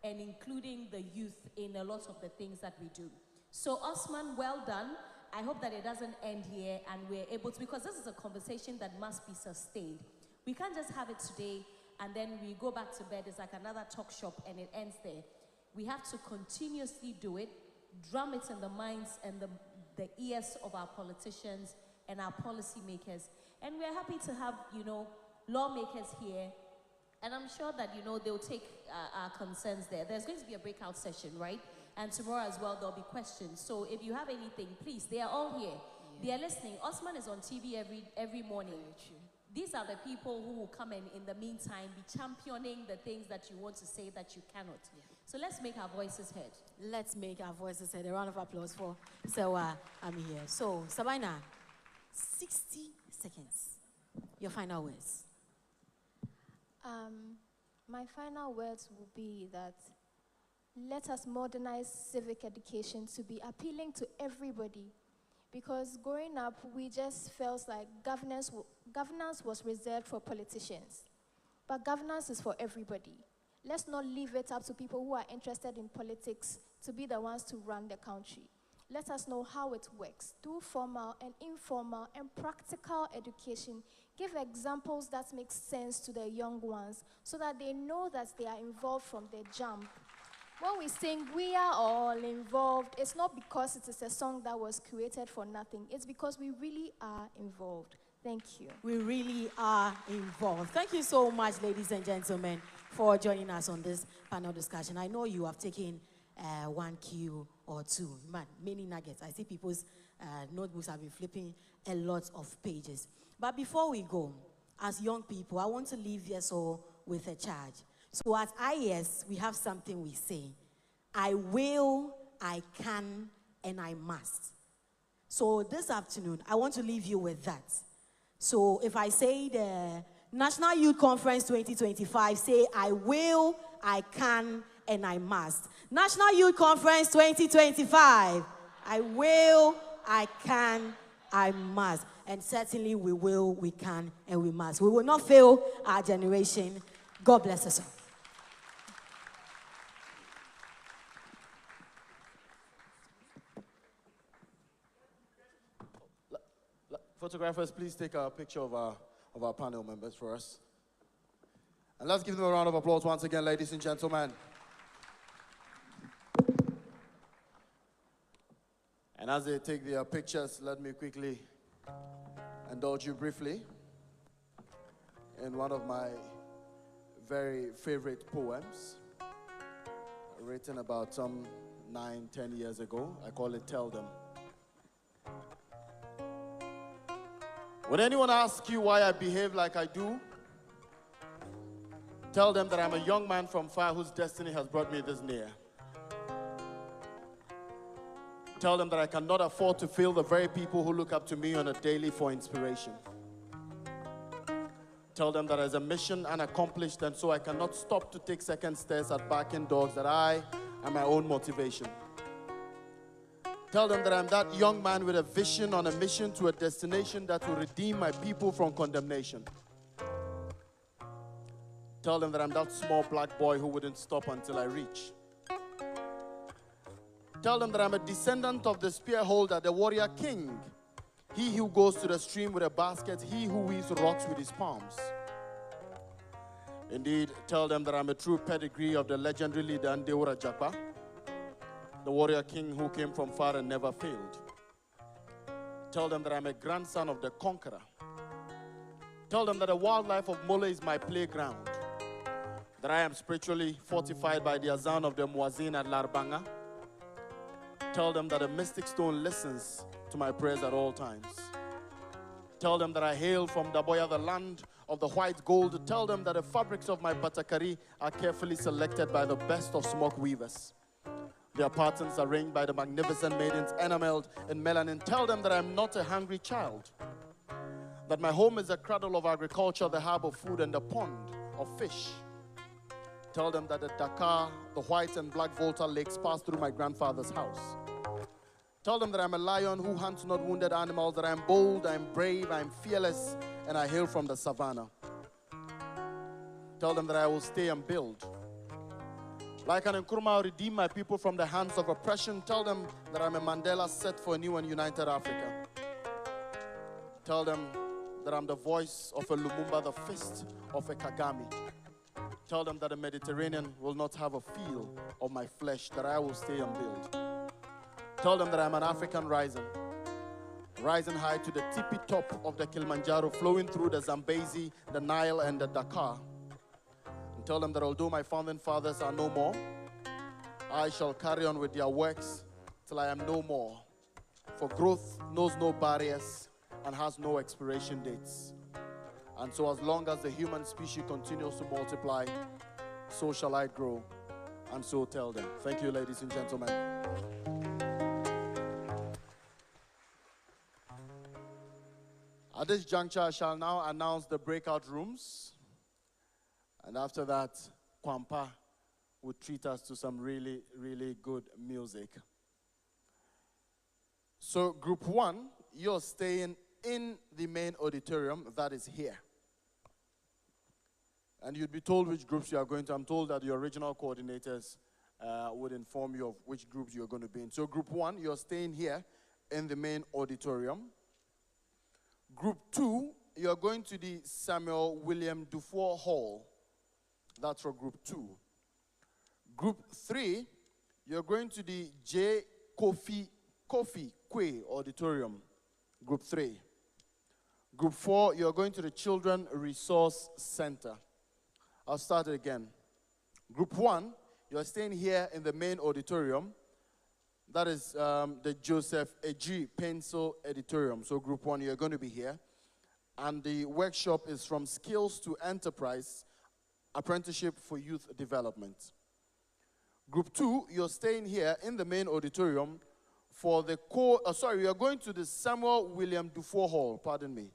and including the youth in a lot of the things that we do. So Osman, well done. I hope that it doesn't end here and we're able to, because this is a conversation that must be sustained. We can't just have it today and then we go back to bed. It's like another talk shop and it ends there. We have to continuously do it, drum it in the minds and the ears of our politicians and our policymakers. And we're happy to have, lawmakers here. And I'm sure that, they'll take our concerns there. There's going to be a breakout session, right? And tomorrow as well, there'll be questions. So if you have anything, please, they are all here. Yeah. They are listening. Osman is on TV every morning. These are the people who will come in the meantime, be championing the things that you want to say that you cannot. Yeah. So let's make our voices heard. Let's make our voices heard. A round of applause for Sewa. I'm here. So, Sabina, 60 seconds. Your final words. My final words will be that let us modernize civic education to be appealing to everybody. Because growing up, we just felt like governance was reserved for politicians. But governance is for everybody. Let's not leave it up to people who are interested in politics to be the ones to run the country. Let us know how it works. Do formal and informal and practical education. Give examples that make sense to the young ones so that they know that they are involved from the jump. When we sing, we are all involved, it's not because it is a song that was created for nothing. It's because we really are involved. Thank you. We really are involved. Thank you so much, ladies and gentlemen, for joining us on this panel discussion. I know you have taken one cue or two. Man, many nuggets. I see people's notebooks have been flipping a lot of pages. But before we go, as young people, I want to leave you all with a charge. So at IES, we have something we say. I will, I can, and I must. So this afternoon, I want to leave you with that. So if I say the National Youth Conference 2025, say I will, I can, and I must. National Youth Conference 2025, I will, I can, I must. And certainly we will, we can, and we must. We will not fail our generation. God bless us all. Photographers, please take a picture of our panel members for us. And let's give them a round of applause once again, ladies and gentlemen. And as they take their pictures, let me quickly indulge you briefly in one of my very favorite poems, written about some 9-10 years ago. I call it Tell Them. When anyone asks you why I behave like I do, tell them that I'm a young man from far whose destiny has brought me this near. Tell them that I cannot afford to fail the very people who look up to me on a daily for inspiration. Tell them that there's a mission unaccomplished, and so I cannot stop to take second stares at barking dogs, that I am my own motivation. Tell them that I'm that young man with a vision on a mission to a destination that will redeem my people from condemnation. Tell them that I'm that small black boy who wouldn't stop until I reach. Tell them that I'm a descendant of the spear holder, the warrior king. He who goes to the stream with a basket, he who weaves rocks with his palms. Indeed, tell them that I'm a true pedigree of the legendary leader Ndeura Japa, the warrior king who came from far and never failed. Tell them that I'm a grandson of the conqueror. Tell them that the wildlife of Mole is my playground, that I am spiritually fortified by the azan of the Muazzin at Larbanga. Tell them that a mystic stone listens to my prayers at all times. Tell them that I hail from Daboya, the land of the white gold. Tell them that the fabrics of my batakari are carefully selected by the best of smoke weavers. Their patterns arranged by the magnificent maidens enameled in melanin. Tell them that I'm not a hungry child, that my home is a cradle of agriculture, the hub of food, and the pond of fish. Tell them that the Dakar, the white and black Volta lakes pass through my grandfather's house. Tell them that I'm a lion who hunts not wounded animals, that I'm bold, I'm brave, I'm fearless, and I hail from the savannah. Tell them that I will stay and build. Like an Nkrumah, I'll redeem my people from the hands of oppression. Tell them that I'm a Mandela set for a new and united Africa. Tell them that I'm the voice of a Lumumba, the fist of a Kagame. Tell them that the Mediterranean will not have a feel of my flesh, that I will stay and build. Tell them that I'm an African rising high to the tippy top of the Kilimanjaro, flowing through the Zambezi, the Nile, and the Dakar. And tell them that although my founding fathers are no more, I shall carry on with their works till I am no more. For growth knows no barriers and has no expiration dates. And so as long as the human species continues to multiply, so shall I grow, and so tell them. Thank you, ladies and gentlemen. At this juncture, I shall now announce the breakout rooms. And after that, Kwampa would treat us to some really, really good music. So group 1, you're staying in the main auditorium that is here. And you'd be told which groups you are going to. I'm told that the original coordinators would inform you of which groups you're going to be in. So group 1, you're staying here in the main auditorium. Group 2, you're going to the Samuel William Dufour Hall. That's for group 2. Group 3, you're going to the J. Kofi Kwe Auditorium. Group 3. Group 4, you're going to the Children Resource Center. I'll start it again. Group 1, you're staying here in the main auditorium. That is the Joseph Eji Pencil Auditorium. So group 1, you're going to be here. And the workshop is from Skills to Enterprise, Apprenticeship for Youth Development. Group 2, you're staying here in the main auditorium for the you're going to the Samuel William Dufour Hall, pardon me.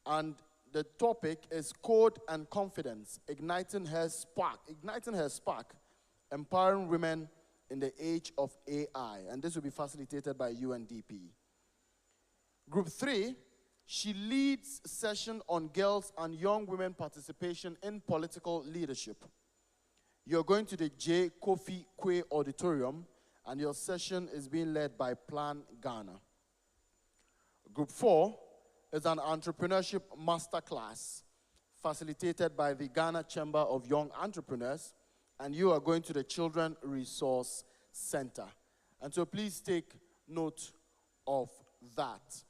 And the topic is Code and Confidence, Igniting Her Spark, Empowering Women in the Age of AI. And this will be facilitated by UNDP. Group 3, she leads session on girls and young women participation in political leadership. You're going to the J. Kofi Kwe Auditorium, and your session is being led by Plan Ghana. Group 4 is an entrepreneurship masterclass facilitated by the Ghana Chamber of Young Entrepreneurs, and you are going to the Children Resource Center. And so please take note of that.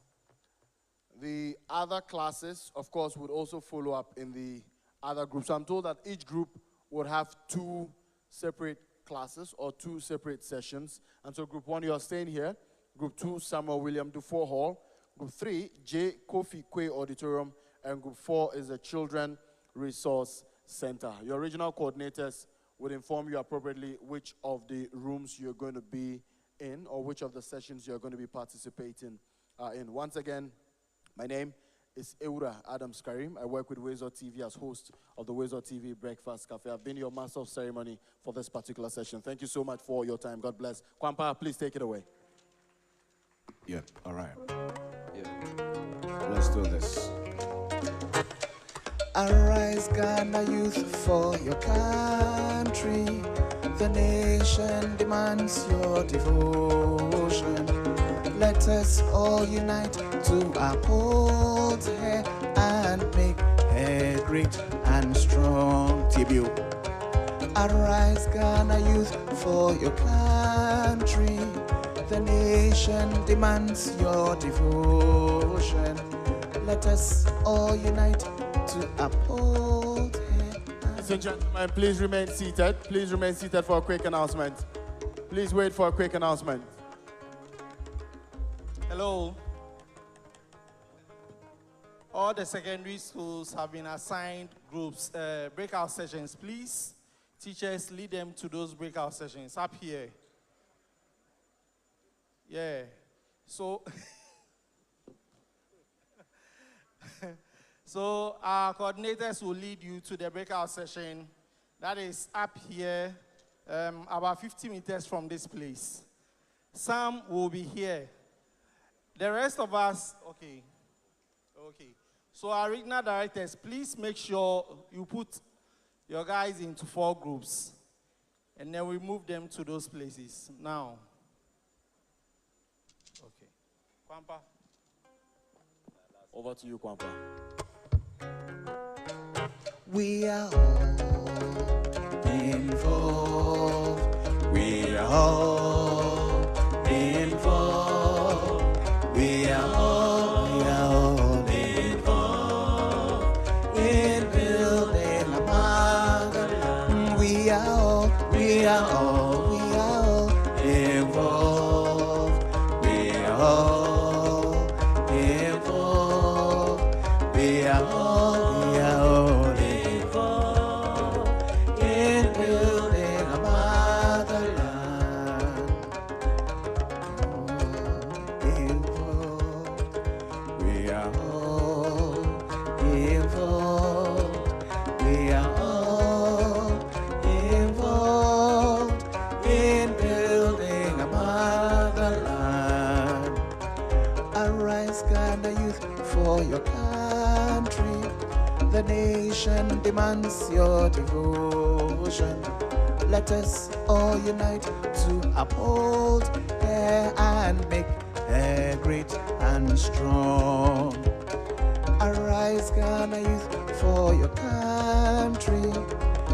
The other classes, of course, would also follow up in the other groups. I'm told that each group would have 2 separate classes or 2 separate sessions. And so group 1, you are staying here. Group 2, Samuel William Dufour Hall. Group 3, J. Kofi Kwe Auditorium. And group 4 is the Children Resource Center. Your original coordinators would inform you appropriately which of the rooms you're going to be in or which of the sessions you're going to be participating in. Once again, my name is Eura Adams Karim. I work with Wezo TV as host of the Wezo TV Breakfast Cafe. I've been your master of ceremony for this particular session. Thank you so much for your time. God bless. Kwampa, please take it away. Yeah, all right. Yeah. Let's do this. Arise, Ghana youth, for your country. The nation demands your devotion. Let us all unite to uphold her and make her great and strong. TBU. Arise, Ghana youth, for your country. The nation demands your devotion. Let us all unite to uphold her. Ladies and gentlemen, please remain seated. Please remain seated for a quick announcement. Please wait for a quick announcement. Hello. All the secondary schools have been assigned groups, breakout sessions. Please, teachers, lead them to those breakout sessions up here. Yeah. So, so our coordinators will lead you to the breakout session that is up here, about 50 meters from this place. Some will be here. The rest of us, okay. So our regional directors, please make sure you put your guys into 4 groups, and then we move them to those places. Now, okay. Kwampa. Over to you, Kwampa. We are all involved. We are all involved. We are all involved in building a motherland. We are all involved. We are all involved. We are all involved in building a motherland. motherland. Arise, Ghana youth, for your country. The nation demands your devotion. Let us all unite to uphold her and make her great and strong. Arise, Ghana youth, for your country.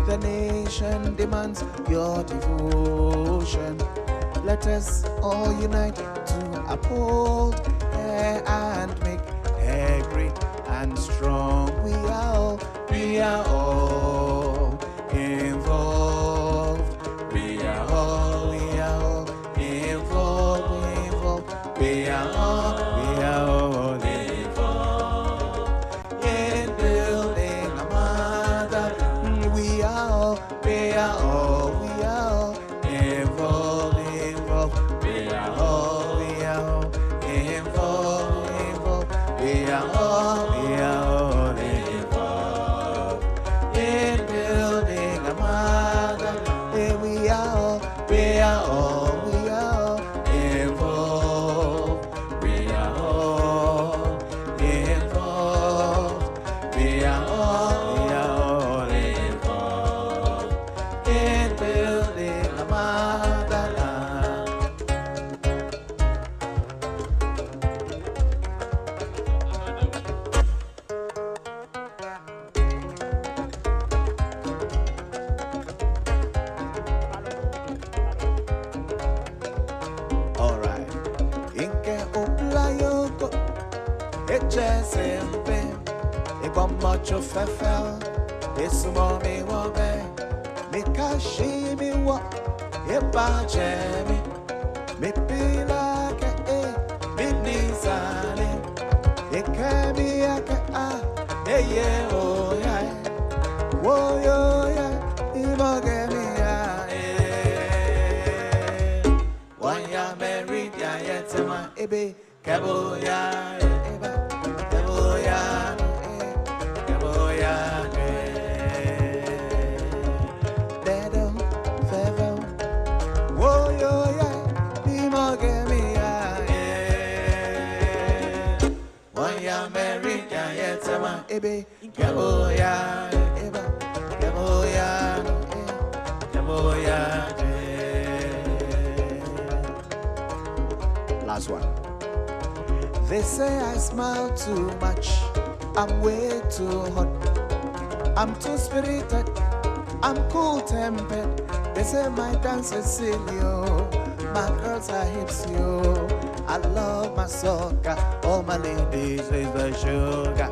The nation demands your devotion. Let us all unite to uphold her and make her great and strong. We are all involved. We are all involved. We are all involved in building a mother. We are all involved. We are all involved. We are all involved in building a mother. We are all involved. We are all involved. We are all involved in building a motherland. All right. Inke oplayoko echesempe ibomocho fefel ismomi wobe mikashimi wo ibajemi mipilake minizane ikemiake eye oya woyo ya imogemi ya wanya meridia yetema ebe keboya eba keboya dedo fevo woyo ya imogemi ya wanya meridia yetema ebe keboya eba keboya last one. They say I smile too much, I'm way too hot, I'm too spirited, I'm cool-tempered. They say my dance is silly, oh. My girls are hips, yo. I love my soca, all my ladies is the sugar.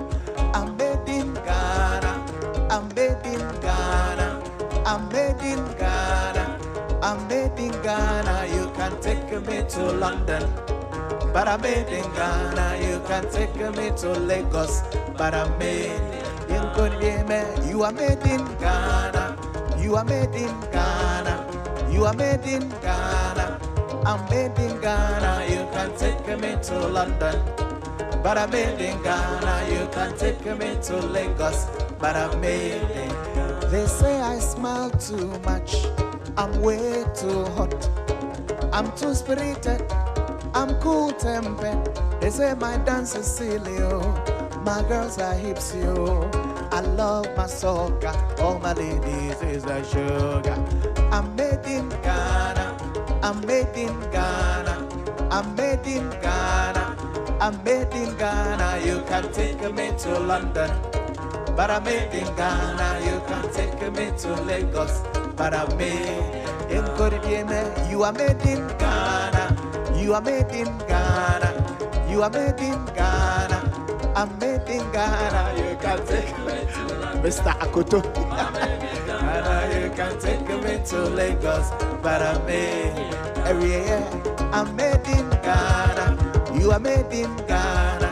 I'm made in Ghana, I'm made in Ghana, I'm made in Ghana, I'm made in Ghana. You can take me to London, but I'm made in Ghana. You can take me to Lagos, but I'm made in Konyeme. You are made in Ghana. You are made in Ghana. You are made in Ghana. I'm made in Ghana. You can take me to London, but I'm made in Ghana. You can take me to Lagos, but I'm made in. They say I smile too much, I'm way too hot, I'm too spirited, I'm cool-tempered. They say my dance is silly, oh. My girls are hips, yo. I love my soca, all my ladies is a sugar. I'm made in Ghana, I'm made in Ghana, I'm made in Ghana, I'm made in Ghana. You can take me to London, but I'm made in Ghana. You can take me to Lagos, but I'm made in Koribieme. You are made in Ghana. You are made in Ghana. You are made in Ghana. I'm made in Ghana. You can take me to Mr. Akoto. Ghana. You can take me to Lagos, but I'm made every year. I'm made in Ghana. You are made in Ghana.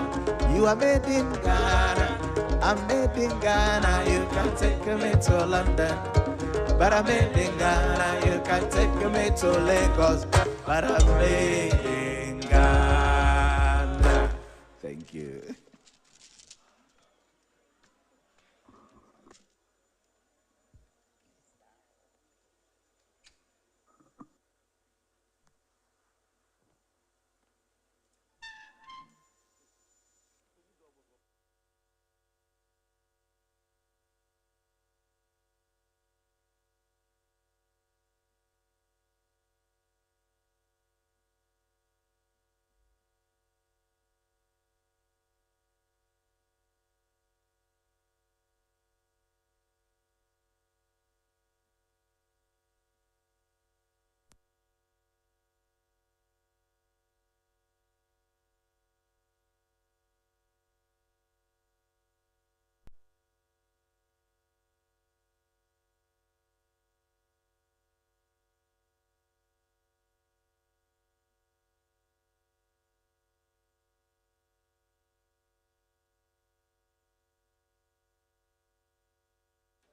You are made in Ghana. I'm made in Ghana. You can take me to London, but I'm made in Ghana. You can take me to Lagos, but I'm made in Ghana. Thank you.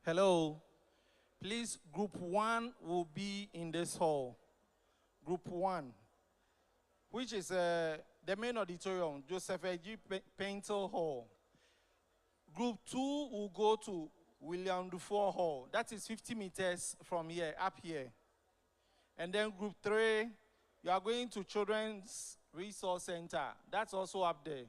Hello. Please, group 1 will be in this hall. Group 1, which is the main auditorium, Joseph G. Painter Hall. Group 2 will go to William Dufour Hall. That is 50 meters from here, up here. And then group 3, you are going to Children's Resource Center. That's also up there.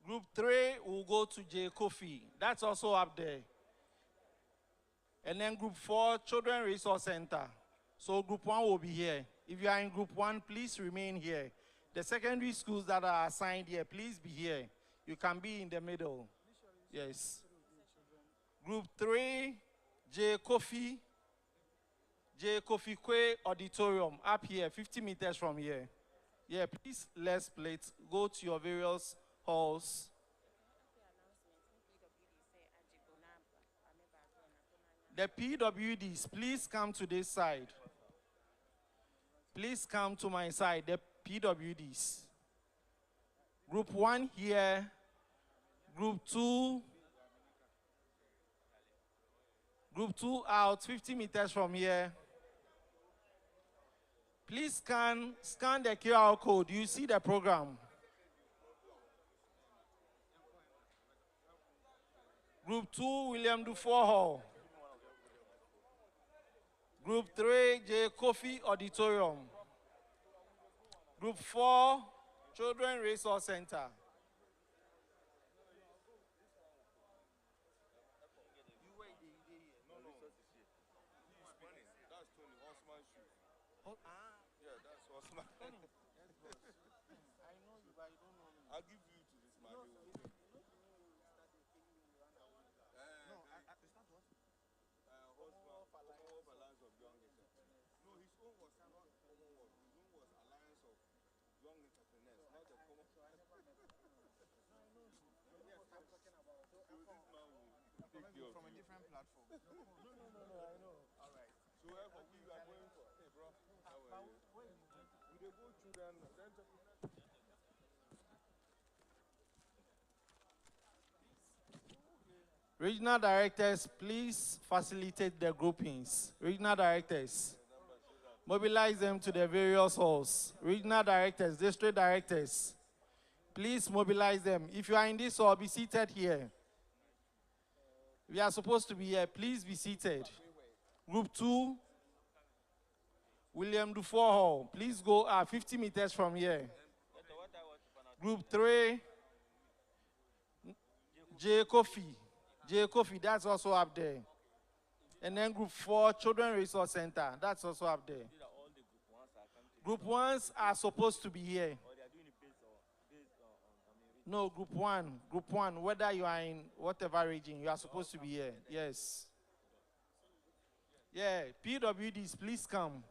Group 3 will go to J. Kofi. That's also up there. And then group 4, Children Resource Center. So group 1 will be here. If you are in group 1, please remain here. The secondary schools that are assigned here, please be here. You can be in the middle. Yes. Group 3, J. Kofi Kwe Auditorium, up here, 50 meters from here. Yeah, please, let's split. Go to your various halls. The PWDs, please come to this side. Please come to my side, the PWDs. Group 1 here, group 2 out, 50 meters from here. Please scan the QR code. You see the program. Group 2, William Dufour Hall. Group 3, J. Kofi Auditorium. Group 4, Children Resource Center. I'll give you to this man. Balance of young entrepreneurs. No, his own was not Commonwealth. His own was Alliance of Young Entrepreneurs, not the Commonwealth. Yes, I'm talking about. So this man will take you from a different platform. No, I know. All right. So wherever we are going for, hey, bro, how are you? We go through the entrepreneurs. Regional directors, please facilitate the groupings. Regional directors, mobilize them to the various halls. Regional directors, district directors, please mobilize them. If you are in this hall, be seated here. We are supposed to be here. Please be seated. Group 2, William Dufour Hall. Please go 50 meters from here. Group 3, J. Kofi, that's also up there. And then group 4, Children Resource Center, that's also up there. Group 1s are supposed to be here. No, group 1, whether you are in whatever region, you are supposed to be here, yes. Yeah, PWDs, please come.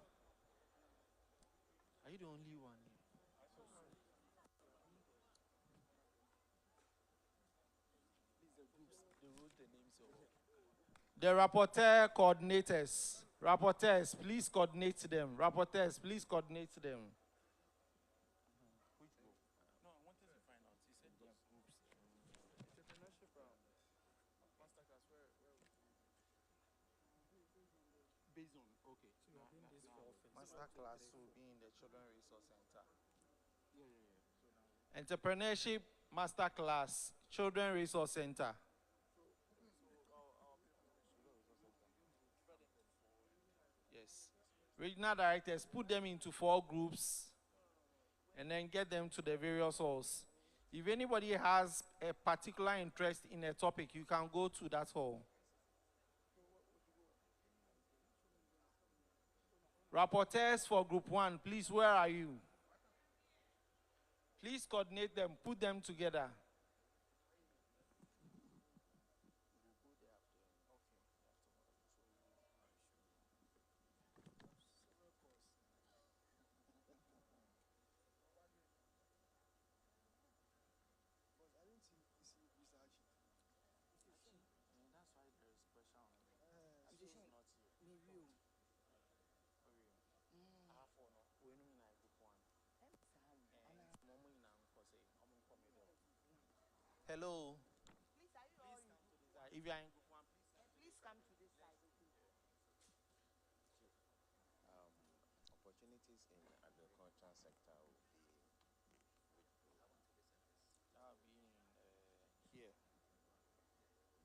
Are you the only one? The rapporteur coordinators. Rapporteurs, please coordinate them. Rapporteurs, please coordinate them. No, I wanted to find out. He said there are groups. Entrepreneurship, masterclass, where based on, okay. Masterclass will be in the Children Resource Center. Entrepreneurship Masterclass, Children Resource Center. Yes. Regional directors, put them into 4 groups and then get them to the various halls. If anybody has a particular interest in a topic, you can go to that hall. Rapporteurs for group 1, please, where are you? Please coordinate them, put them together. Hello. Please, are you all come to this side. If you are in group one, Please come to this side. Opportunities in agricultural sector will be That will be in here.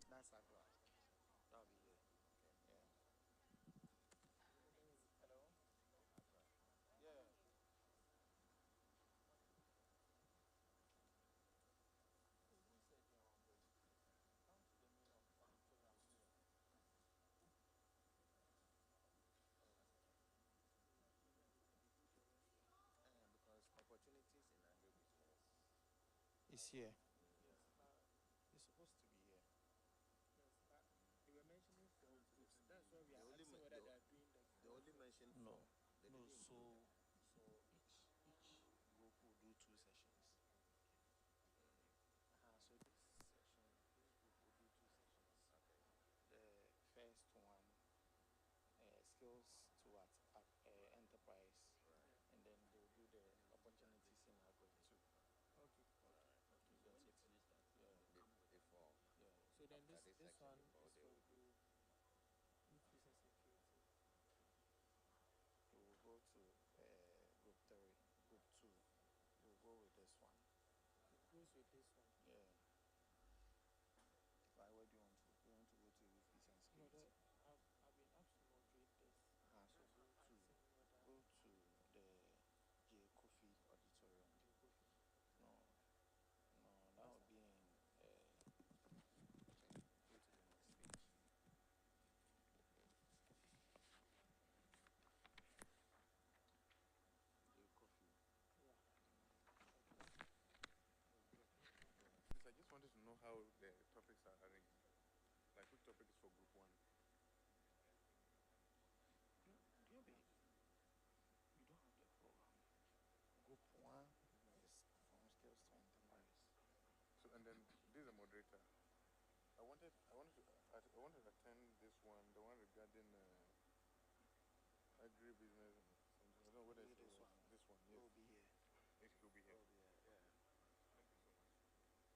That's agro. That will be here. Yeah. Hello. Yeah. because opportunities in agribusiness. It's here. It's supposed to be here. They were mentioning four groups. That's why we They are only asking men- whether they- they are doing the They only mentioned No. four. They No, didn't so include each group will do 2 sessions. So this session, this group will do 2 sessions. Okay. The first one, skills towards enterprise, and then they'll do the opportunities in agro too. Okay. Before. Yeah. So then this section one before is they for will do. youth business security. We will go to group 3, group 2. We'll go with this one. It goes with this one. Yeah. Why? Where do you want to? We want to go to youth peace and No, security. I've been asked to moderate this. So go to the J. Kofi Auditorium. No, that will be in. Go to the next page. J. Kofi. I just wanted to know how the topics are arranged. Like which topic is for group 1? You don't have the program. Group 1 is from skills to enterprise. So and then this is a moderator. I wanted to attend this one, the one regarding agribusiness and something. I don't know whether it's This one. This one, It yes. will be here. It will be here. Yeah. Thank you so much.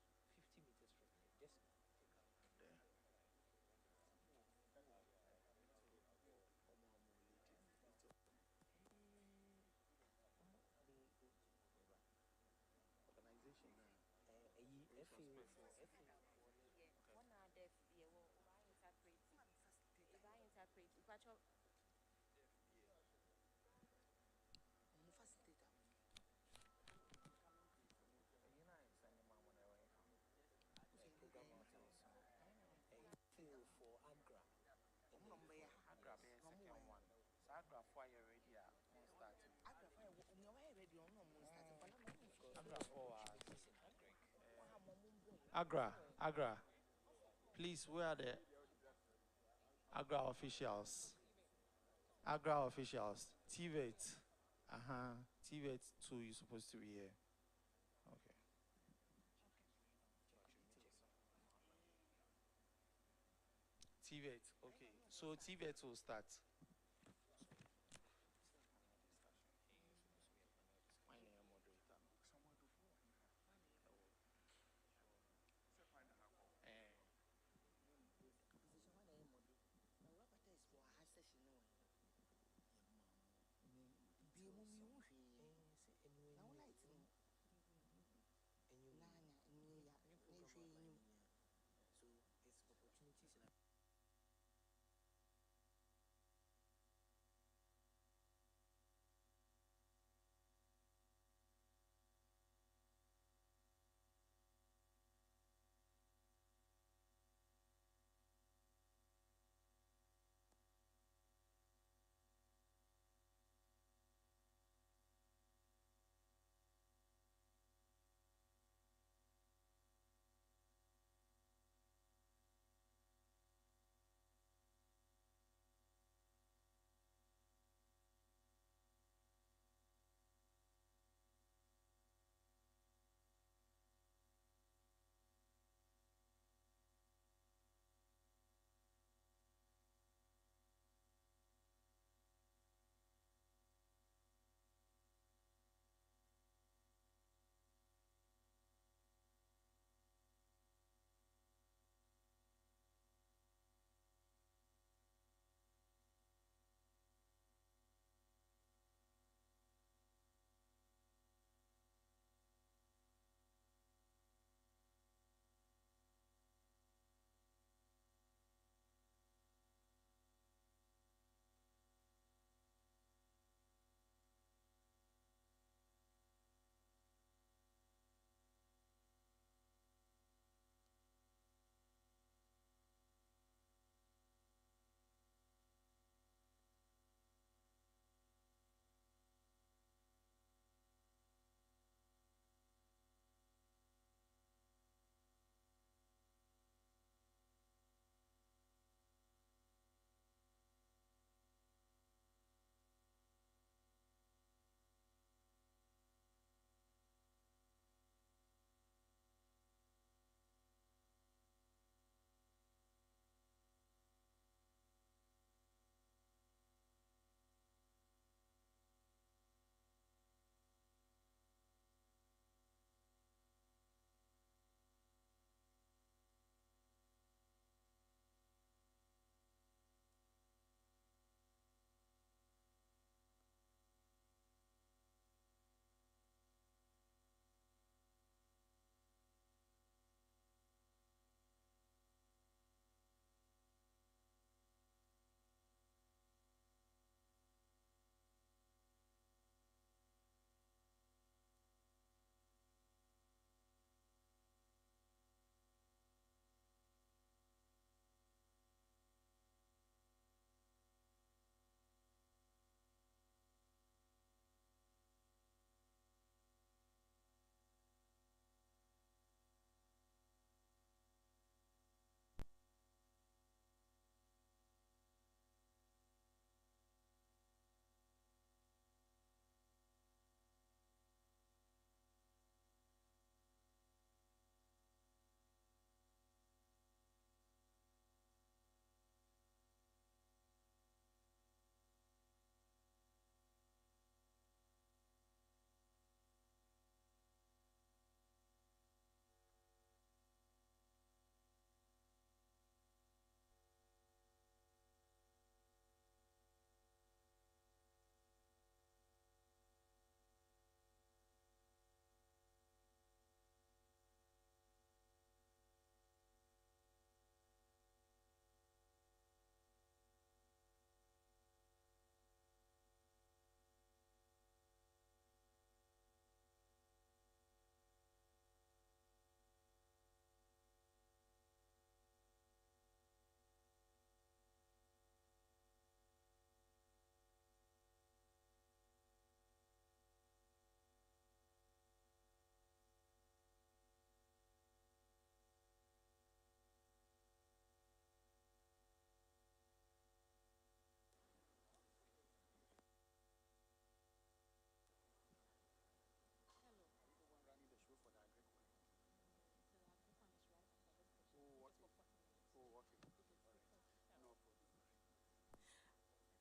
About 50 meters from here. Just take out there. Organization now. One are deaf, yeah, well, why interpret? If I interpret, if I chop. Facilitator. You know, I'm sending my money away from program office. field for Agra. Agra be a second one. So Agra for you already are starting. Agra for you already on Agra for Agra. Please, where are the Agra officials? Agra officials. TVET. TVET 2 you're supposed to be here. Okay. TVET. Okay. So TVET will start. So it's opportunities in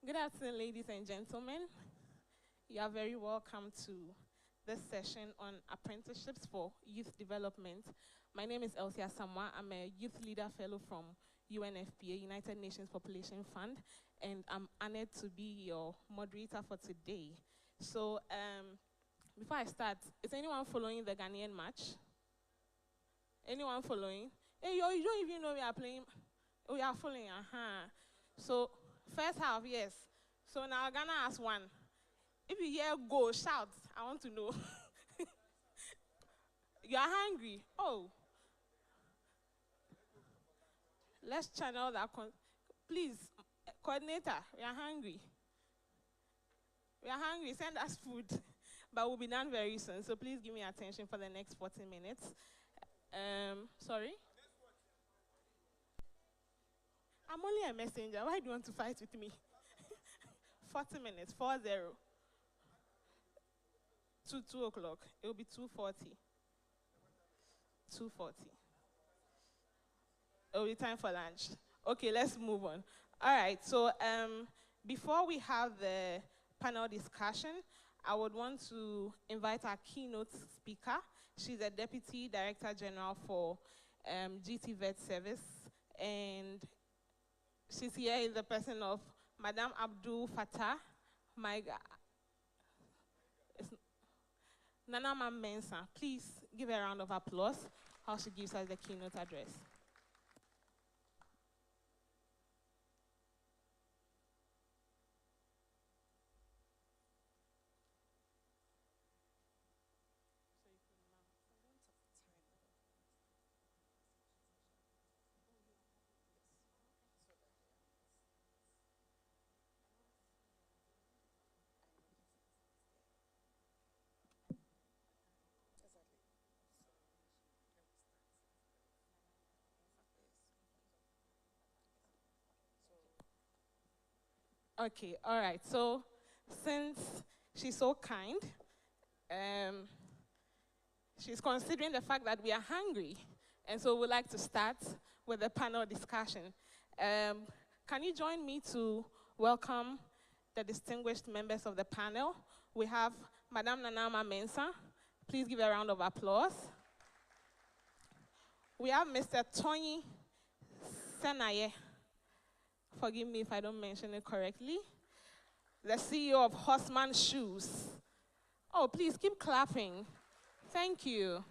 Good afternoon, ladies and gentlemen. You are very welcome to this session on apprenticeships for youth development. My name is Elsia Samwa. I'm a youth leader fellow from UNFPA, United Nations Population Fund, and I'm honored to be your moderator for today. So before I start, is anyone following the Ghanaian match? Anyone following? Hey, yo, you don't even know we are playing. We are following, So, first half, yes. So now Ghana has won. If you hear go, shout. I want to know. You are hungry? Oh. Let's channel that. Please, coordinator, we are hungry. We are hungry. Send us food. But we'll be done very soon. So please give me attention for the next 40 minutes. Sorry? I'm only a messenger. Why do you want to fight with me? 40 minutes, 4-0. 2 o'clock. It will be 2:40. 2:40. It will be time for lunch. Okay, let's move on. All right, so before we have the panel discussion, I would want to invite our keynote speaker. She's a Deputy Director General for GT Vet Service, and she's here in the person of Madame Abdul Fattah, Nana Mensa. Please give her a round of applause while she gives us the keynote address. Okay, all right. So since she's so kind, she's considering the fact that we are hungry, and so we'd like to start with the panel discussion. Can you join me to welcome the distinguished members of the panel? We have Madame Nanama Mensah. Please give a round of applause. We have Mr. Tony Senaye. Forgive me if I don't mention it correctly. The CEO of Horseman Shoes. Oh, please keep clapping. Thank you.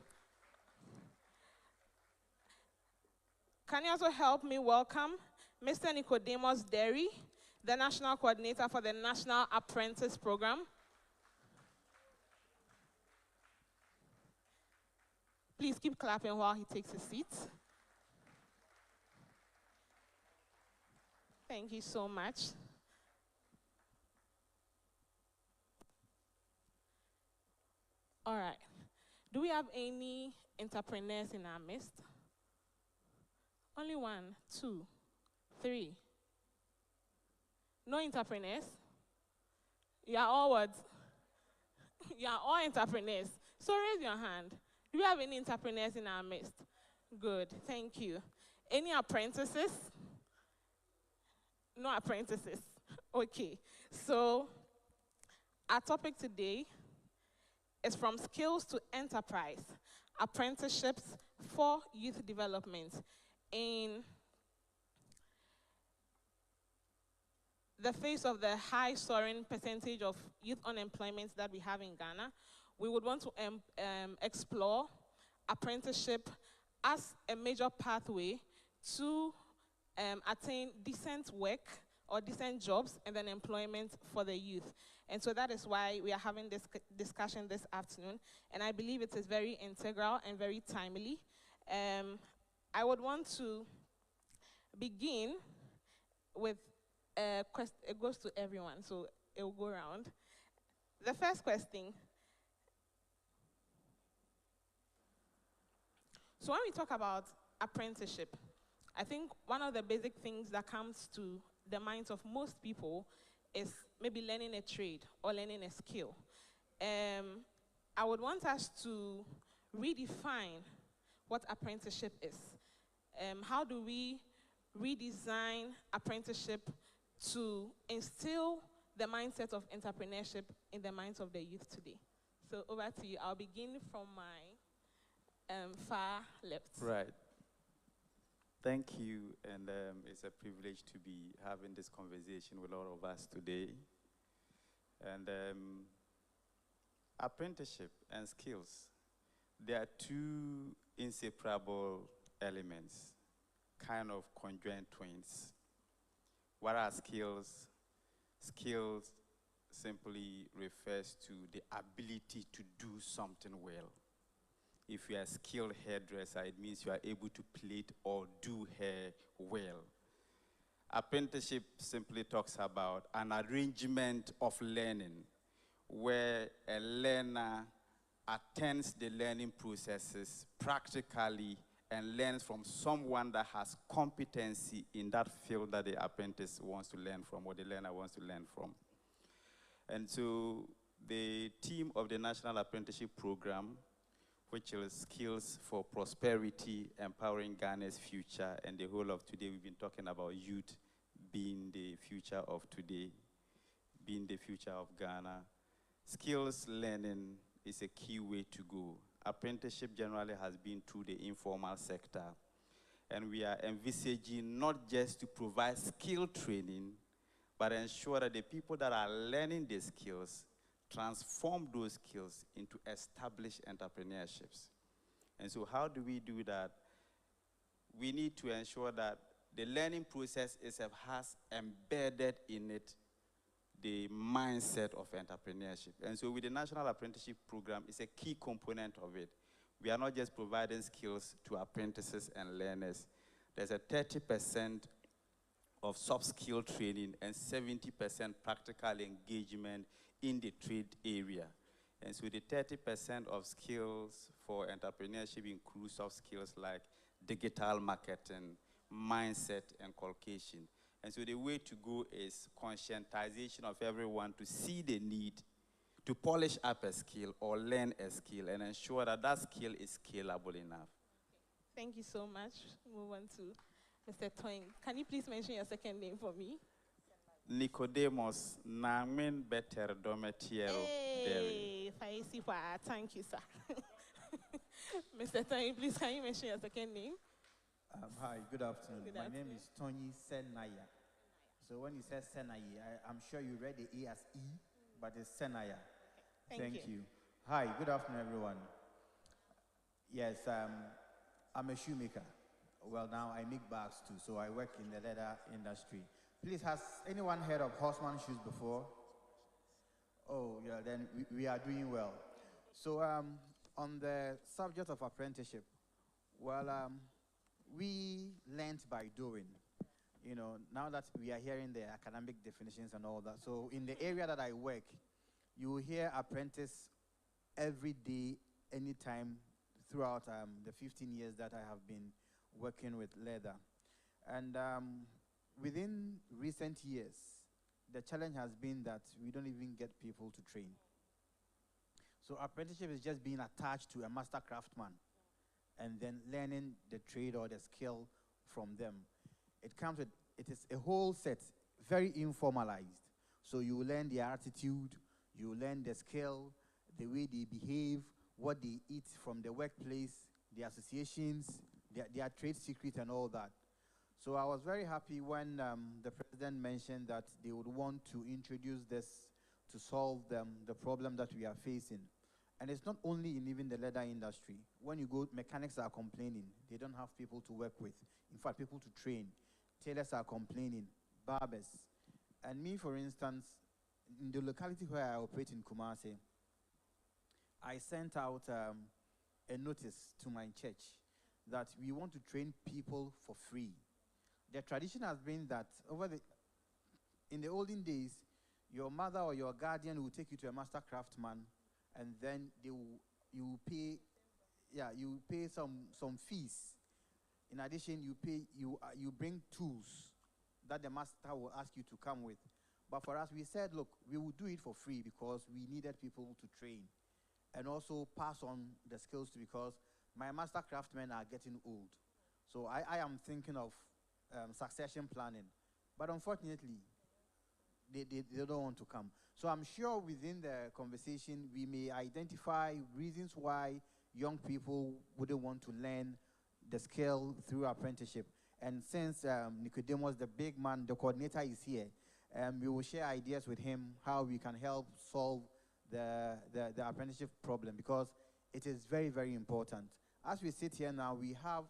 Can you also help me welcome Mr. Nicodemus Derry, the National Coordinator for the National Apprentice Program. Please keep clapping while he takes his seat. Thank you so much. All right. Do we have any entrepreneurs in our midst? Only 1, 2, 3. No entrepreneurs? You are all what? You are all entrepreneurs. So raise your hand. Do we have any entrepreneurs in our midst? Good. Thank you. Any apprentices? No apprentices. Okay. So our topic today is from skills to enterprise, apprenticeships for youth development. In the face of the high soaring percentage of youth unemployment that we have in Ghana, we would want to explore apprenticeship as a major pathway to attain decent work or decent jobs and then employment for the youth. And so that is why we are having this discussion this afternoon. And I believe it is very integral and very timely. I would want to begin with a question. It goes to everyone, so it will go around. The first question. So when we talk about apprenticeship, I think one of the basic things that comes to the minds of most people is maybe learning a trade or learning a skill. I would want us to redefine what apprenticeship is. How do we redesign apprenticeship to instill the mindset of entrepreneurship in the minds of the youth today. So over to you. I'll begin from my far left. Right. Thank you, and it's a privilege to be having this conversation with all of us today. And apprenticeship and skills, they are two inseparable elements, kind of conjoined twins. What are skills? Skills simply refers to the ability to do something well. If you are a skilled hairdresser, it means you are able to plait or do hair well. Apprenticeship simply talks about an arrangement of learning where a learner attends the learning processes practically and learns from someone that has competency in that field that the apprentice wants to learn from or the learner wants to learn from. And so the team of the National Apprenticeship Program, which is Skills for Prosperity, Empowering Ghana's Future, and the whole of today we've been talking about youth being the future of today, being the future of Ghana. Skills learning is a key way to go. Apprenticeship generally has been through the informal sector, and we are envisaging not just to provide skill training, but ensure that the people that are learning the skills transform those skills into established entrepreneurships. And so how do we do that? We need to ensure that the learning process itself has embedded in it the mindset of entrepreneurship. And so with the National Apprenticeship Program, it's a key component of it. We are not just providing skills to apprentices and learners. There's a 30% of soft skill training and 70% practical engagement in the trade area. And so the 30% of skills for entrepreneurship includes soft skills like digital marketing, mindset, and inculcation. And so the way to go is conscientization of everyone to see the need to polish up a skill or learn a skill and ensure that that skill is scalable enough. Thank you so much. Move on to Mr. Toyin. Can you please mention your second name for me? Nicodemus Namin Better Dometiero. Hey, thank you, sir. Mr. Toyin, please can you mention your second name? Hi, good afternoon. Good My afternoon. name is Tony Senaya. So when you say Senaya, I'm sure you read the E as E, but it's Senaya. Thank you. Hi, good afternoon, everyone. Yes, I'm a shoemaker. Well, now I make bags too, so I work in the leather industry. Please, has anyone heard of horseman shoes before? Oh, yeah, then we are doing well. So on the subject of apprenticeship, well, we learned by doing. You know, now that we are hearing the academic definitions and all that, so in the area that I work, you will hear apprentice every day, anytime, throughout the 15 years that I have been working with leather. And within recent years, the challenge has been that we don't even get people to train. So apprenticeship is just being attached to a master craftsman and then learning the trade or the skill from them. It is a whole set, very informalized. So you learn their attitude, you learn the skill, the way they behave, what they eat from the workplace, the associations, their trade secret and all that. So I was very happy when the president mentioned that they would want to introduce this to solve the problem that we are facing. And it's not only in even the leather industry. When you go, mechanics are complaining. They don't have people to work with. In fact, people to train. Tailors are complaining. Barbers. And me, for instance, in the locality where I operate in Kumasi, I sent out a notice to my church that we want to train people for free. The tradition has been that in the olden days, your mother or your guardian will take you to a master craftsman, and then you pay some fees. In addition, you bring tools that the master will ask you to come with. But for us, we said, look, we will do it for free because we needed people to train and also pass on the skills to, because my master craftsmen are getting old. So I am thinking of succession planning. But unfortunately, they don't want to come. So I'm sure within the conversation, we may identify reasons why young people wouldn't want to learn the skill through apprenticeship. And since Nicodemus, the big man, the coordinator, is here, we will share ideas with him how we can help solve the apprenticeship problem, because it is very, very important. As we sit here now, we have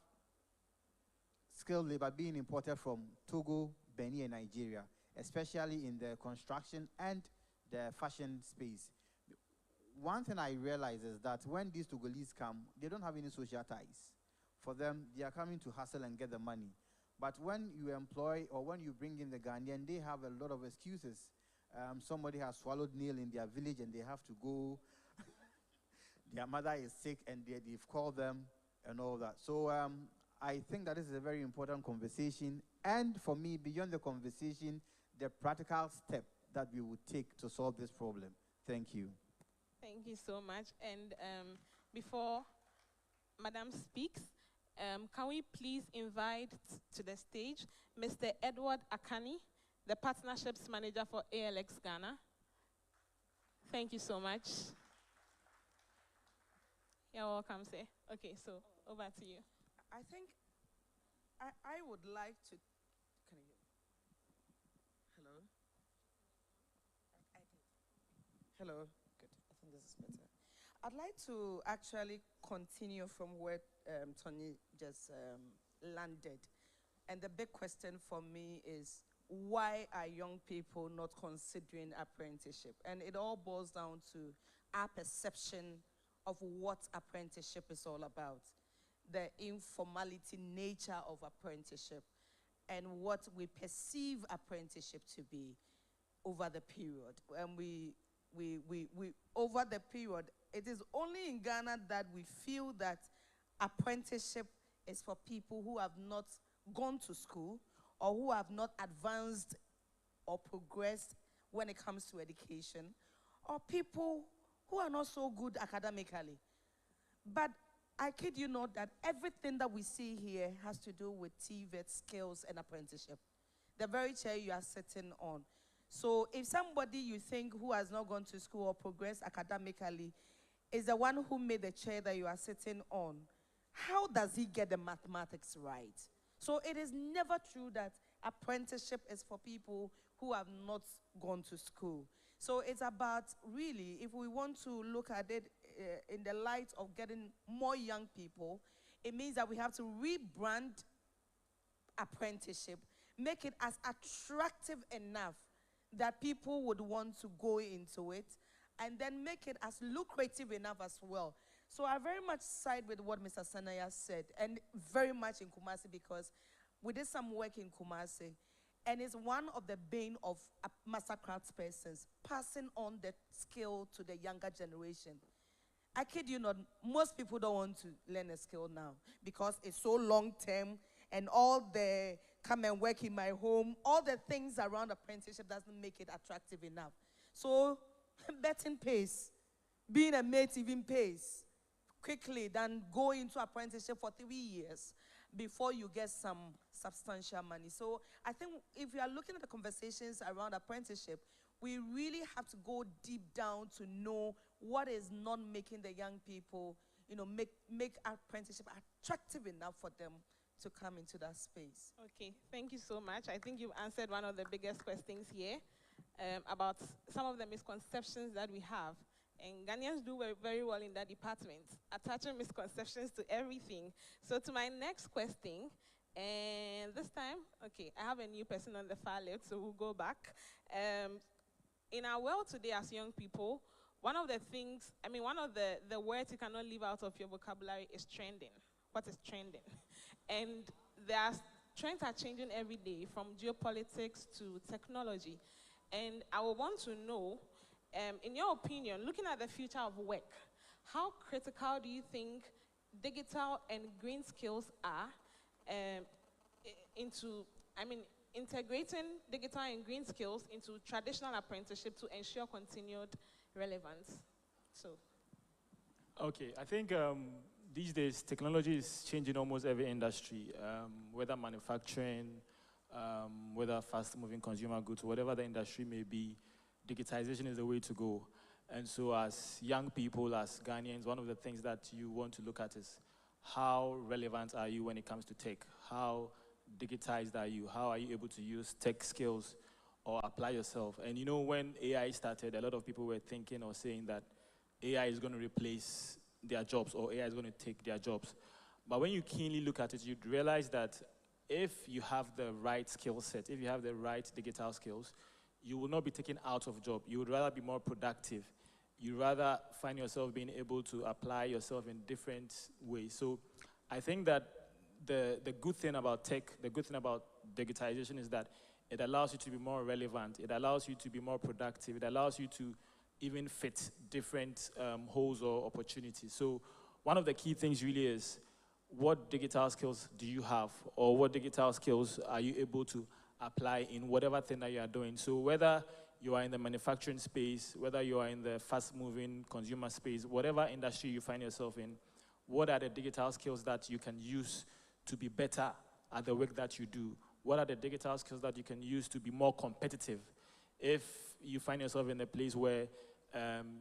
skilled labor being imported from Togo, Benin, and Nigeria, especially in the construction and the fashion space. One thing I realize is that when these Togolese come, they don't have any social ties. For them, they are coming to hustle and get the money. But when you employ or when you bring in the Ghanaian, they have a lot of excuses. Somebody has swallowed nail in their village and they have to go. Their mother is sick and they've called them and all that. So I think that this is a very important conversation. And for me, beyond the conversation, the practical step that we would take to solve this problem. Thank you. Thank you so much. And before Madam speaks, can we please invite to the stage Mr. Edward Akani, the Partnerships Manager for ALX Ghana. Thank you so much. You're welcome, sir. Okay, so over to you. I think I would like to. Can you? Hello? I did. Hello? Good. I think this is better. I'd like to actually continue from where Tony just landed. And the big question for me is, why are young people not considering apprenticeship? And it all boils down to our perception of what apprenticeship is all about, the informality nature of apprenticeship, and what we perceive apprenticeship to be over the period. And we over the period, it is only in Ghana that we feel that apprenticeship is for people who have not gone to school or who have not advanced or progressed when it comes to education, or people who are not so good academically. But I kid you not that everything that we see here has to do with TVET skills and apprenticeship. The very chair you are sitting on. So if somebody you think who has not gone to school or progressed academically is the one who made the chair that you are sitting on, how does he get the mathematics right? So it is never true that apprenticeship is for people who have not gone to school. So it's about, really, if we want to look at it in the light of getting more young people, it means that we have to rebrand apprenticeship, make it as attractive enough that people would want to go into it, and then make it as lucrative enough as well. So I very much side with what Mr. Sanaya said, and very much in Kumasi, because we did some work in Kumasi, and it's one of the bane of master craftspersons, passing on the skill to the younger generation. I kid you not, most people don't want to learn a skill now because it's so long term, and all the come and work in my home, all the things around apprenticeship doesn't make it attractive enough. So betting pays, being a mate even pays quickly than go into apprenticeship for 3 years before you get some substantial money. So I think if you are looking at the conversations around apprenticeship, we really have to go deep down to know what is not making the young people, make apprenticeship attractive enough for them to come into that space. Okay, thank you so much. I think you've answered one of the biggest questions here about some of the misconceptions that we have. And Ghanaians do very well in that department, attaching misconceptions to everything. So to my next question, and this time, okay, I have a new person on the far left, so we'll go back. In our world today as young people, one of the things, one of the words you cannot leave out of your vocabulary is trending. What is trending? And trends are changing every day, from geopolitics to technology. And I would want to know, in your opinion, looking at the future of work, how critical do you think digital and green skills are integrating digital and green skills into traditional apprenticeship to ensure continued relevance? So. Okay, I think these days technology is changing almost every industry, whether manufacturing, whether fast-moving consumer goods, whatever the industry may be, digitization is the way to go. And so as young people, as Ghanaians, one of the things that you want to look at is how relevant are you when it comes to tech? How digitized are you? How are you able to use tech skills or apply yourself? And you know, when AI started, a lot of people were thinking or saying that AI is going to replace their jobs or AI is going to take their jobs. But when you keenly look at it, you'd realize that if you have the right skill set, if you have the right digital skills, you will not be taken out of job. You would rather be more productive. You'd rather find yourself being able to apply yourself in different ways. So I think that the good thing about tech, the good thing about digitization is that it allows you to be more relevant. It allows you to be more productive. It allows you to even fit different holes or opportunities. So one of the key things really is, what digital skills do you have, or what digital skills are you able to apply in whatever thing that you are doing? So whether you are in the manufacturing space, whether you are in the fast-moving consumer space, whatever industry you find yourself in, what are the digital skills that you can use to be better at the work that you do? What are the digital skills that you can use to be more competitive? If you find yourself in a place where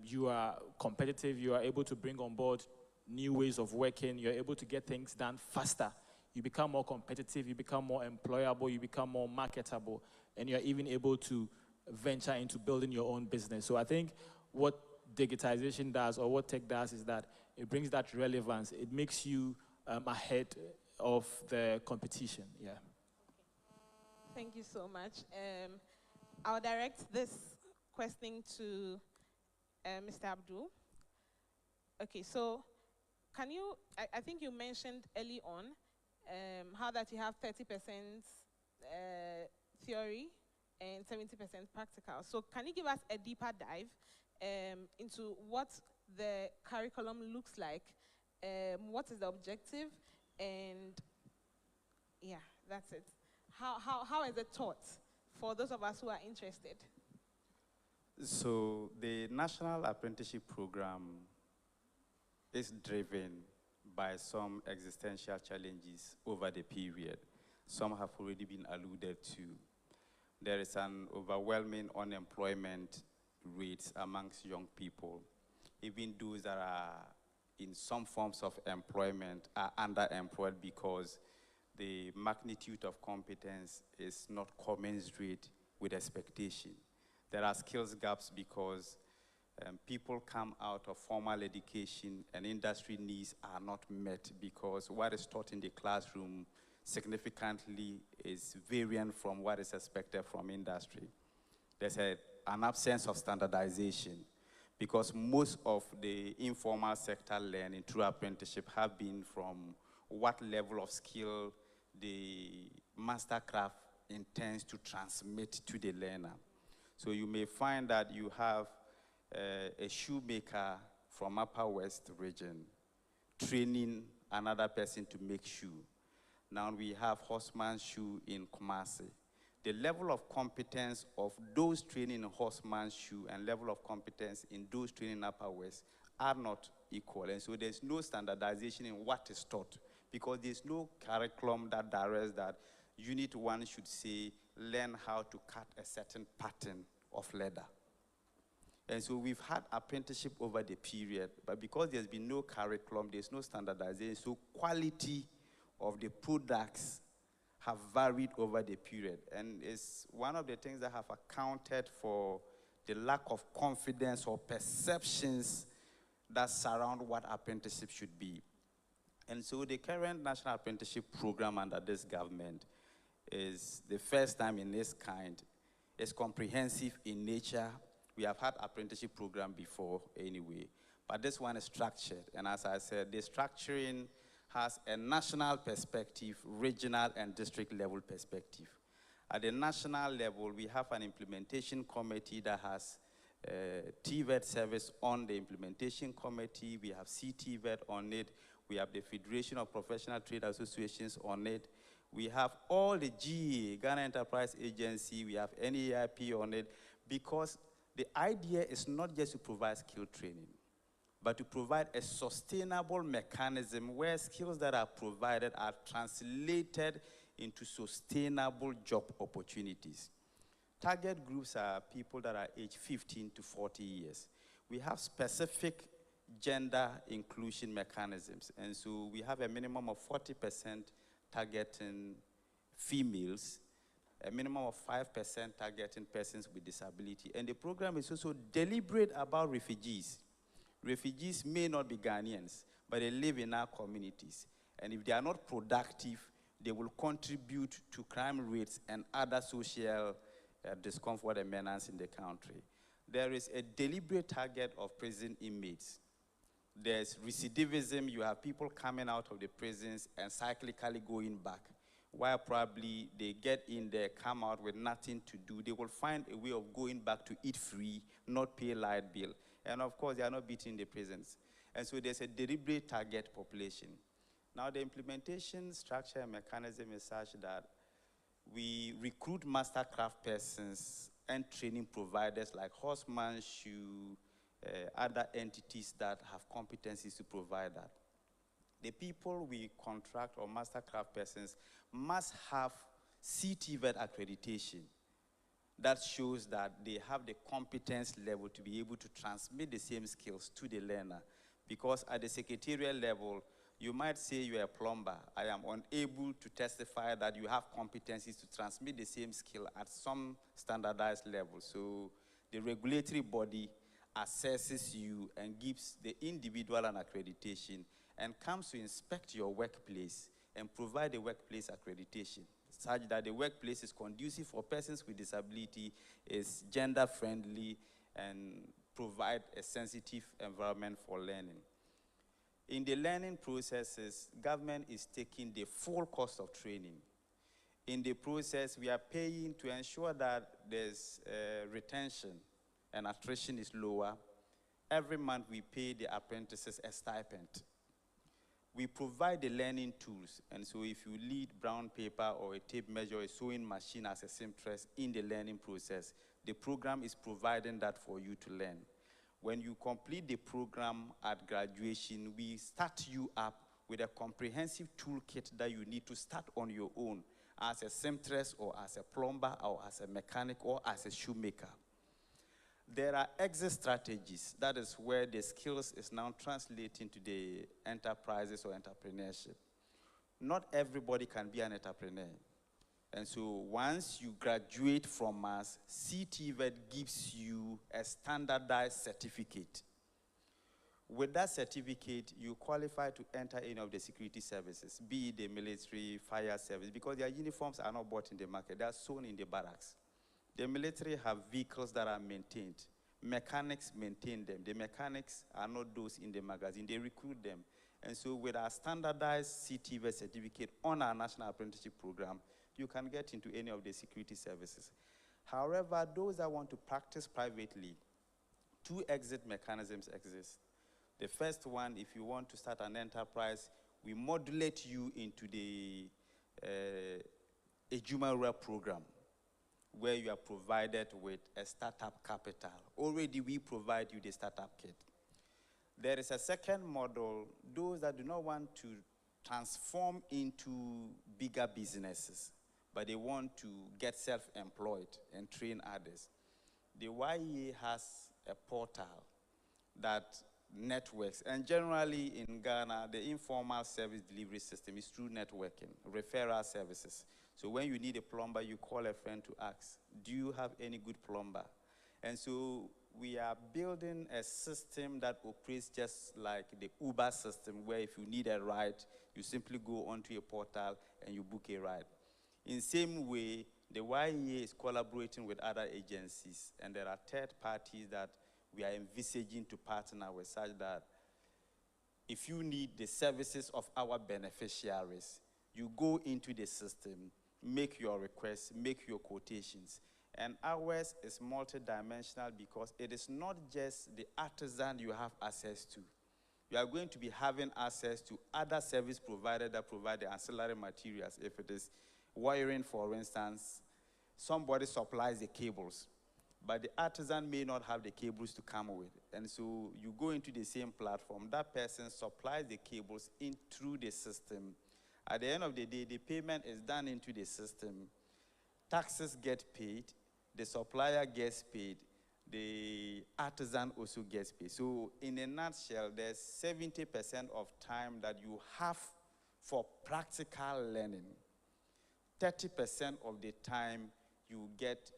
you are competitive, you are able to bring on board new ways of working, you're able to get things done faster, you become more competitive, you become more employable, you become more marketable, and you're even able to venture into building your own business. So I think what digitization does, or what tech does, is that it brings that relevance. It makes you ahead of the competition. Yeah. Thank you so much. I'll direct this question to Mr. Abdul. Okay, so can you, I think you mentioned early on how that you have 30% theory and 70% practical. So can you give us a deeper dive into what the curriculum looks like, what is the objective, and yeah, that's it. How is it taught for those of us who are interested? So the National Apprenticeship Program is driven by some existential challenges over the period. Some have already been alluded to. There is an overwhelming unemployment rate amongst young people. Even those that are in some forms of employment are underemployed because the magnitude of competence is not commensurate with expectation. There are skills gaps because people come out of formal education and industry needs are not met because what is taught in the classroom significantly is variant from what is expected from industry. There's an absence of standardization because most of the informal sector learning through apprenticeship have been from what level of skill the mastercraft intends to transmit to the learner. So you may find that you have a shoemaker from Upper West region training another person to make shoe. Now we have horseman shoe in Kumasi. The level of competence of those training in horseman shoe and level of competence in those training in Upper West are not equal. And so there's no standardization in what is taught because there's no curriculum that directs that Unit 1 should say, learn how to cut a certain pattern of leather. And so we've had apprenticeship over the period, but because there's been no curriculum, there's no standardization, so quality of the products have varied over the period. And it's one of the things that have accounted for the lack of confidence or perceptions that surround what apprenticeship should be. And so the current National Apprenticeship Program under this government is the first time in its kind. It's comprehensive in nature. We have had apprenticeship program before anyway, but this one is structured. And as I said, the structuring has a national perspective, regional and district level perspective. At the national level, we have an implementation committee that has TVET service on the implementation committee. We have CTVET on it. We have the Federation of Professional Trade Associations on it. We have all the GA, Ghana Enterprise Agency. We have NAIP on it because the idea is not just to provide skill training, but to provide a sustainable mechanism where skills that are provided are translated into sustainable job opportunities. Target groups are people that are aged 15 to 40 years. We have specific gender inclusion mechanisms, and so we have a minimum of 40% targeting females, a minimum of 5% targeting persons with disability. And the program is also deliberate about refugees. Refugees may not be Ghanaians, but they live in our communities. And if they are not productive, they will contribute to crime rates and other social discomfort and menace in the country. There is a deliberate target of prison inmates. There's recidivism. You have people coming out of the prisons and cyclically going back, while probably they get in there, come out with nothing to do. They will find a way of going back to eat free, not pay light bill. And of course, they are not beating the prisons. And so there's a deliberate target population. Now, the implementation structure and mechanism is such that we recruit mastercraft persons and training providers like Horseman, Shoe, other entities that have competencies to provide that. The people we contract or mastercraft persons must have CTVET accreditation. That shows that they have the competence level to be able to transmit the same skills to the learner. Because at the secretarial level, you might say you're a plumber. I am unable to testify that you have competencies to transmit the same skill at some standardized level. So the regulatory body assesses you and gives the individual an accreditation and comes to inspect your workplace and provide a workplace accreditation such that the workplace is conducive for persons with disability, is gender friendly, and provide a sensitive environment for learning. In the learning processes, government is taking the full cost of training. In the process, we are paying to ensure that there's retention and attrition is lower. Every month, we pay the apprentices a stipend. We provide the learning tools, and so if you lead brown paper or a tape measure, a sewing machine as a seamstress in the learning process, the program is providing that for you to learn. When you complete the program at graduation, we start you up with a comprehensive toolkit that you need to start on your own as a seamstress or as a plumber or as a mechanic or as a shoemaker. There are exit strategies. That is where the skills is now translating to the enterprises or entrepreneurship. Not everybody can be an entrepreneur. And so once you graduate from us, CTVET gives you a standardized certificate. With that certificate, you qualify to enter any of the security services, be it the military, fire service, because their uniforms are not bought in the market. They are sewn in the barracks. The military have vehicles that are maintained. Mechanics maintain them. The mechanics are not those in the magazine. They recruit them. And so with our standardized CTVET certificate on our national apprenticeship program, you can get into any of the security services. However, those that want to practice privately, two exit mechanisms exist. The first one, if you want to start an enterprise, we modulate you into the Ejumawura program, where you are provided with a startup capital. Already we provide you the startup kit. There is a second model, those that do not want to transform into bigger businesses, but they want to get self-employed and train others. The YEA has a portal that networks, and generally in Ghana, the informal service delivery system is through networking, referral services. So when you need a plumber, you call a friend to ask, do you have any good plumber? And so we are building a system that operates just like the Uber system, where if you need a ride, you simply go onto a portal and you book a ride. In the same way, the YEA is collaborating with other agencies, and there are third parties that we are envisaging to partner with, such that if you need the services of our beneficiaries, you go into the system, make your requests, make your quotations. And ours is multidimensional because it is not just the artisan you have access to. You are going to be having access to other service providers that provide the ancillary materials. If it is wiring, for instance, somebody supplies the cables, but the artisan may not have the cables to come with. And so you go into the same platform. That person supplies the cables in through the system At the end of the day, the payment is done into the system. Taxes get paid, the supplier gets paid, the artisan also gets paid. So in a nutshell, there's 70% of time that you have for practical learning. 30% of the time you get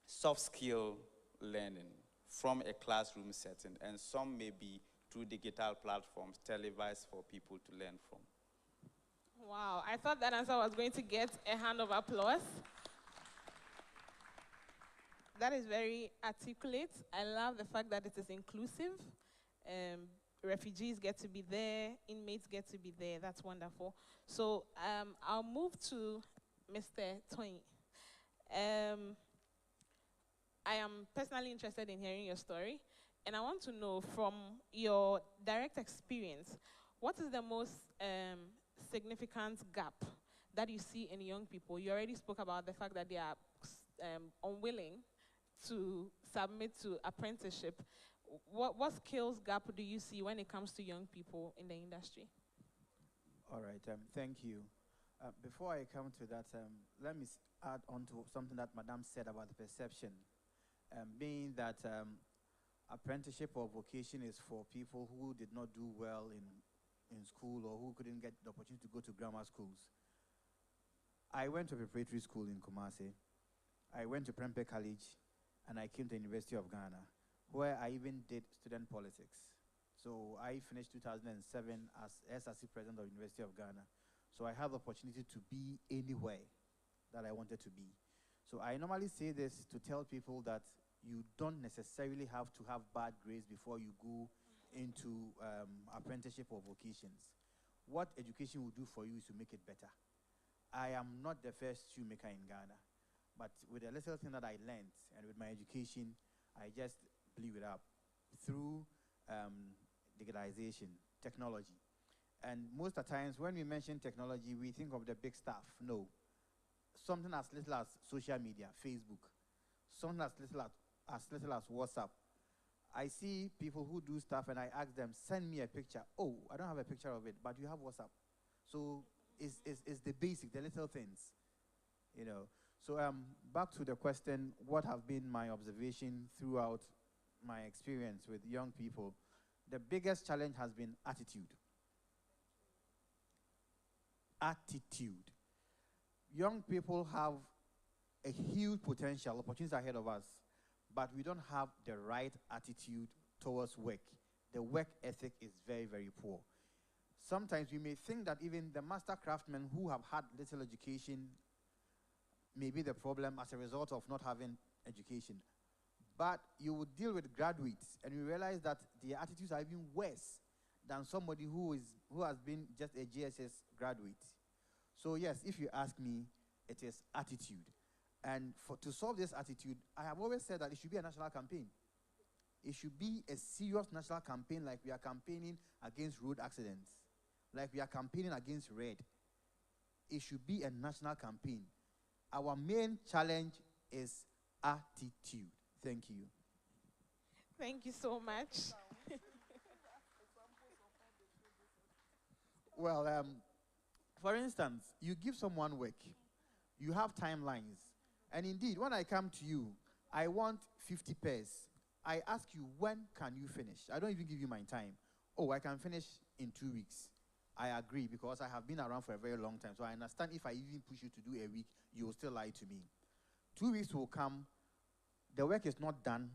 soft skill learning from a classroom setting, and some may be through digital platforms televised for people to learn from. Wow, I thought that answer was going to get a hand of applause. That is very articulate. I love the fact that it is inclusive. Refugees get to be there, inmates get to be there. That's wonderful. So I'll move to Mr. Toyin. I am personally interested in hearing your story, and I want to know from your direct experience, what is the most significant gap that you see in young people? You already spoke about the fact that they are unwilling to submit to apprenticeship. What skills gap do you see when it comes to young people in the industry? All right, thank you. Before I come to that, let me add on to something that Madame said about the perception, being that apprenticeship or vocation is for people who did not do well in school or who couldn't get the opportunity to go to grammar schools. I went to a preparatory school in Kumasi. I went to Prempeh College, and I came to the University of Ghana, where I even did student politics. So I finished 2007 as SRC president of the University of Ghana. So I have the opportunity to be anywhere that I wanted to be. So I normally say this to tell people that you don't necessarily have to have bad grades before you go into apprenticeship or vocations. What education will do for you is to make it better. I am not the first shoemaker in Ghana, but with the little thing that I learned and with my education, I just blew it up through digitalization, technology. And most of the times when we mention technology, we think of the big stuff. No. Something as little as social media, Facebook. Something as little as WhatsApp. I see people who do stuff and I ask them, send me a picture. Oh, I don't have a picture of it, but you have WhatsApp. So it's the basic, the little things, you know. So back to the question, what have been my observation throughout my experience with young people? The biggest challenge has been attitude. Attitude. Young people have a huge potential, opportunities ahead of us, but we don't have the right attitude towards work. The work ethic is very, very poor. Sometimes we may think that even the master craftsmen who have had little education may be the problem as a result of not having education. But you would deal with graduates and you realize that their attitudes are even worse than somebody who has been just a GSS graduate. So yes, if you ask me, it is attitude. And to solve this attitude, I have always said that it should be a national campaign. It should be a serious national campaign, like we are campaigning against road accidents, like we are campaigning against red. It should be a national campaign. Our main challenge is attitude. Thank you. Thank you so much. Well, for instance, you give someone work. You have timelines. And indeed, when I come to you, I want 50 pairs. I ask you, when can you finish? I don't even give you my time. Oh, I can finish in 2 weeks. I agree, because I have been around for a very long time. So I understand if I even push you to do a week, you will still lie to me. 2 weeks will come. The work is not done.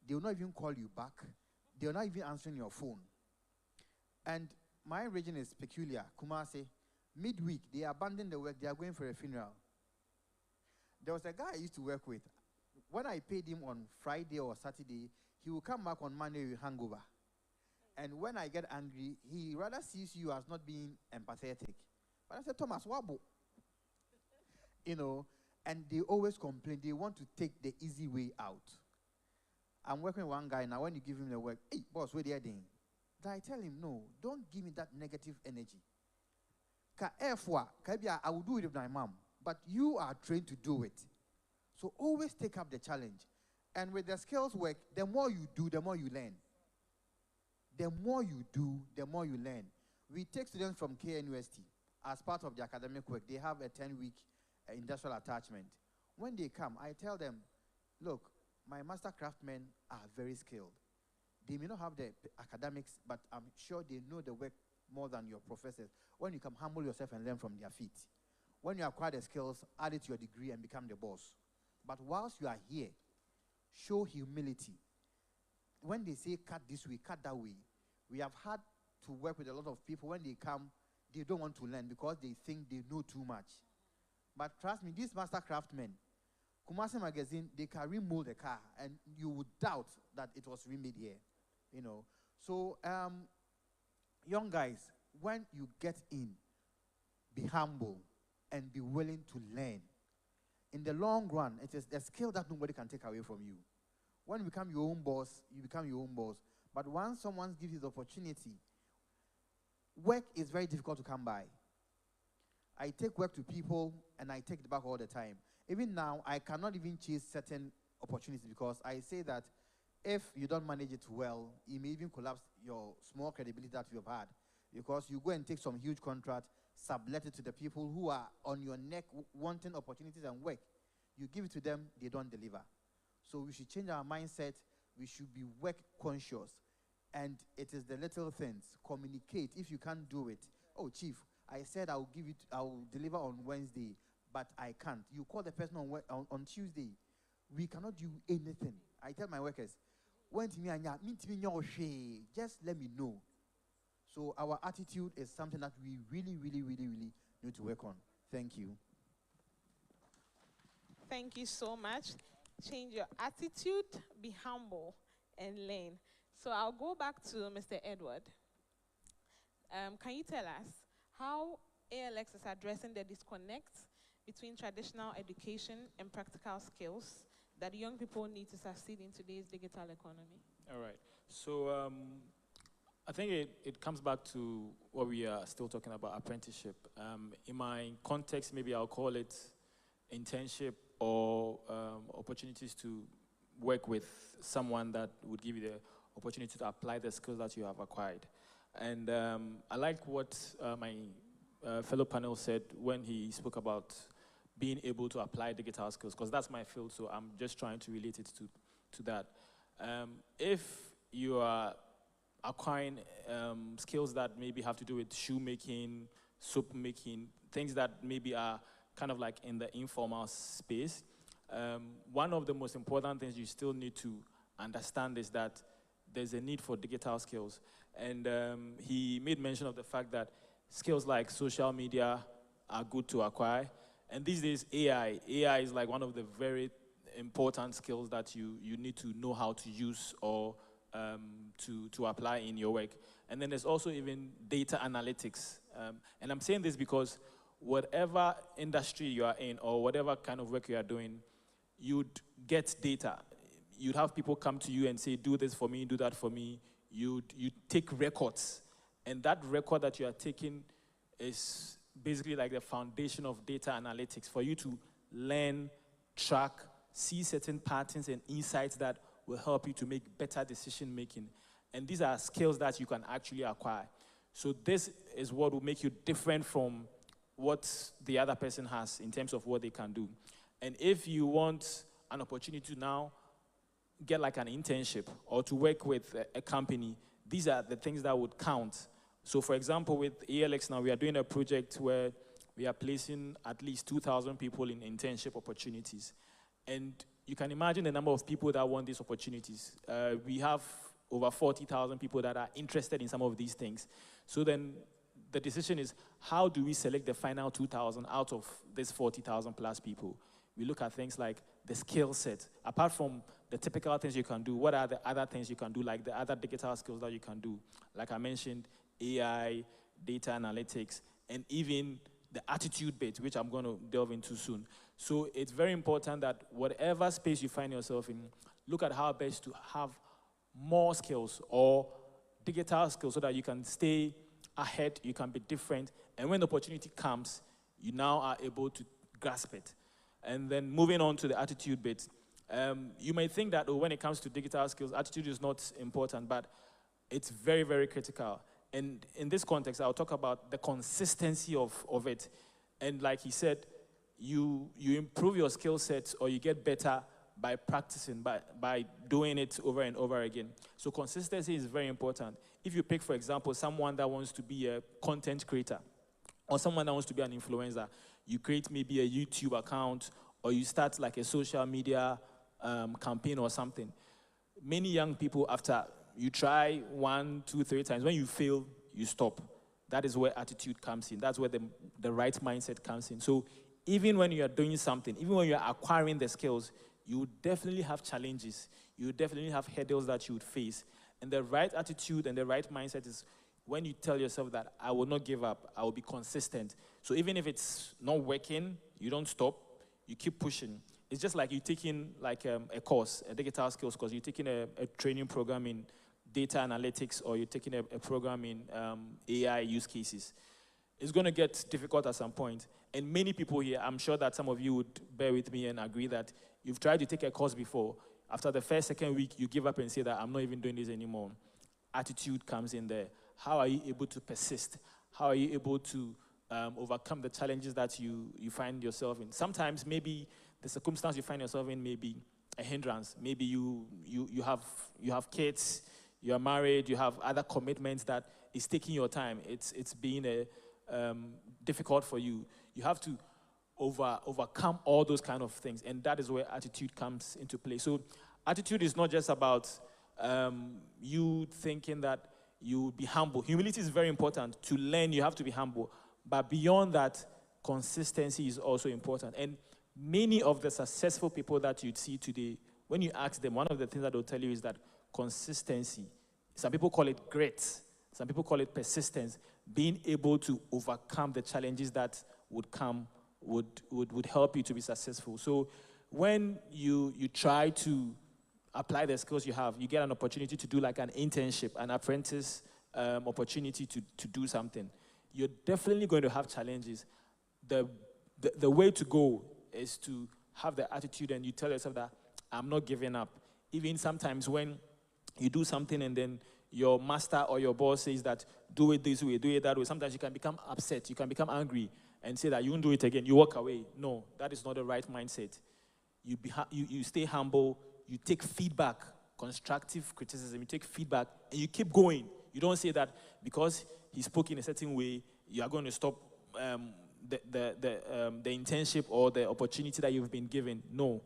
They will not even call you back. They will not even answering your phone. And my region is peculiar. Kumasi, midweek, they abandon the work. They are going for a funeral. There was a guy I used to work with. When I paid him on Friday or Saturday, he will come back on Monday with hangover. And when I get angry, he rather sees you as not being empathetic. But I said, Thomas, wabo. You know, and they always complain. They want to take the easy way out. I'm working with one guy now. When you give him the work, hey, boss, what are you doing? I tell him, no, don't give me that negative energy. I will do it with my mom. But you are trained to do it. So always take up the challenge. And with the skills work, the more you do, the more you learn. The more you do, the more you learn. We take students from KNUST. as part of the academic work, they have a 10-week industrial attachment. When they come, I tell them, look, my master craftsmen are very skilled. They may not have the academics, but I'm sure they know the work more than your professors. When you come, humble yourself and learn from their feet. When you acquire the skills, add it to your degree and become the boss. But whilst you are here, show humility. When they say cut this way, cut that way, we have had to work with a lot of people. When they come, they don't want to learn because they think they know too much. But trust me, these master craftsmen, Kumasi magazine, they can remold a car, and you would doubt that it was remade here, you know. So, young guys, when you get in, be humble and be willing to learn. In the long run, it is a skill that nobody can take away from you. When you become your own boss, you become your own boss. But once someone gives you the opportunity, work is very difficult to come by. I take work to people, and I take it back all the time. Even now, I cannot even chase certain opportunities because I say that if you don't manage it well, it may even collapse your small credibility that you have had. Because you go and take some huge contract, sublet it to the people who are on your neck wanting opportunities and work. You give it to them, they don't deliver. So we should change our mindset. We should be work conscious. And it is the little things. Communicate. If you can't do it, oh, chief, I said I'll deliver on Wednesday, but I can't. You call the person on Tuesday. We cannot do anything. I tell my workers, just let me know. So our attitude is something that we really, really, really, really need to work on. Thank you. Thank you so much. Change your attitude, be humble, and learn. So I'll go back to Mr. Edward. Can you tell us how ALX is addressing the disconnect between traditional education and practical skills that young people need to succeed in today's digital economy? All right. So I think it comes back to what we are still talking about, apprenticeship. In my context, maybe I'll call it internship or opportunities to work with someone that would give you the opportunity to apply the skills that you have acquired. And I like what my fellow panel said when he spoke about being able to apply digital skills, because that's my field, so I'm just trying to relate it to that. If you are acquiring skills that maybe have to do with shoemaking, soap making, things that maybe are kind of like in the informal space, one of the most important things you still need to understand is that there's a need for digital skills. And he made mention of the fact that skills like social media are good to acquire. And these days, AI is like one of the very important skills that you need to know how to use or to apply in your work. And then there's also even data analytics. And I'm saying this because whatever industry you are in or whatever kind of work you are doing, you'd get data. You'd have people come to you and say, do this for me, do that for me. You take records. And that record that you are taking is basically like the foundation of data analytics for you to learn, track, see certain patterns and insights that will help you to make better decision making. And these are skills that you can actually acquire. So this is what will make you different from what the other person has in terms of what they can do. And if you want an opportunity to now get like an internship or to work with a company, these are the things that would count. So for example, with ALX now, we are doing a project where we are placing at least 2,000 people in internship opportunities. And you can imagine the number of people that want these opportunities. We have over 40,000 people that are interested in some of these things. So then the decision is, how do we select the final 2,000 out of this 40,000 plus people? We look at things like the skill set. Apart from the typical things you can do, what are the other things you can do, like the other digital skills that you can do? Like I mentioned, AI, data analytics, and even the attitude bit, which I'm going to delve into soon. So it's very important that whatever space you find yourself in, look at how best to have more skills or digital skills so that you can stay ahead, you can be different, and when the opportunity comes, you now are able to grasp it. And then moving on to the attitude bit, you may think that when it comes to digital skills, attitude is not important, but it's very, very critical. And in this context, I'll talk about the consistency of it. And like he said, you improve your skill sets or you get better by practicing, by doing it over and over again. So consistency is very important. If you pick, for example, someone that wants to be a content creator or someone that wants to be an influencer, you create maybe a YouTube account or you start like a social media campaign or something. Many young people, after you try 1, 2, 3 times, when you fail, you stop. That is where attitude comes in. That's where the right mindset comes in. So even when you are doing something, even when you are acquiring the skills, you would definitely have challenges. You would definitely have hurdles that you would face. And the right attitude and the right mindset is when you tell yourself that I will not give up, I will be consistent. So even if it's not working, you don't stop, you keep pushing. It's just like you taking like a course, a digital skills course. You're taking a training program in data analytics or you're taking a program in AI use cases. It's going to get difficult at some point. And many people here, I'm sure that some of you would bear with me and agree that you've tried to take a course before. After the first, second week, you give up and say that I'm not even doing this anymore. Attitude comes in there. How are you able to persist? How are you able to overcome the challenges that you find yourself in? Sometimes maybe the circumstance you find yourself in may be a hindrance. Maybe you have kids, you are married, you have other commitments that is taking your time. It's being difficult for you. You have to overcome all those kind of things, and that is where attitude comes into play. So attitude is not just about you thinking that you be humble. Humility is very important. To learn, you have to be humble. But beyond that, consistency is also important. And many of the successful people that you'd see today, when you ask them, one of the things that they'll tell you is that consistency. Some people call it grit. Some people call it persistence. Being able to overcome the challenges that would come would help you to be successful. So when you try to apply the skills you have, you get an opportunity to do like an internship, an apprentice opportunity to do something. You're definitely going to have challenges. The way to go is to have the attitude and you tell yourself that I'm not giving up. Even sometimes when you do something and then your master or your boss says that do it this way, do it that way, sometimes you can become upset, you can become angry and say that you won't do it again, you walk away. No, that is not the right mindset. You stay humble, you take feedback, constructive criticism, you take feedback, and you keep going. You don't say that because he spoke in a certain way, you are going to stop the internship or the opportunity that you've been given. No.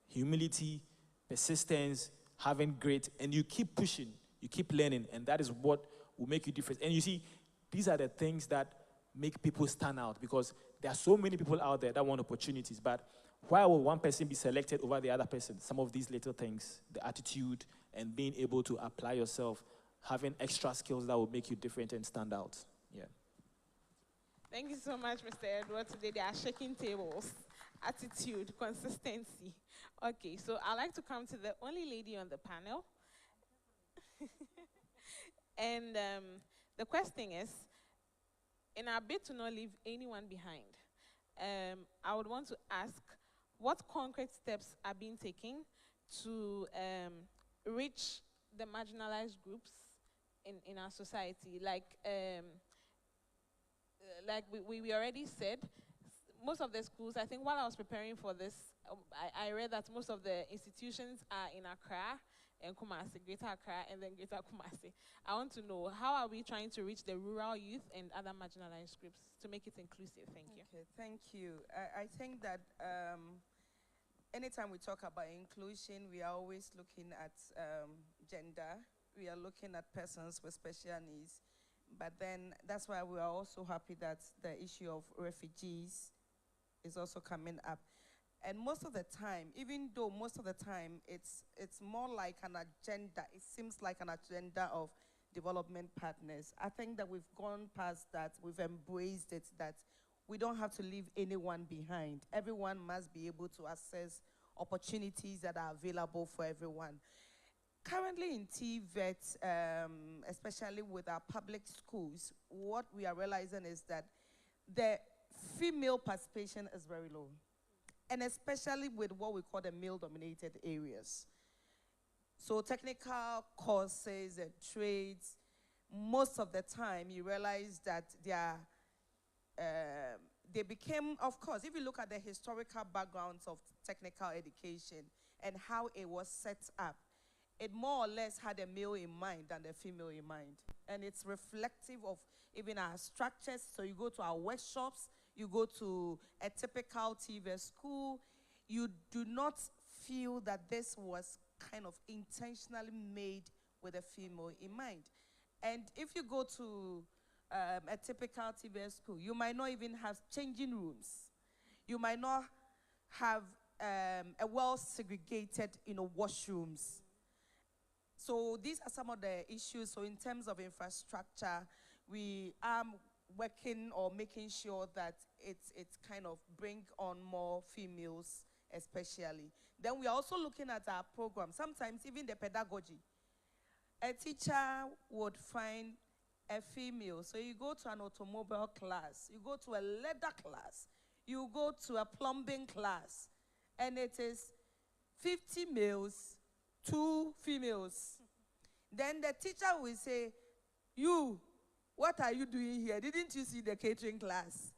Humility, persistence, having grit, and you keep pushing, you keep learning, and that is what will make you different. And you see, these are the things that make people stand out, because there are so many people out there that want opportunities, but why will one person be selected over the other person? Some of these little things, the attitude and being able to apply yourself, having extra skills that will make you different and stand out. Yeah. Thank you so much, Mr. Edward. Today they are shaking tables. Attitude, consistency. Okay, so I'd like to come to the only lady on the panel. And the question is, in our bid to not leave anyone behind, I would want to ask, what concrete steps are being taken to reach the marginalized groups in our society? Like we already said, most of the schools, I think while I was preparing for this, I read that most of the institutions are in Accra and Kumasi, Greater Accra and then Greater Kumasi. I want to know, how are we trying to reach the rural youth and other marginalized groups to make it inclusive? Thank you. Okay, thank you. I think that anytime we talk about inclusion, we are always looking at gender. We are looking at persons with special needs. But then that's why we are also happy that the issue of refugees is also coming up. And most of the time, even though most of the time it's more like an agenda, it seems like an agenda of development partners. I think that we've gone past that, we've embraced it, that we don't have to leave anyone behind. Everyone must be able to access opportunities that are available for everyone. Currently in TVET, especially with our public schools, what we are realizing is that the female participation is very low, and especially with what we call the male-dominated areas. So technical courses and trades, most of the time you realize that they became, of course, if you look at the historical backgrounds of technical education and how it was set up, it more or less had a male in mind than a female in mind. And it's reflective of even our structures. So you go to our workshops, you go to a typical TV school, you do not feel that this was kind of intentionally made with a female in mind. And if you go to a typical TV school, you might not even have changing rooms. You might not have a well-segregated, washrooms. So these are some of the issues. So in terms of infrastructure, we are working or making sure that it's kind of bring on more females, especially. Then we are also looking at our program. Sometimes even the pedagogy. A teacher would find a female. So you go to an automobile class, you go to a leather class, you go to a plumbing class, and it is 50 males, 2 females. Then the teacher will say, "You, what are you doing here? Didn't you see the catering class?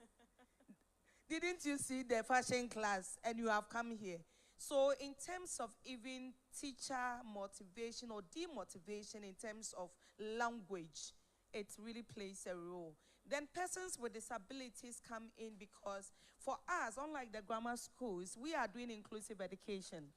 Didn't you see the fashion class? And you have come here." So in terms of even teacher motivation or demotivation in terms of language, it really plays a role. Then persons with disabilities come in because for us, unlike the grammar schools, we are doing inclusive education.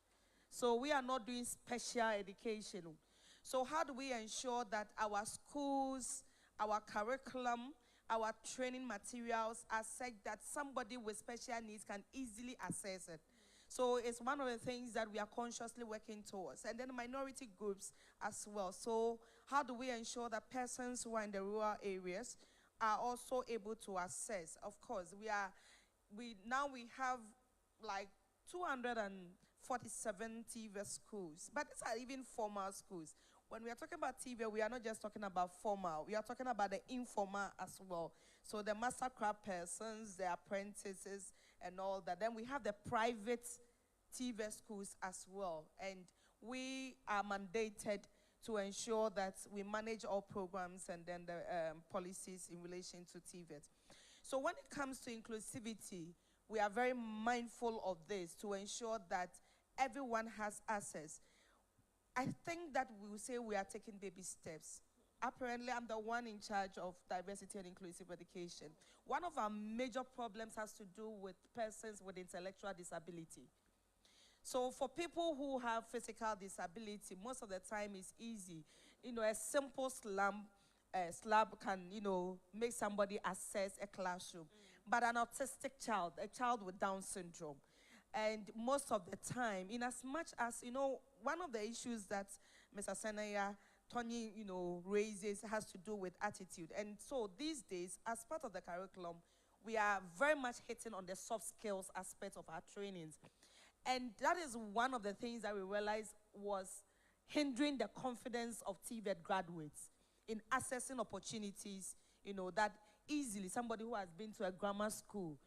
So we are not doing special education. So how do we ensure that our schools, our curriculum, our training materials are such that somebody with special needs can easily access it? So it's one of the things that we are consciously working towards. And then minority groups as well. So how do we ensure that persons who are in the rural areas are also able to access? Of course, we have like 247 TV schools, but these are even formal schools. When we are talking about TV, we are not just talking about formal, we are talking about the informal as well. So the mastercraft persons, the apprentices, and all that. Then we have the private TV schools as well. And we are mandated to ensure that we manage all programs and then the policies in relation to TVET. So when it comes to inclusivity, we are very mindful of this to ensure that everyone has access. I think that we will say we are taking baby steps. Apparently, I'm the one in charge of diversity and inclusive education. One of our major problems has to do with persons with intellectual disability. So for people who have physical disability, most of the time it's easy. A simple slab can, make somebody access a classroom. But an autistic child, a child with Down syndrome, and most of the time, in as much as, one of the issues that Mr. Senaya, Tony, raises has to do with attitude. And so these days, as part of the curriculum, we are very much hitting on the soft skills aspect of our trainings. And that is one of the things that we realized was hindering the confidence of TVET graduates in accessing opportunities, that easily somebody who has been to a grammar school,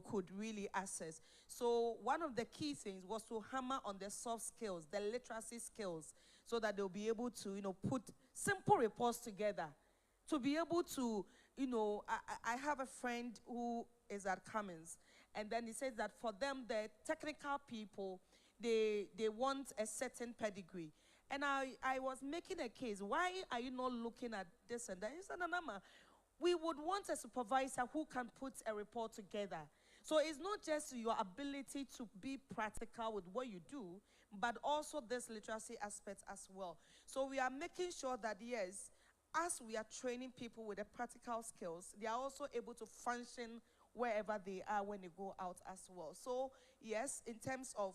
could really access. So one of the key things was to hammer on the soft skills, the literacy skills, so that they'll be able to, put simple reports together. To be able to, I have a friend who is at Cummins, and then he says that for them, the technical people, they want a certain pedigree. And I was making a case, why are you not looking at this and that? He said, no, we would want a supervisor who can put a report together. So it's not just your ability to be practical with what you do, but also this literacy aspect as well. So we are making sure that, yes, as we are training people with the practical skills, they are also able to function wherever they are when they go out as well. So yes, in terms of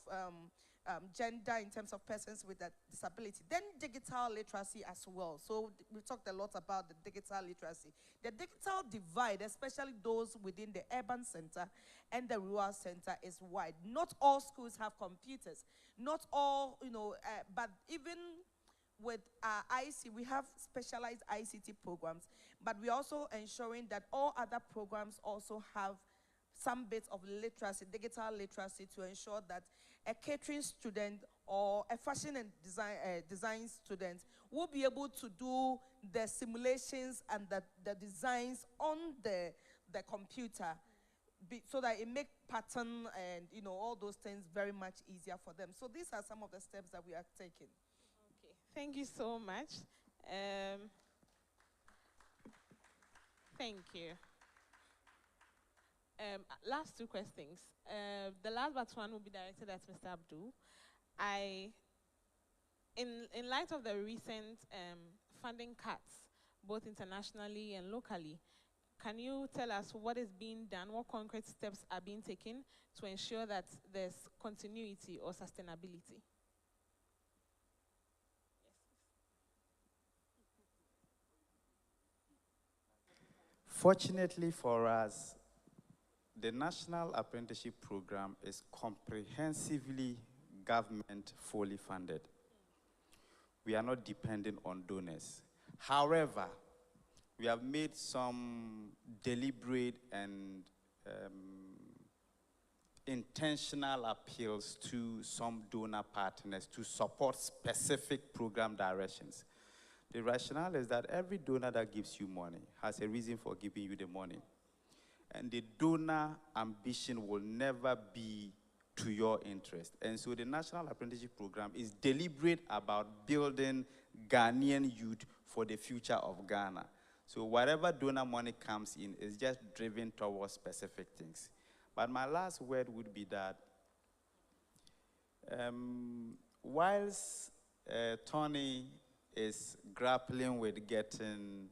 gender, in terms of persons with a disability, then digital literacy as well. So we talked a lot about the digital literacy. The digital divide, especially those within the urban center and the rural center, is wide. Not all schools have computers. Not all, but even with IC, we have specialized ICT programs, but we're also ensuring that all other programs also have some bits of literacy, digital literacy, to ensure that a catering student or a fashion and design student will be able to do the simulations and the designs on the computer, so that it make pattern and all those things very much easier for them. So these are some of the steps that we are taking. Okay, thank you so much. Thank you. Last two questions. The last but one will be directed at Mr. Abdul. In light of the recent funding cuts, both internationally and locally, can you tell us what is being done, what concrete steps are being taken to ensure that there's continuity or sustainability? Fortunately for us, the National Apprenticeship Program is comprehensively government fully funded. We are not dependent on donors. However, we have made some deliberate and intentional appeals to some donor partners to support specific program directions. The rationale is that every donor that gives you money has a reason for giving you the money. And the donor ambition will never be to your interest. And so the National Apprenticeship Program is deliberate about building Ghanaian youth for the future of Ghana. So whatever donor money comes in is just driven towards specific things. But my last word would be that whilst Tony is grappling with getting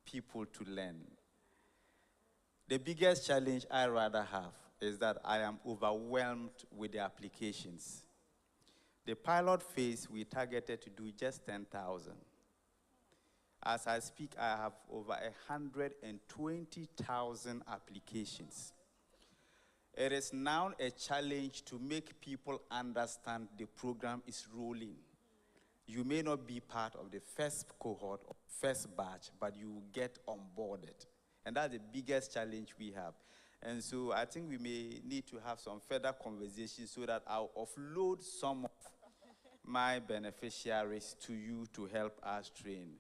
people to learn, the biggest challenge I rather have is that I am overwhelmed with the applications. The pilot phase, we targeted to do just 10,000. As I speak, I have over 120,000 applications. It is now a challenge to make people understand the program is rolling. You may not be part of the first cohort or first batch, but you will get onboarded. And that's the biggest challenge we have. And so I think we may need to have some further conversations so that I'll offload some of my beneficiaries to you to help us train.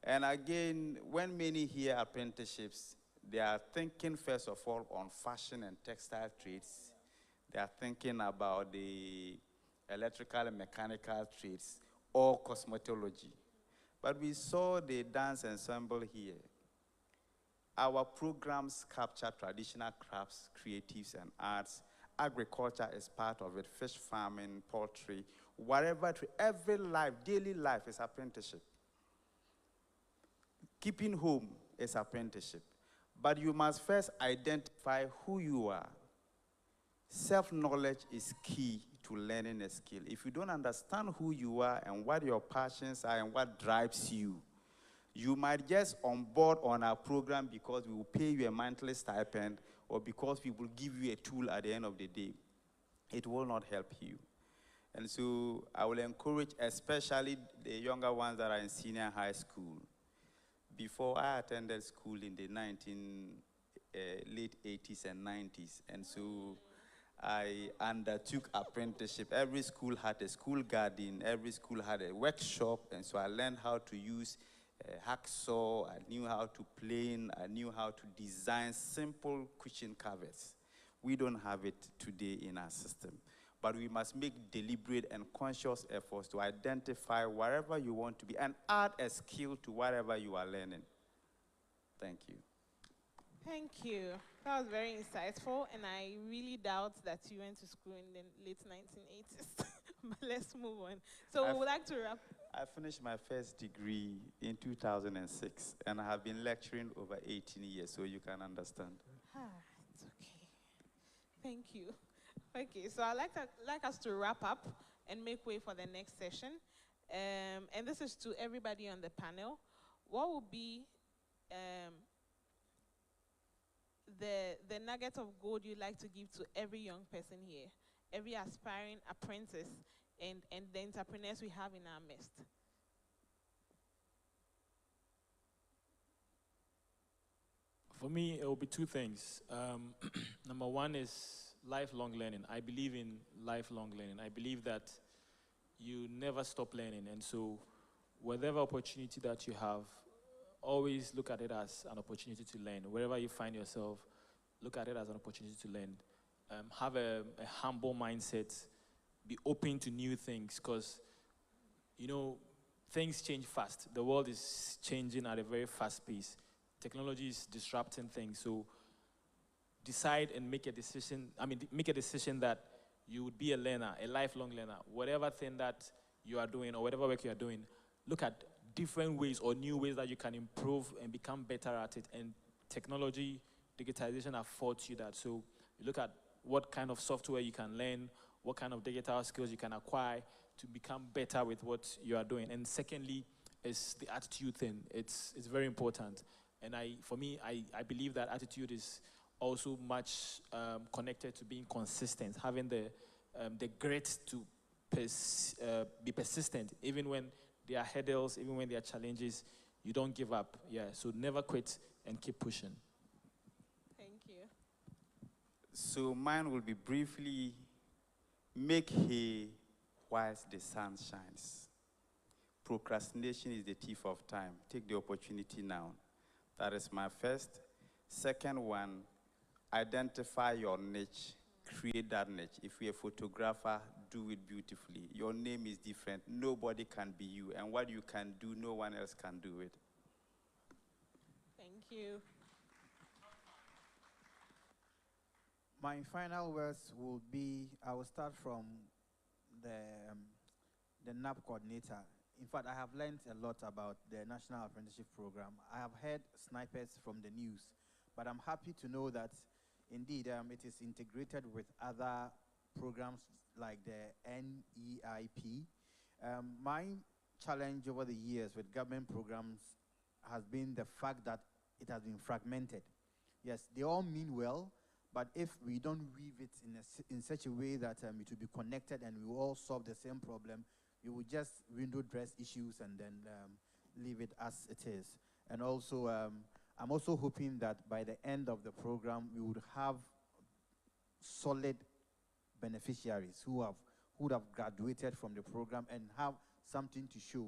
And again, when many hear apprenticeships, they are thinking first of all on fashion and textile trades. They are thinking about the electrical and mechanical trades or cosmetology. But we saw the dance ensemble here. Our programs capture traditional crafts, creatives, and arts. Agriculture is part of it, fish farming, poultry, whatever, every life, daily life is apprenticeship. Keeping home is apprenticeship. But you must first identify who you are. Self-knowledge is key to learning a skill. If you don't understand who you are and what your passions are and what drives you, you might just onboard on our program because we will pay you a monthly stipend or because we will give you a tool at the end of the day. It will not help you. And so I will encourage especially the younger ones that are in senior high school. Before I attended school in the late 80s and 90s, and so I undertook apprenticeship. Every school had a school garden, every school had a workshop, and so I learned how to use hacksaw, I knew how to plane, I knew how to design simple kitchen covers. We don't have it today in our system, but we must make deliberate and conscious efforts to identify wherever you want to be and add a skill to whatever you are learning. Thank you. Thank you. That was very insightful, and I really doubt that you went to school in the late 1980s. But let's move on. So we would like to wrap. I finished my first degree in 2006, and I have been lecturing over 18 years, so you can understand. It's okay. Thank you. Okay, so I'd like us to wrap up and make way for the next session. And this is to everybody on the panel. What would be the nugget of gold you'd like to give to every young person here, every aspiring apprentice, and the entrepreneurs we have in our midst? For me, it will be two things. Number one is lifelong learning. I believe in lifelong learning. I believe that you never stop learning. And so whatever opportunity that you have, always look at it as an opportunity to learn. Wherever you find yourself, look at it as an opportunity to learn. Have a humble mindset. Be open to new things, because, you know, things change fast. The world is changing at a very fast pace. Technology is disrupting things. So decide and make a decision. Make a decision that you would be a learner, a lifelong learner. Whatever thing that you are doing or whatever work you are doing, look at different ways or new ways that you can improve and become better at it. And technology, digitization have taught you that. So you look at what kind of software you can learn, what kind of digital skills you can acquire to become better with what you are doing. And secondly, is the attitude thing. It's very important. And for me, I believe that attitude is also much connected to being consistent, having the grit to be persistent, even when there are hurdles, even when there are challenges, you don't give up. Yeah, so never quit and keep pushing. Thank you. So mine will be briefly, make hay whilst the sun shines. Procrastination is the thief of time. Take the opportunity now. That is my first. Second one, identify your niche. Create that niche. If you're a photographer, do it beautifully. Your name is different. Nobody can be you. And what you can do, no one else can do it. Thank you. My final words will be, I will start from the NAP coordinator. In fact, I have learned a lot about the National Apprenticeship Program. I have heard snipers from the news, but I'm happy to know that indeed it is integrated with other programs like the NEIP. My challenge over the years with government programs has been the fact that it has been fragmented. Yes, they all mean well, but if we don't weave it in such a way that it will be connected and we will all solve the same problem, we will just window dress issues and then leave it as it is. And also, I'm also hoping that by the end of the program, we would have solid beneficiaries who would have graduated from the program and have something to show.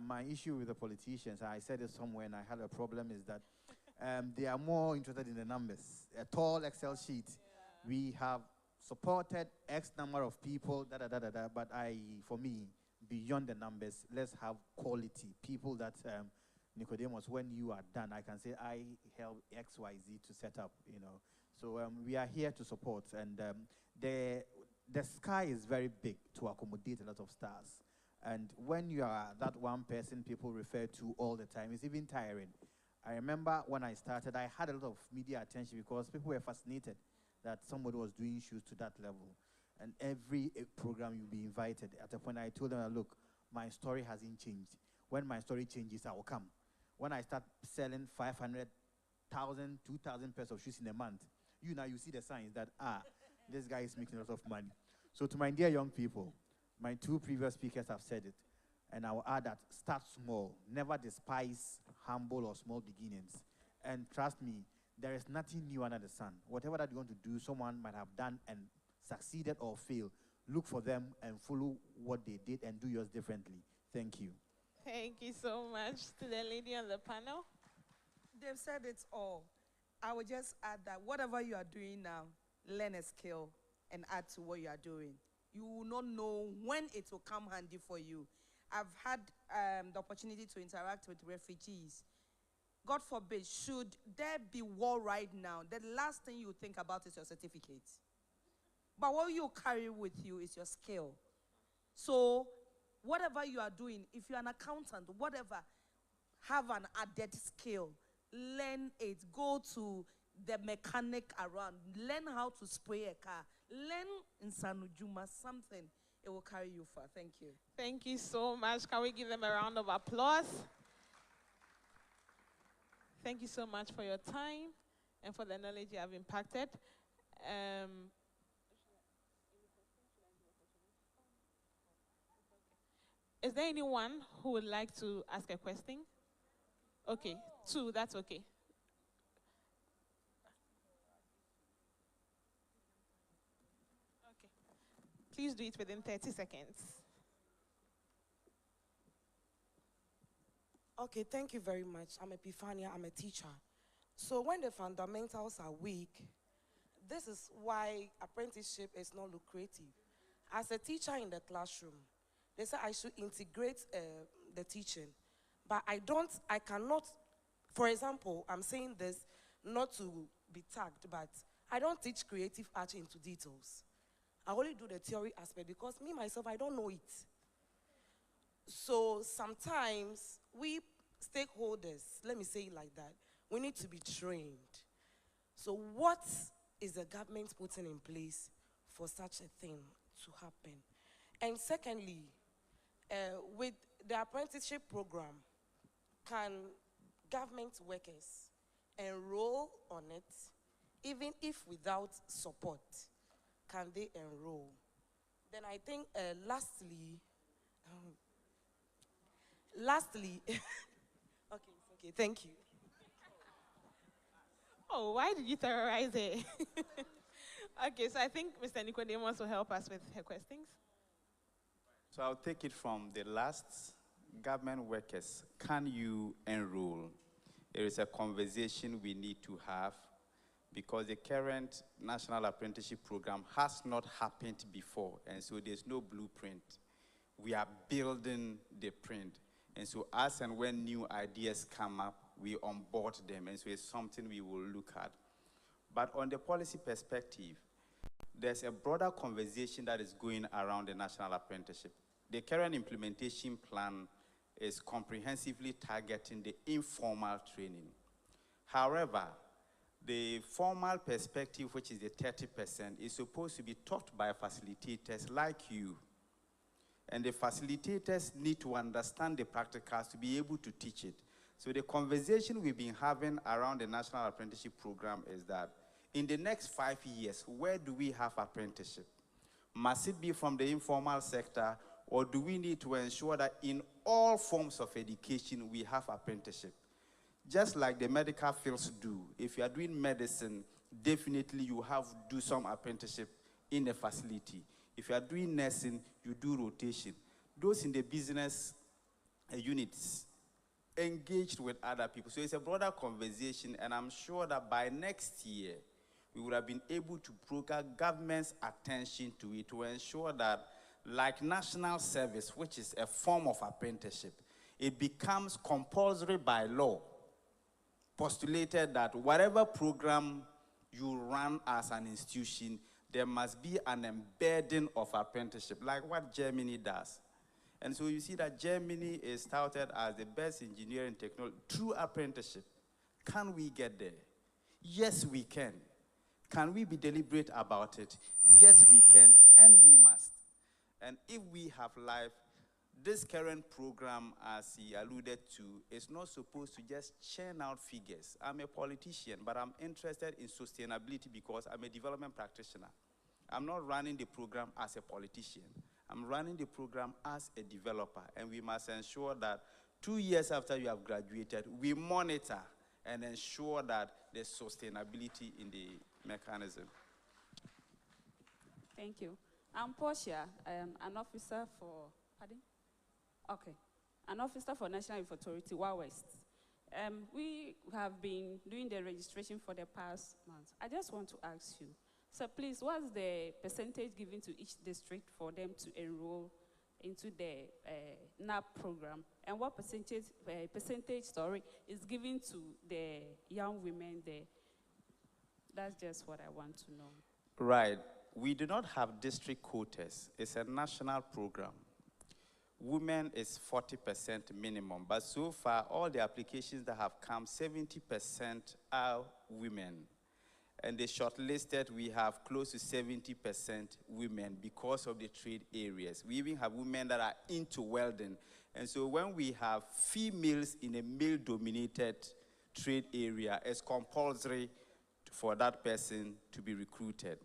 My issue with the politicians, I said it somewhere and I had a problem, is that they are more interested in the numbers. A tall Excel sheet. Yeah. We have supported X number of people, but for me, beyond the numbers, let's have quality. People that, Nicodemus, when you are done, I can say, I helped XYZ to set up, you know. So we are here to support, and the sky is very big to accommodate a lot of stars. And when you are that one person people refer to all the time, it's even tiring. I remember when I started, I had a lot of media attention because people were fascinated that somebody was doing shoes to that level. And every program you'll be invited. At a point I told them, look, my story hasn't changed. When my story changes, I will come. When I start selling 500,000, 2,000 pairs of shoes in a month, you see the signs that, this guy is making a lot of money. So to my dear young people, my two previous speakers have said it, and I will add that start small. Never despise humble or small beginnings. And trust me, there is nothing new under the sun. Whatever that you want to do, someone might have done and succeeded or failed. Look for them and follow what they did and do yours differently. Thank you. Thank you so much to the lady on the panel. They've said it all. I would just add that whatever you are doing now, learn a skill and add to what you are doing. You will not know when it will come handy for you. I've had the opportunity to interact with refugees. God forbid, should there be war right now, the last thing you think about is your certificate. But what you carry with you is your skill. So whatever you are doing, if you're an accountant, whatever, have an added skill. Learn it. Go to the mechanic around. Learn how to spray a car. Learn in Sanujuma something. It will carry you far. Thank you. Thank you so much. Can we give them a round of applause? Thank you so much for your time and for the knowledge you have impacted. Is there anyone who would like to ask a question? Okay, two, that's okay. Please do it within 30 seconds. Okay, thank you very much. I'm Epiphania, I'm a teacher. So when the fundamentals are weak, this is why apprenticeship is not lucrative. As a teacher in the classroom, they say I should integrate the teaching, but I cannot, for example, I'm saying this not to be tagged, but I don't teach creative art into details. I only do the theory aspect because me, myself, I don't know it. So sometimes we stakeholders, let me say it like that, we need to be trained. So what is the government putting in place for such a thing to happen? And secondly, with the apprenticeship program, can government workers enroll on it, even if without support? Can they enroll? Then I think lastly, okay, thank you. Oh, why did you terrorize it? Okay, so I think Mr. Nicodemus will help us with her questions. So I'll take it from the last. Government workers, can you enroll? There is a conversation we need to have because the current National Apprenticeship Program has not happened before, and so there's no blueprint. We are building the print, and so as and when new ideas come up, we onboard them, and so it's something we will look at. But on the policy perspective, there's a broader conversation that is going around the National Apprenticeship. The current implementation plan is comprehensively targeting the informal training. However, the formal perspective, which is the 30%, is supposed to be taught by facilitators like you. And the facilitators need to understand the practicals to be able to teach it. So the conversation we've been having around the National Apprenticeship Program is that in the next 5 years, where do we have apprenticeship? Must it be from the informal sector, or do we need to ensure that in all forms of education we have apprenticeship? Just like the medical fields do. If you are doing medicine, definitely you have to do some apprenticeship in a facility. If you are doing nursing, you do rotation. Those in the business units engaged with other people. So it's a broader conversation, and I'm sure that by next year, we would have been able to broker government's attention to it to ensure that, like national service, which is a form of apprenticeship, it becomes compulsory by law, postulated that whatever program you run as an institution, there must be an embedding of apprenticeship, like what Germany does. And so you see that Germany is touted as the best engineering technology through apprenticeship. Can we get there? Yes, we can. Can we be deliberate about it? Yes, we can, and we must. And if we have life, this current program, as he alluded to, is not supposed to just churn out figures. I'm a politician, but I'm interested in sustainability because I'm a development practitioner. I'm not running the program as a politician. I'm running the program as a developer, and we must ensure that 2 years after you have graduated, we monitor and ensure that there's sustainability in the mechanism. Thank you. I'm Portia. I am an officer for, pardon? Okay. An officer for National Youth Authority, West. We have been doing the registration for the past month. I just want to ask you, so please, what's the percentage given to each district for them to enroll into the NAP program? And what percentage is given to the young women there? That's just what I want to know. Right. We do not have district quotas. It's a national program. Women is 40% minimum, but so far, all the applications that have come, 70% are women. And the shortlisted, we have close to 70% women because of the trade areas. We even have women that are into welding. And so when we have females in a male-dominated trade area, it's compulsory for that person to be recruited.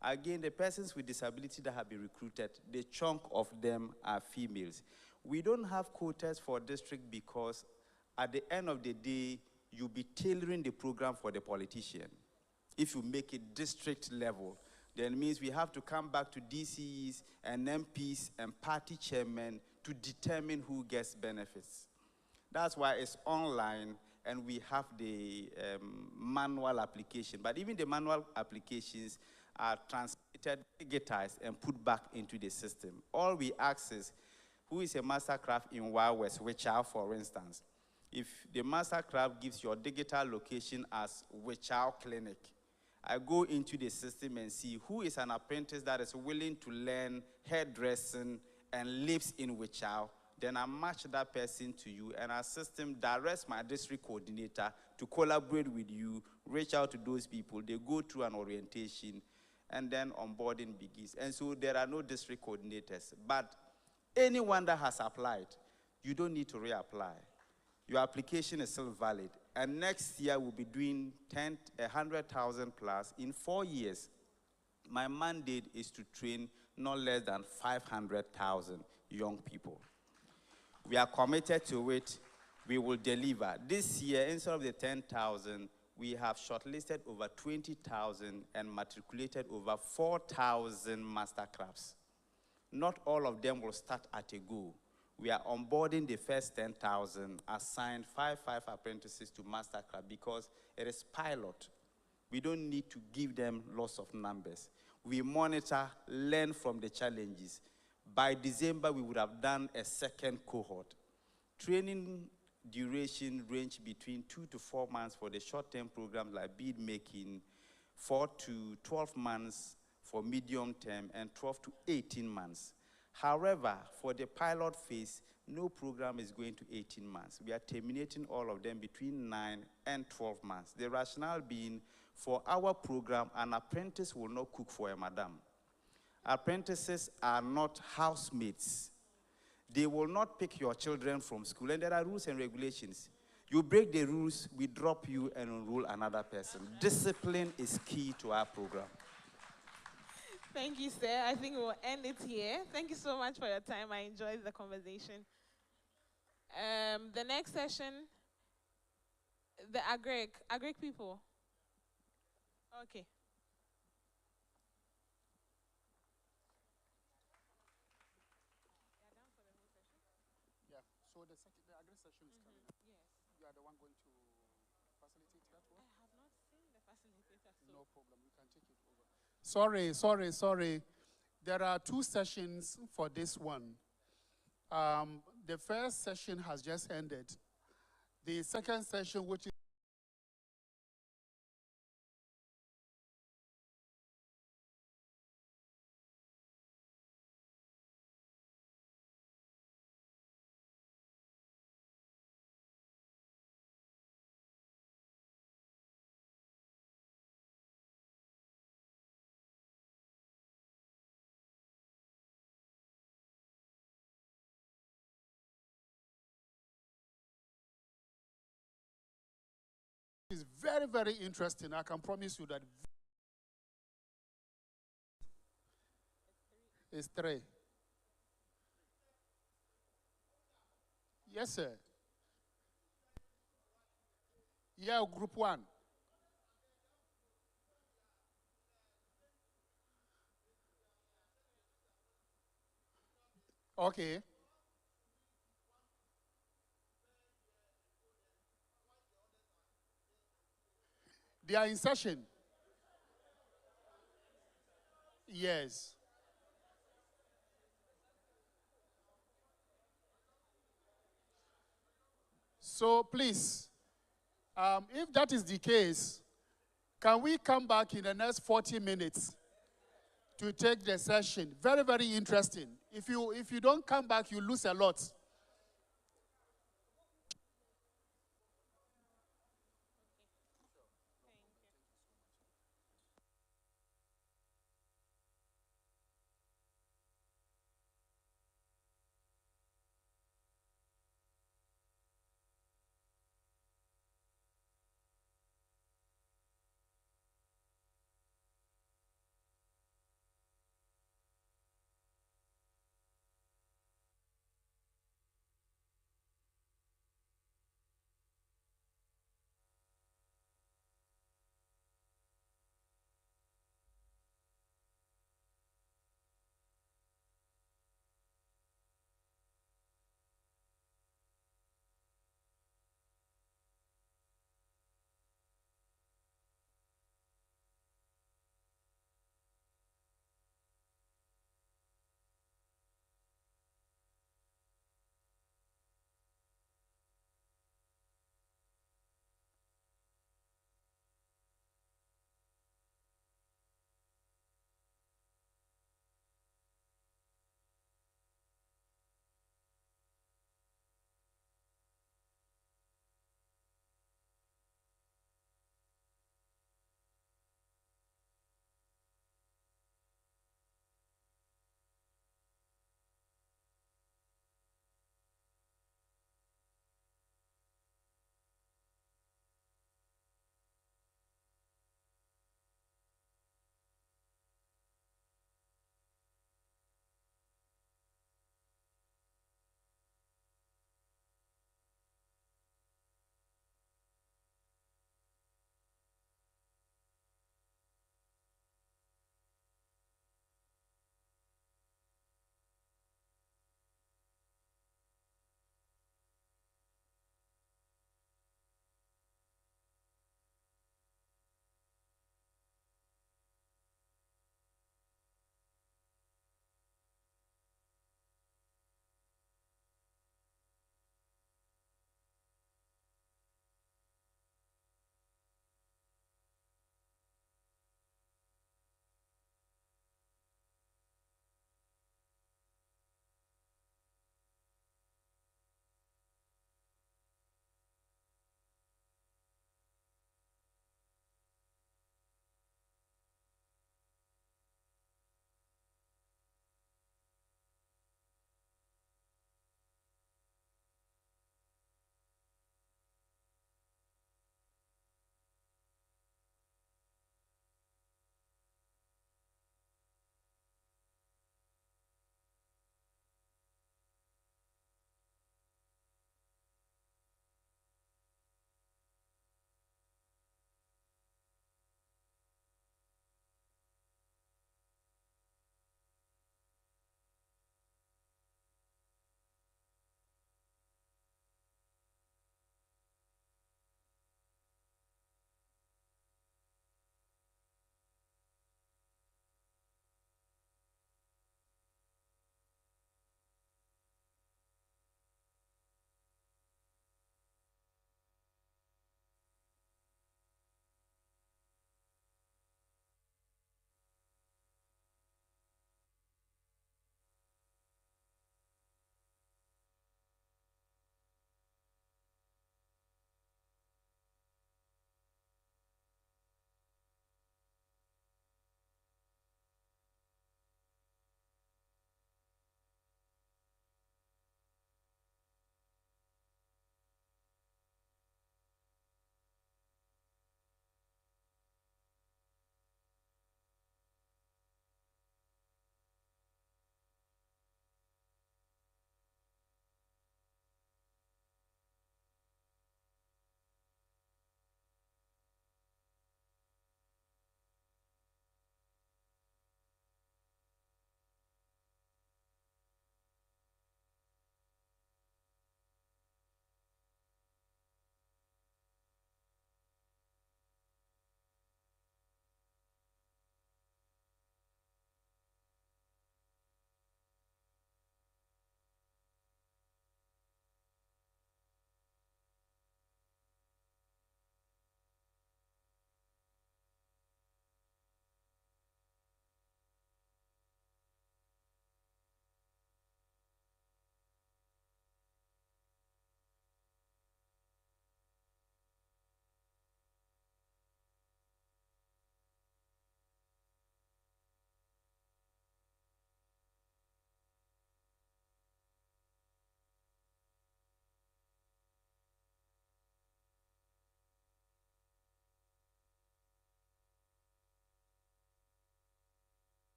Again, the persons with disability that have been recruited, the chunk of them are females. We don't have quotas for district because at the end of the day, you'll be tailoring the program for the politician. If you make it district level, then it means we have to come back to DCs and MPs and party chairmen to determine who gets benefits. That's why it's online and we have the manual application. But even the manual applications are transmitted, digitized, and put back into the system. All we ask is, who is a mastercraft in Wild West, Wichao, for instance? If the mastercraft gives your digital location as Wichao Clinic, I go into the system and see who is an apprentice that is willing to learn hairdressing and lives in Wichao. Then I match that person to you, and our system directs my district coordinator to collaborate with you, reach out to those people. They go through an orientation, and then onboarding begins. And so there are no district coordinators. But anyone that has applied, you don't need to reapply. Your application is still valid. And next year, we'll be doing 100,000 plus in 4 years. My mandate is to train not less than 500,000 young people. We are committed to it. We will deliver. This year, instead of the 10,000, we have shortlisted over 20,000 and matriculated over 4,000 mastercrafts. Not all of them will start at a go. We are onboarding the first 10,000, assigned five apprentices to mastercraft because it is pilot. We don't need to give them lots of numbers. We monitor, learn from the challenges. By December, we would have done a second cohort. Training duration range between 2 to 4 months for the short-term programs like bead making, 4 to 12 months for medium term, and 12 to 18 months. However, for the pilot phase, no program is going to 18 months. We are terminating all of them between 9 and 12 months. The rationale being, for our program, an apprentice will not cook for a madam. Apprentices are not housemates. They will not pick your children from school, and there are rules and regulations. You break the rules, we drop you and enroll another person. Discipline is key to our program. Thank you, sir. I think we'll end it here. Thank you so much for your time. I enjoyed the conversation. The next session, the agric people. Okay. Yeah, so the agri session is coming up. Yes. You are the one going to facilitate that one? I have not seen the facilitator. So. No problem, you can take it over. Sorry. There are 2 sessions for this one. The first session has just ended. The second session, which is very, very interesting. I can promise you that it's 3. Yes, sir. Yeah, group 1. Okay. They are in session. Yes. So please, if that is the case, can we come back in the next 40 minutes to take the session? Very, very interesting. If you don't come back, you lose a lot.